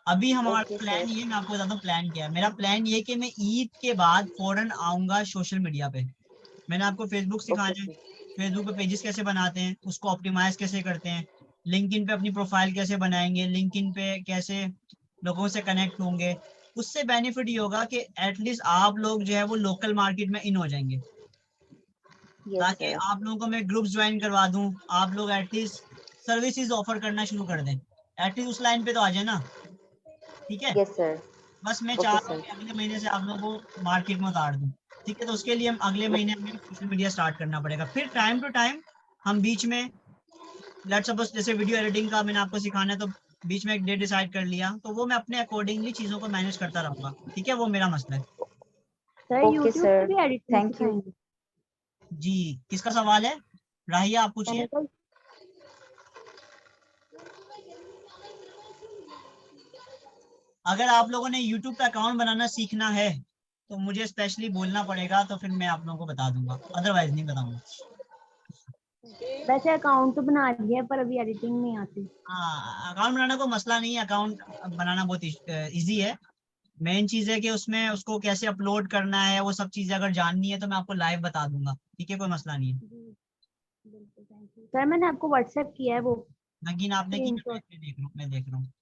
[SPEAKER 1] अभी हमारा
[SPEAKER 11] ओके
[SPEAKER 1] प्लान
[SPEAKER 11] सर।
[SPEAKER 1] ये, मैं आपको बताता हूँ प्लान क्या है। मेरा प्लान ये है कि मैं ईद के बाद फौरन आऊंगा सोशल मीडिया पे। मैंने आपको फेसबुक
[SPEAKER 11] ओके
[SPEAKER 1] सिखाना है, फेसबुक पे पेजेस कैसे बनाते हैं, उसको ऑप्टिमाइज कैसे करते हैं, लिंक्डइन पे अपनी प्रोफाइल कैसे बनाएंगे, लिंक्डइन पे कैसे लोगों से कनेक्ट होंगे। उससे बेनिफिट ये होगा कि एटलीस्ट आप लोग जो है वो लोकल मार्केट में इन हो जाएंगे,
[SPEAKER 11] यस
[SPEAKER 1] ताकि
[SPEAKER 11] सर।
[SPEAKER 1] आप लोगों को मैं ग्रुप्स ज्वाइन करवा दूं, आप लोग एटलीस्ट सर्विसेज ऑफर करना शुरू कर दें। एटलीस्ट उस लाइन पे तो आ जाए ना, ठीक है।
[SPEAKER 11] Yes sir.
[SPEAKER 1] बस मैं
[SPEAKER 11] ओके
[SPEAKER 1] चाह रहा हूँ
[SPEAKER 11] सर।
[SPEAKER 1] कि अगले महीने से आप लोगों को मार्केट में उतार दूं, ठीक है। तो उसके लिए हम अगले महीने हमें सोशल मीडिया स्टार्ट करना पड़ेगा। फिर टाइम टू टाइम हम बीच में, लेट्स सपोज जैसे वीडियो एडिटिंग का मैंने आपको सिखाना है, तो बीच में एक डे डिसाइड कर लिया, तो वो मैं अपने अकॉर्डिंगली चीजों को मैनेज करता रहूंगा, ठीक है। वो मेरा मसला है।
[SPEAKER 6] सर
[SPEAKER 11] ओके
[SPEAKER 6] यूट्यूब पे
[SPEAKER 11] सर,
[SPEAKER 6] भी एडिटिंग
[SPEAKER 11] थैंक यू।
[SPEAKER 6] सिखाएंगे?
[SPEAKER 1] जी, किसका सवाल है? राहिया आप पूछिए।
[SPEAKER 6] मैंने कहा
[SPEAKER 1] अगर आप लोगों ने यूट्यूब पे अकाउंट बनाना सीखना है तो मुझे स्पेशली बोलना पड़ेगा, तो फिर मैं आप लोगों को बता दूंगा, अदरवाइज नहीं बताऊंगा।
[SPEAKER 6] वैसे अकाउंट तो बना लिया है, पर अभी एडिटिंग नहीं आती।
[SPEAKER 1] हाँ, अकाउंट बनाना कोई मसला नहीं है, अकाउंट बनाना बहुत इजी है। मेन चीज है कि उसमें उसको कैसे अपलोड करना है, वो सब चीजें अगर जाननी है तो मैं आपको लाइव बता दूंगा, ठीक है, कोई मसला नहीं है।
[SPEAKER 6] जी बिल्कुल, थैंक यू सर। मैंने आपको व्हाट्सएप किया है वो
[SPEAKER 1] नगीन आपने की,
[SPEAKER 6] स्क्रीनशॉट।
[SPEAKER 1] मैं देख रहा हूँ।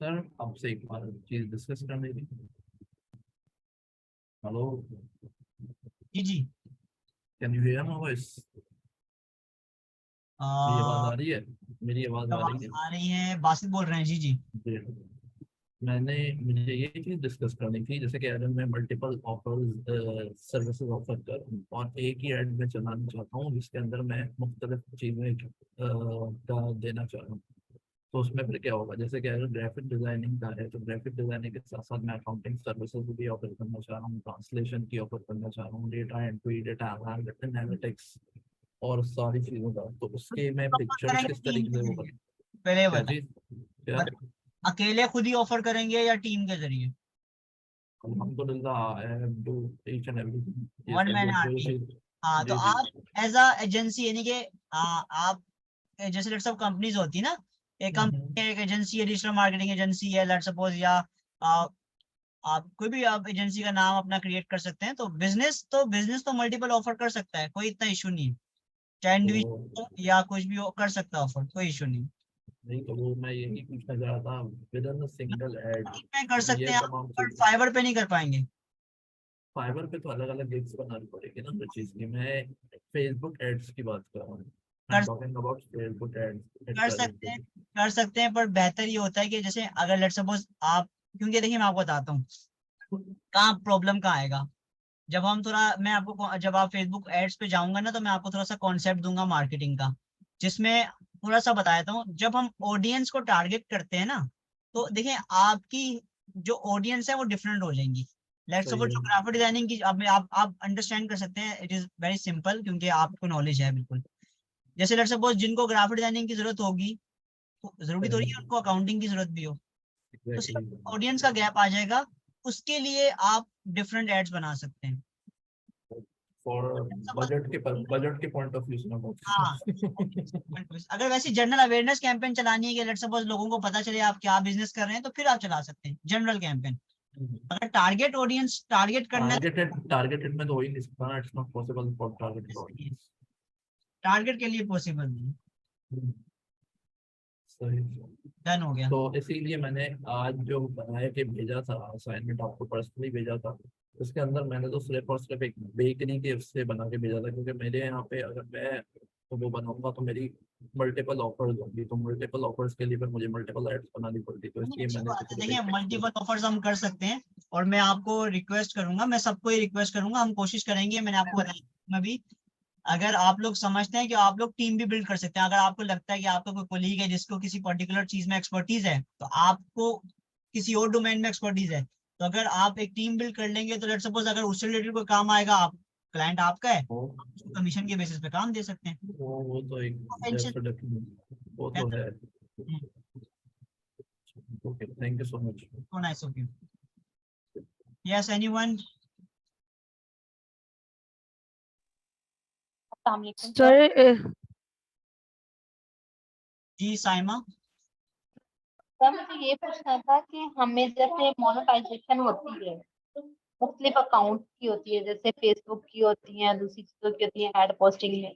[SPEAKER 10] सर आपसे एक बार चीज डिस्कस करनी थी। हेलो,
[SPEAKER 1] जी जी।
[SPEAKER 10] Can you hear my voice? मेरी आवाज आ रही है? मेरी आवाज आ रही
[SPEAKER 1] आवाज
[SPEAKER 10] है?
[SPEAKER 1] आ रही है, बासित बोल रहे हैं। जी जी।
[SPEAKER 10] जी। मुझे ये चीज डिस्कस करनी थी, जैसे कि अगर मैं मल्टीपल ऑफर्स सर्विसेज ऑफर करूँ और एक ही ऐड में चलाना चाहता हूँ जिसके अंदर मैं मुख्तलिफ चीज़ें का देना चाह रहा हूँ, तो उसमें फिर क्या होगा? जैसे कि अगर ग्राफिक डिजाइनिंग का है तो ग्राफिक डिजाइनिंग के साथ साथ मैं अकाउंटिंग सर्विसेज भी ऑफर करना चाह रहा हूँ, ट्रांसलेशन की ऑफर करना चाह रहा हूँ, डेटा एंट्री, डेटा एनालिटिक्स और सारी चीज़ों का, तो उसके मैं
[SPEAKER 1] ऑफर
[SPEAKER 10] पिक्चर्स
[SPEAKER 1] करेंगे
[SPEAKER 10] किस
[SPEAKER 1] टीम
[SPEAKER 10] तरीके
[SPEAKER 1] के
[SPEAKER 10] से
[SPEAKER 1] जरिए,
[SPEAKER 10] होगा?
[SPEAKER 1] पहले ये
[SPEAKER 10] क्या
[SPEAKER 1] बता,
[SPEAKER 10] चीज? क्या?
[SPEAKER 1] अकेले खुद ही ऑफर करेंगे या टीम के जरिए?
[SPEAKER 10] अल्हम्दुलिल्लाह I have do each and everything. ये
[SPEAKER 1] वन
[SPEAKER 10] सब
[SPEAKER 1] मैन
[SPEAKER 10] जो जो
[SPEAKER 1] आर्मी।
[SPEAKER 10] चीज।
[SPEAKER 1] हाँ, तो
[SPEAKER 10] जी जी।
[SPEAKER 1] आप एज अ एजेंसी, यानी कि आप जैसे लेट्स सपोज कंपनीज होती है ना, एक
[SPEAKER 10] हम्म,
[SPEAKER 1] कंपनी एक एजेंसी है, डिजिटल मार्केटिंग एजेंसी है लेट्स सपोज, या आप कोई भी आप एजेंसी का नाम अपना क्रिएट कर सकते हैं। तो बिजनेस तो मल्टीपल ऑफर कर सकता है, कोई इतना इशू नहीं है। चाहे
[SPEAKER 10] तो
[SPEAKER 1] इंडिविजुअल या कुछ भी कर सकता है ऑफर, कोई इशू नहीं।
[SPEAKER 10] नहीं, तो वो मैं यही पूछना चाह रहा था, विद इन सिंगल एड
[SPEAKER 1] में कर सकते
[SPEAKER 10] ये
[SPEAKER 1] हैं आप,
[SPEAKER 10] तमाम
[SPEAKER 1] पर
[SPEAKER 10] चीजें।
[SPEAKER 1] फाइबर पे नहीं कर पाएंगे।
[SPEAKER 10] फाइबर पे तो अलग अलग गिग्स बनानी पड़ेगी ना हर चीज की। मैं फेसबुक एड्स की बात कर रहा हूँ। आई एम
[SPEAKER 1] कर
[SPEAKER 10] talking about Facebook ads at
[SPEAKER 1] कर सकते हैं,
[SPEAKER 10] प्रेजेंट।
[SPEAKER 1] कर सकते हैं, पर बेहतर ये होता है कि जैसे अगर लेट्स सपोज आप, क्योंकि देखिए मैं आपको बताता हूँ कहाँ प्रॉब्लम कहाँ आएगा। जब हम थोड़ा, मैं आपको जब आप फेसबुक एड्स पे जाऊंगा ना, तो मैं आपको थोड़ा सा कॉन्सेप्ट दूंगा मार्केटिंग का, जिसमें थोड़ा सा बताता हूँ। जब हम ऑडियंस को टारगेट करते हैं ना, तो देखिए आपकी जो ऑडियंस है वो डिफरेंट हो जाएंगी। लेट्स
[SPEAKER 10] सही
[SPEAKER 1] सपोज
[SPEAKER 10] है।
[SPEAKER 1] जो ग्राफिक डिजाइनिंग की आप अंडरस्टैंड कर सकते हैं, इट इज वेरी सिंपल, क्योंकि आपको नॉलेज है बिल्कुल। जैसे लेट्स सपोज जिनको ग्राफिक डिजाइनिंग की जरूरत होगी, तो जरूरी
[SPEAKER 10] सही
[SPEAKER 1] थोड़ी
[SPEAKER 10] है।
[SPEAKER 1] है उनको अकाउंटिंग की जरूरत भी हो। तो सिर्फ
[SPEAKER 10] एग्जैक्टली।
[SPEAKER 1] ऑडियंस का गैप आ जाएगा, उसके लिए आप डिफरेंट एड्स बना सकते हैं।
[SPEAKER 10] फॉर
[SPEAKER 1] Suppose-
[SPEAKER 10] बजट के पॉइंट ऑफ व्यू से मैं बात कर
[SPEAKER 1] हाँ,
[SPEAKER 10] रहा हूँ।
[SPEAKER 1] अगर वैसे जनरल अवेयरनेस कैंपेन चलानी है कि लेट्स सपोज लोगों को पता चले आप क्या बिजनेस कर रहे हैं, तो फिर आप चला सकते हैं जनरल कैंपेन। अगर टारगेट ऑडियंस टारगेट करना है,
[SPEAKER 10] टारगेटेड में तो हो ही नहीं सकता ना, it's not possible for targeted audience.
[SPEAKER 1] Target के लिए पॉसिबल नहीं है।
[SPEAKER 10] सही।
[SPEAKER 1] डन हो गया।
[SPEAKER 10] तो इसीलिए मैंने आज जो बना के भेजा था असाइनमेंट, आपको पर्सनली भेजा था, उसके अंदर मैंने तो सिर्फ और सिर्फ एक बेकरी के उससे बना के भेजा था, क्योंकि मेरे यहाँ पे अगर मैं तो वो बनाऊंगा तो मेरी मल्टीपल ऑफर्स होंगी, तो मल्टीपल ऑफर्स के लिए फिर मुझे मल्टीपल एड्स बनानी पड़ती, तो इसलिए
[SPEAKER 1] अच्छी
[SPEAKER 10] मैंने
[SPEAKER 1] बात है।
[SPEAKER 10] सिर्फ
[SPEAKER 1] देखिए
[SPEAKER 10] एक
[SPEAKER 1] मल्टीपल ऑफर्स हम कर सकते हैं, और मैं आपको रिक्वेस्ट करूंगा, मैं सबको ही रिक्वेस्ट करूंगा, हम कोशिश करेंगे, मैंने आपको बताया मैं भी, अगर आप लोग समझते हैं कि आप लोग टीम भी बिल्ड कर सकते हैं, अगर आपको लगता है कि आपका कोई कोलीग है जिसको किसी पर्टिकुलर चीज में एक्सपर्टीज है, तो आपको किसी और डोमेन में एक्सपर्टीज है, तो अगर आप एक टीम बिल्ड कर लेंगे तो लेट सपोज अगर उससे रिलेटेड कोई काम आएगा, आप क्लाइंट आपका है, कमीशन के बेसिस पे काम दे सकते हैं।
[SPEAKER 10] वो तो एक वो तो है। Okay, thank you so much.
[SPEAKER 1] So nice of you. Yes, anyone?
[SPEAKER 4] Sir
[SPEAKER 1] जी साइमा।
[SPEAKER 7] सर मुझे ये पूछना था कि हमें जैसे मोनेटाइजेशन होती है मुख्तलिफ अकाउंट की होती है, जैसे फेसबुक की होती है, दूसरी चीजों की होती है, एड पोस्टिंग में,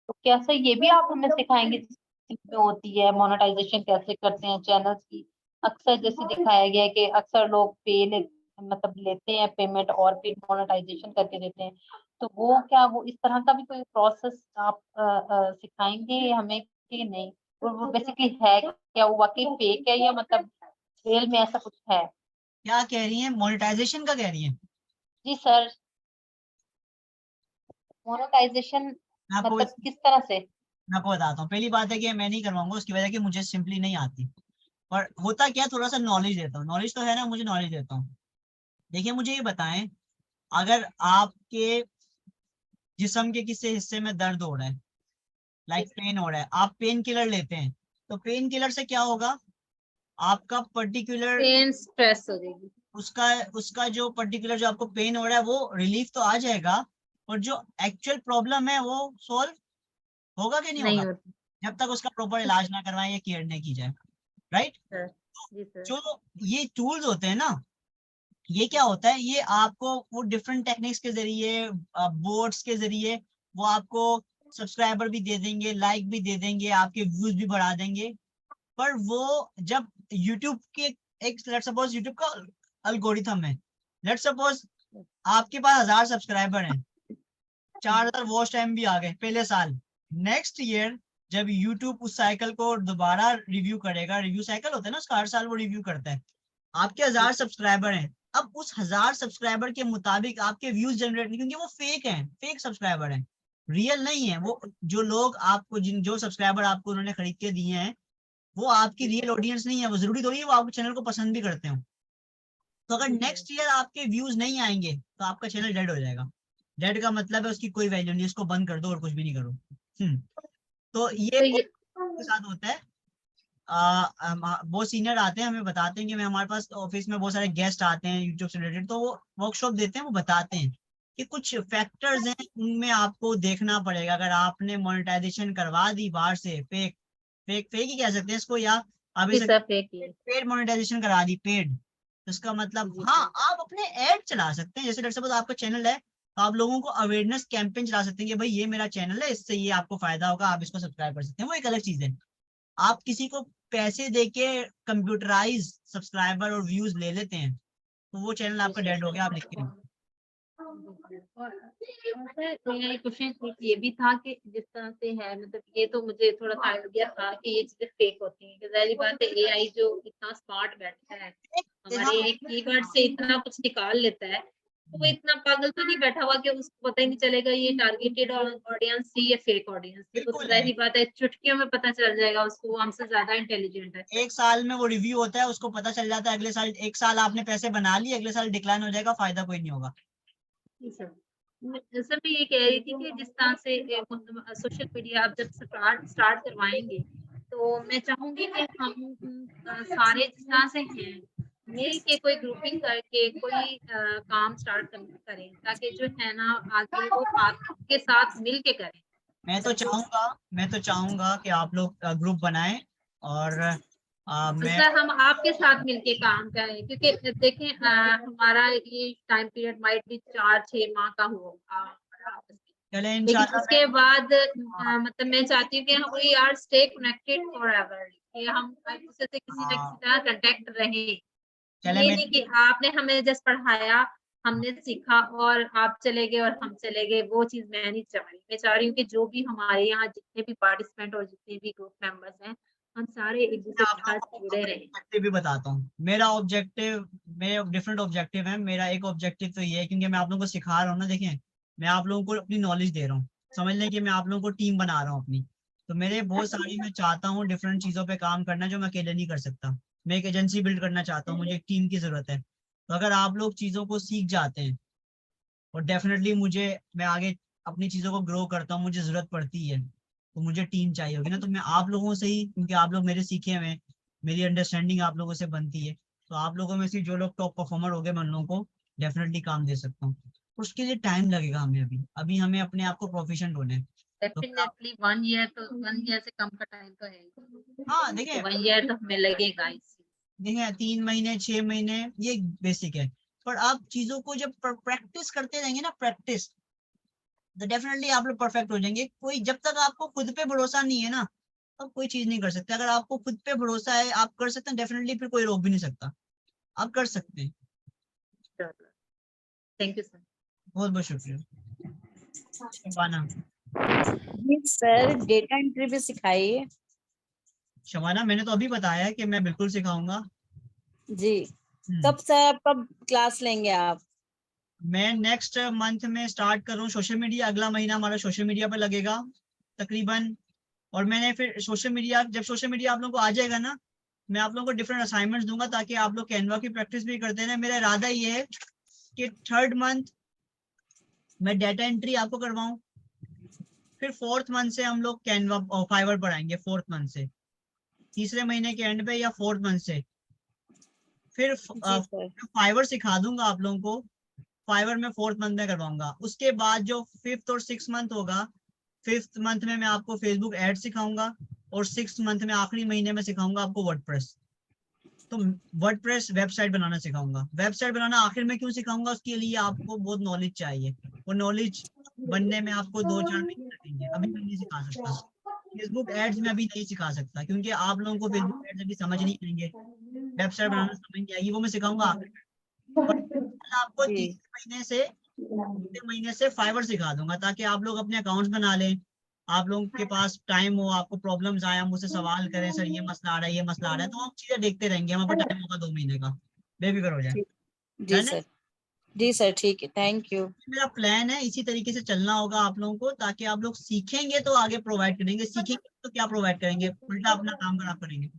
[SPEAKER 7] तो क्या सर ये भी आप हमें सिखाएंगे जिसमें होती है मोनेटाइजेशन कैसे करते हैं चैनल्स की? अक्सर जैसे दिखाया गया है कि अक्सर लोग मतलब लेते हैं पेमेंट और फिर मोनेटाइजेशन करके देते हैं, तो वो क्या वो इस तरह का भी कोई प्रोसेस आप सिखाएंगे हमें कि नहीं? और वो बेसिकली है क्या, वो वाकई फेक है या मतलब रियल में ऐसा कुछ है?
[SPEAKER 1] क्या कह रही हैं, मोनेटाइजेशन का कह रही हैं?
[SPEAKER 7] जी सर, मोनेटाइजेशन
[SPEAKER 1] मैं आपको
[SPEAKER 7] मतलब किस तरह से?
[SPEAKER 1] मैं आपको बताता हूँ। पहली बात है कि मैं नहीं करवाऊंगा, उसकी वजह कि मुझे सिंपली नहीं आती, पर होता क्या, थोड़ा सा नॉलेज देता हूँ, नॉलेज तो है ना, मुझे नॉलेज देता हूँ। देखिए मुझे ये बताएं, अगर आपके जिस्म के किसी हिस्से में दर्द हो रहा है, लाइक पेन हो रहा है, आप पेन किलर लेते हैं, तो पेन किलर से क्या होगा, आपका पर्टिकुलर
[SPEAKER 5] पेन स्ट्रेस हो जाएगी।
[SPEAKER 1] उसका उसका जो पर्टिकुलर जो आपको पेन हो रहा है वो रिलीफ तो आ जाएगा, और जो एक्चुअल प्रॉब्लम है वो सॉल्व होगा कि नहीं
[SPEAKER 5] नहीं
[SPEAKER 1] होगा,
[SPEAKER 5] होती।
[SPEAKER 1] जब तक उसका प्रॉपर इलाज ना करवाएं या केयर नहीं की जाए, राइट।
[SPEAKER 5] सर जी सर।
[SPEAKER 1] जो ये टूल्स होते हैं ना, ये क्या होता है, ये आपको वो डिफरेंट टेक्निक्स के जरिए, बोर्ड्स के जरिए वो आपको सब्सक्राइबर भी दे देंगे, लाइक भी दे देंगे, आपके व्यूज भी बढ़ा देंगे, पर वो जब यूट्यूब के एक लेट्स सपोज यूट्यूब का अल्गोरिथम है, लेट्स सपोज आपके पास 1000 सब्सक्राइबर हैं, 4000 वॉच टाइम भी आ गए पहले साल, नेक्स्ट ईयर जब यूट्यूब उस साइकिल को दोबारा रिव्यू करेगा, रिव्यू साइकिल होता है ना उसका, हर साल वो रिव्यू करता है, आपके 1000 सब्सक्राइबर हैं, अब उस 1000 सब्सक्राइबर के मुताबिक आपके व्यूज जनरेट नहीं, क्योंकि वो फेक हैं, फेक सब्सक्राइबर हैं, रियल नहीं है वो, जो लोग आपको जो सब्सक्राइबर आपको उन्होंने खरीद के दिए हैं वो आपकी रियल ऑडियंस नहीं है, वो जरूरी थोड़ी है वो आपके चैनल को पसंद भी करते हो। तो अगर नेक्स्ट ईयर आपके व्यूज नहीं आएंगे तो आपका चैनल डेड हो जाएगा। डेड का मतलब है उसकी कोई वैल्यू नहीं, इसको बंद कर दो और कुछ भी नहीं करो। तो ये के साथ होता है, बहुत सीनियर आते हैं हमें बताते हैं कि मैं हमारे पास ऑफिस में बहुत सारे गेस्ट आते हैं यूट्यूब से रिलेटेड, तो वो वर्कशॉप देते हैं, वो बताते हैं कि कुछ फैक्टर्स हैं उनमें आपको देखना पड़ेगा। अगर आपने मोनेटाइजेशन करवा दी बाहर से, फेक फेक फेक ही कह सकते हैं इसको, या आप इसे पेड मोनेटाइजेशन करा दी, पेड, तो इसका मतलब हाँ आप अपने ऐड चला सकते हैं, जैसे लेट्स सपोज आपका चैनल है तो आप लोगों को अवेयरनेस कैंपेन चला सकते हैं कि भाई ये मेरा चैनल है, इससे ये आपको फायदा होगा, आप इसको सब्सक्राइब कर सकते हैं, वो एक अलग चीज है। आप किसी को पैसे देके कंप्यूटराइज सब्सक्राइबर और व्यूज ले लेते हैं तो वो चैनल आपका डेड हो गया, आप लिख के
[SPEAKER 5] मेरा एक क्वेश्चन ये भी था कि जिस तरह से है, मतलब ये तो मुझे थोड़ा सा आइडिया था कि ये चीजें फेक होती हैं, जाहिर बात है एआई जो इतना स्मार्ट बैठा है हमारे एक कीवर्ड से इतना कुछ निकाल लेता है, तो वो इतना पागल तो नहीं बैठा हुआ कि उसको पता ही नहीं चलेगा ये टारगेटेड ऑडियंस थी या फेक ऑडियंस थी, तो जाहिर बात है चुटकियों में पता चल जाएगा उसको, वो हमसे ज्यादा इंटेलिजेंट है।
[SPEAKER 1] एक साल में वो रिव्यू होता है, उसको पता चल जाता है, अगले साल, एक साल आपने पैसे बना लिए, अगले साल डिक्लाइन हो जाएगा, फायदा कोई नहीं होगा।
[SPEAKER 5] सर मैं ये कह रही थी कि जिस तरह से सोशल मीडिया आप जब स्टार्ट करवाएंगे तो मैं चाहूंगी कि हम सारे जिस तरह से हैं मिल के कोई ग्रुपिंग करके कोई काम स्टार्ट करें, ताकि जो है ना आगे वो आपके साथ मिल के करें।
[SPEAKER 1] मैं तो चाहूंगा कि आप लोग ग्रुप बनाएं, और मैं
[SPEAKER 5] सर हम आपके साथ मिलके काम करें, क्योंकि देखें हमारा ये टाइम पीरियड माइट भी 4-6 माह का होगा, लेकिन उसके बाद मतलब मैं चाहती हूँ कि we are stay connected forever,
[SPEAKER 7] कि हम एक दूसरे से किसी न
[SPEAKER 1] हाँ।
[SPEAKER 7] किसी तरह कांटेक्ट रहे।
[SPEAKER 1] चले
[SPEAKER 7] ये
[SPEAKER 1] मैं
[SPEAKER 7] नहीं कि आपने हमें जस्ट पढ़ाया, हमने सीखा और आप चले गए और हम चले गए, वो चीज़ मैं नहीं चाह रही। मैं चाह रही हूँ कि जो भी हमारे यहाँ जितने भी पार्टिसिपेंट और जितने भी ग्रुप मेंबर्स हैं, हम सारे एक दूसरे
[SPEAKER 1] आप
[SPEAKER 7] के साथ
[SPEAKER 1] लोगों को
[SPEAKER 7] जुड़े
[SPEAKER 1] अपना
[SPEAKER 7] रहें।
[SPEAKER 1] ऑब्जेक्टिव भी बताता हूँ। मेरे डिफरेंट ऑब्जेक्टिव है। मेरा एक ऑब्जेक्टिव तो ये है, क्योंकि मैं आप लोगों को सिखा रहा हूँ ना, देखें मैं आप लोगों को अपनी नॉलेज दे रहा हूँ, समझ लें कि मैं आप लोगों को टीम बना रहा हूँ अपनी। तो मेरे बहुत सारी, मैं चाहता हूँ डिफरेंट चीजों पे काम करना जो मैं अकेले नहीं कर सकता। मैं एक एजेंसी बिल्ड करना चाहता हूँ, मुझे एक टीम की जरूरत है। तो अगर आप लोग चीजों को सीख जाते हैं, और डेफिनेटली मैं आगे अपनी चीजों को ग्रो करता हूँ, मुझे जरूरत पड़ती है, तो मुझे टीम चाहिए होगी ना। तो मैं आप लोगों से ही, क्योंकि आप लोग मेरे सीखे हुए हैं, मेरी अंडरस्टैंडिंग आप लोगों से बनती है, तो आप लोगों में से जो लोग टॉप परफॉर्मर हो गए, मैं उन लोगों को डेफिनेटली काम दे सकता हूँ। उसके लिए टाइम लगेगा हमें, अभी हमें अपने आप को प्रोफिशिएंट होना है। तो
[SPEAKER 7] डेफिनेटली 1 ईयर तो 1 ईयर से कम का टाइम तो है ही।
[SPEAKER 1] हाँ देखें,
[SPEAKER 7] 1 ईयर तो हमें लगेगा इसी।
[SPEAKER 1] 3 महीने 6 महीने ये बेसिक है, पर आप चीजों को जब प्रैक्टिस करते रहेंगे ना, प्रैक्टिस, तो डेफिनेटली आप लोग परफेक्ट हो जाएंगे। कोई, जब तक आपको खुद पे भरोसा नहीं है ना, तो कोई चीज नहीं कर सकते। अगर आपको खुद पे भरोसा है, आप कर सकते हैं डेफिनेटली, फिर कोई रोक भी नहीं सकता, आप कर सकते हैं।
[SPEAKER 7] Thank you sir.
[SPEAKER 1] बहुत बहुत शुक्रिया। शबाना,
[SPEAKER 12] सर डेटा एंट्री भी सिखाइए।
[SPEAKER 1] शबाना मैंने तो अभी बताया है कि मैं बिल्कुल सिखाऊंगा।
[SPEAKER 12] जी, कब सर कब क्लास लेंगे आप?
[SPEAKER 1] मैं नेक्स्ट मंथ में स्टार्ट कर रहा हूँ सोशल मीडिया। अगला महीना हमारा सोशल मीडिया पर लगेगा तकरीबन। और मैंने फिर सोशल मीडिया, जब सोशल मीडिया आप लोगों को आ जाएगा ना, मैं आप लोगों को डिफरेंट असाइनमेंट्स दूंगा, ताकि आप लोग कैनवा की प्रैक्टिस भी करते हैं। मेरा इरादा ये है कि 3rd मंथ मैं डाटा एंट्री आपको करवाऊं, फिर 4th मंथ से हम लोग कैनवा और फाइवर पर आएंगे। 4th मंथ से, तीसरे महीने के एंड पे या 4th मंथ से फिर
[SPEAKER 12] जी सर।
[SPEAKER 1] फाइवर सिखा दूंगा आप लोगों को। फाइवर में 4th मंथ में करवाऊंगा। उसके बाद जो 5th और 6th मंथ होगा, 5th मंथ में मैं आपको फेसबुक एड सिखाऊंगा, और 6th मंथ में आखिरी महीने में सिखाऊंगा आपको वर्डप्रेस। तो वर्डप्रेस वेबसाइट बनाना सिखाऊंगा। वेबसाइट बनाना आखिर में क्यों सिखाऊंगा, उसके लिए आपको बहुत नॉलेज चाहिए। वो नॉलेज बनने में आपको 2-4 महीने लगेंगे, अभी मैं नहीं सिखा सकता। फेसबुक एड्स में अभी नहीं सिखा सकता, क्योंकि आप लोगों को फेसबुक एड्स अभी समझ नहीं आएंगे, वेबसाइट बनाना समझ नहीं आएगी, वो मैं सिखाऊंगा आखिर में। पर आपको
[SPEAKER 12] जी।
[SPEAKER 1] तीसरे महीने से फाइवर सिखा दूंगा, ताकि आप लोग अपने अकाउंट्स बना लें। आप लोगों के पास टाइम हो, आपको प्रॉब्लम्स आए, मुझसे सवाल करें, सर ये मसला आ रहा है, ये मसला आ रहा है, तो हम चीजें देखते रहेंगे। हमारे पास टाइम होगा 2 महीने का, बेफिक्र हो जाए।
[SPEAKER 12] जी
[SPEAKER 1] डन है?
[SPEAKER 12] सर, जी सर, ठीक है, थैंक यू।
[SPEAKER 1] मेरा प्लान है, इसी तरीके से चलना होगा आप लोगों को, ताकि आप लोग सीखेंगे तो आगे प्रोवाइड करेंगे, सीखेंगे तो क्या प्रोवाइड करेंगे, उल्टा अपना काम खराब करेंगे।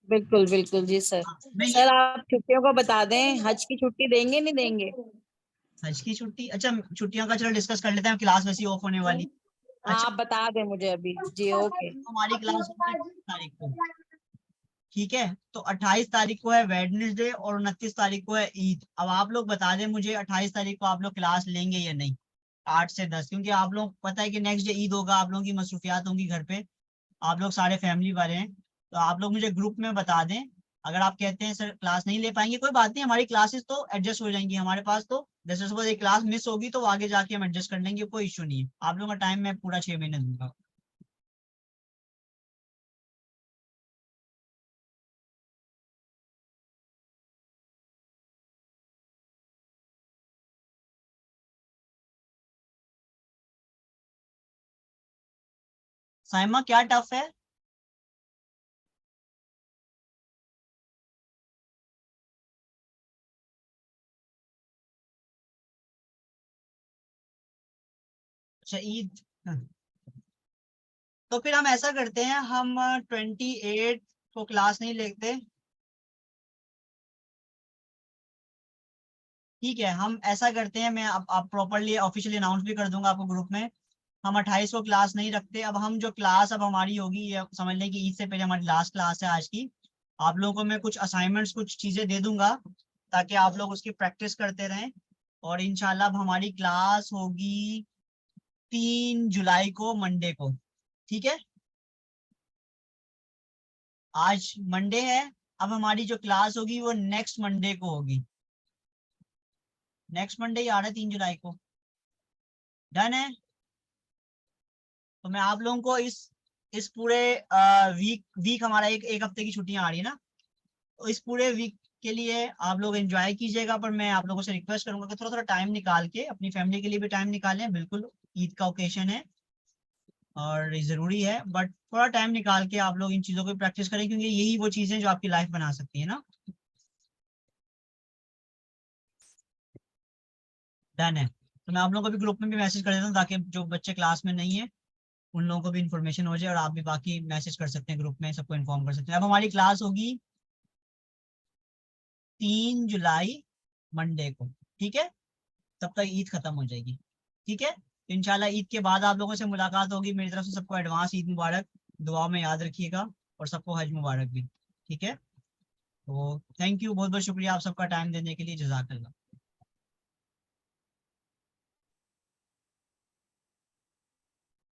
[SPEAKER 12] बिल्कुल बिल्कुल जी सर।
[SPEAKER 1] हाँ, मैं ये
[SPEAKER 12] सर आप छुट्टियों को बता दें, हज की छुट्टी देंगे नहीं देंगे?
[SPEAKER 1] हज की छुट्टी, अच्छा छुट्टियों का चलो डिस्कस कर लेते हैं, क्लास वैसी ऑफ होने वाली। अच्छा,
[SPEAKER 12] आप बता दें मुझे अभी। जी ओके।
[SPEAKER 1] हमारी क्लास होगी 28 तारीख को, ठीक है? तो 28 तारीख को है वेडनेसडे, और 29 तारीख को है ईद। अब आप लोग बता दें मुझे 28 तारीख को आप लोग क्लास लेंगे या नहीं, 8 से 10, क्योंकि आप लोग पता है कि नेक्स्ट डे ईद होगा, आप लोगों की मसरूफियात होंगी घर पे, आप लोग सारे फैमिली वाले हैं। तो आप लोग मुझे ग्रुप में बता दें। अगर आप कहते हैं सर क्लास नहीं ले पाएंगे, कोई बात नहीं, हमारी क्लासेस तो एडजस्ट हो जाएंगी हमारे पास। तो जैसे सपोज एक क्लास मिस होगी तो आगे जाके हम एडजस्ट कर लेंगे, कोई इशू नहीं है। आप लोगों का टाइम मैं पूरा 6 महीने दूंगा। साइमा क्या टफ है? अच्छा ईद, तो फिर हम ऐसा करते हैं, हम 28 को क्लास नहीं लेते, ठीक है? हम ऐसा करते हैं, मैं अब प्रॉपरली ऑफिशियली अनाउंस भी कर दूंगा आपको ग्रुप में। हम 28 को क्लास नहीं रखते। अब हम जो क्लास अब हमारी होगी, ये समझ लें कि ईद से पहले हमारी लास्ट क्लास है आज की। आप लोगों को मैं कुछ असाइनमेंट्स, कुछ चीजें दे दूंगा, ताकि आप लोग उसकी प्रैक्टिस करते रहें। और इंशाल्लाह अब हमारी क्लास होगी 3 जुलाई को, मंडे को, ठीक है? आज मंडे है, अब हमारी जो क्लास होगी वो नेक्स्ट मंडे को होगी। नेक्स्ट मंडे ही आ रहा है 3 जुलाई को। डन है? तो मैं आप लोगों को इस इस पूरे वीक हमारा एक हफ्ते की छुट्टियां आ रही है ना, तो इस पूरे वीक के लिए आप लोग एंजॉय कीजिएगा, पर मैं आप लोगों से रिक्वेस्ट करूंगा कि थोड़ा थोड़ा टाइम निकाल के अपनी फैमिली के लिए भी टाइम निकालें। बिल्कुल ईद का ओकेशन है और ये जरूरी है, बट थोड़ा टाइम निकाल के आप लोग इन चीजों को प्रैक्टिस करें, क्योंकि यही वो चीजें जो आपकी लाइफ बना सकती है ना। डन है, तो मैं आप लोगों को भी ग्रुप में भी मैसेज कर देता हूँ, ताकि जो बच्चे क्लास में नहीं है उन लोगों को भी इन्फॉर्मेशन हो जाए, और आप भी बाकी मैसेज कर सकते हैं ग्रुप में, सबको इन्फॉर्म कर सकते हैं। अब हमारी क्लास होगी 3 जुलाई मंडे को, ठीक है, तब तक ईद खत्म हो जाएगी, ठीक है। तो इंशाल्लाह ईद के बाद आप लोगों से मुलाकात होगी। मेरी तरफ से सबको एडवांस ईद मुबारक, दुआ में याद रखिएगा, और सबको हज मुबारक भी, ठीक है। तो थैंक यू, बहुत बहुत शुक्रिया आप सबका टाइम देने के लिए, जज़ाकल्लाह।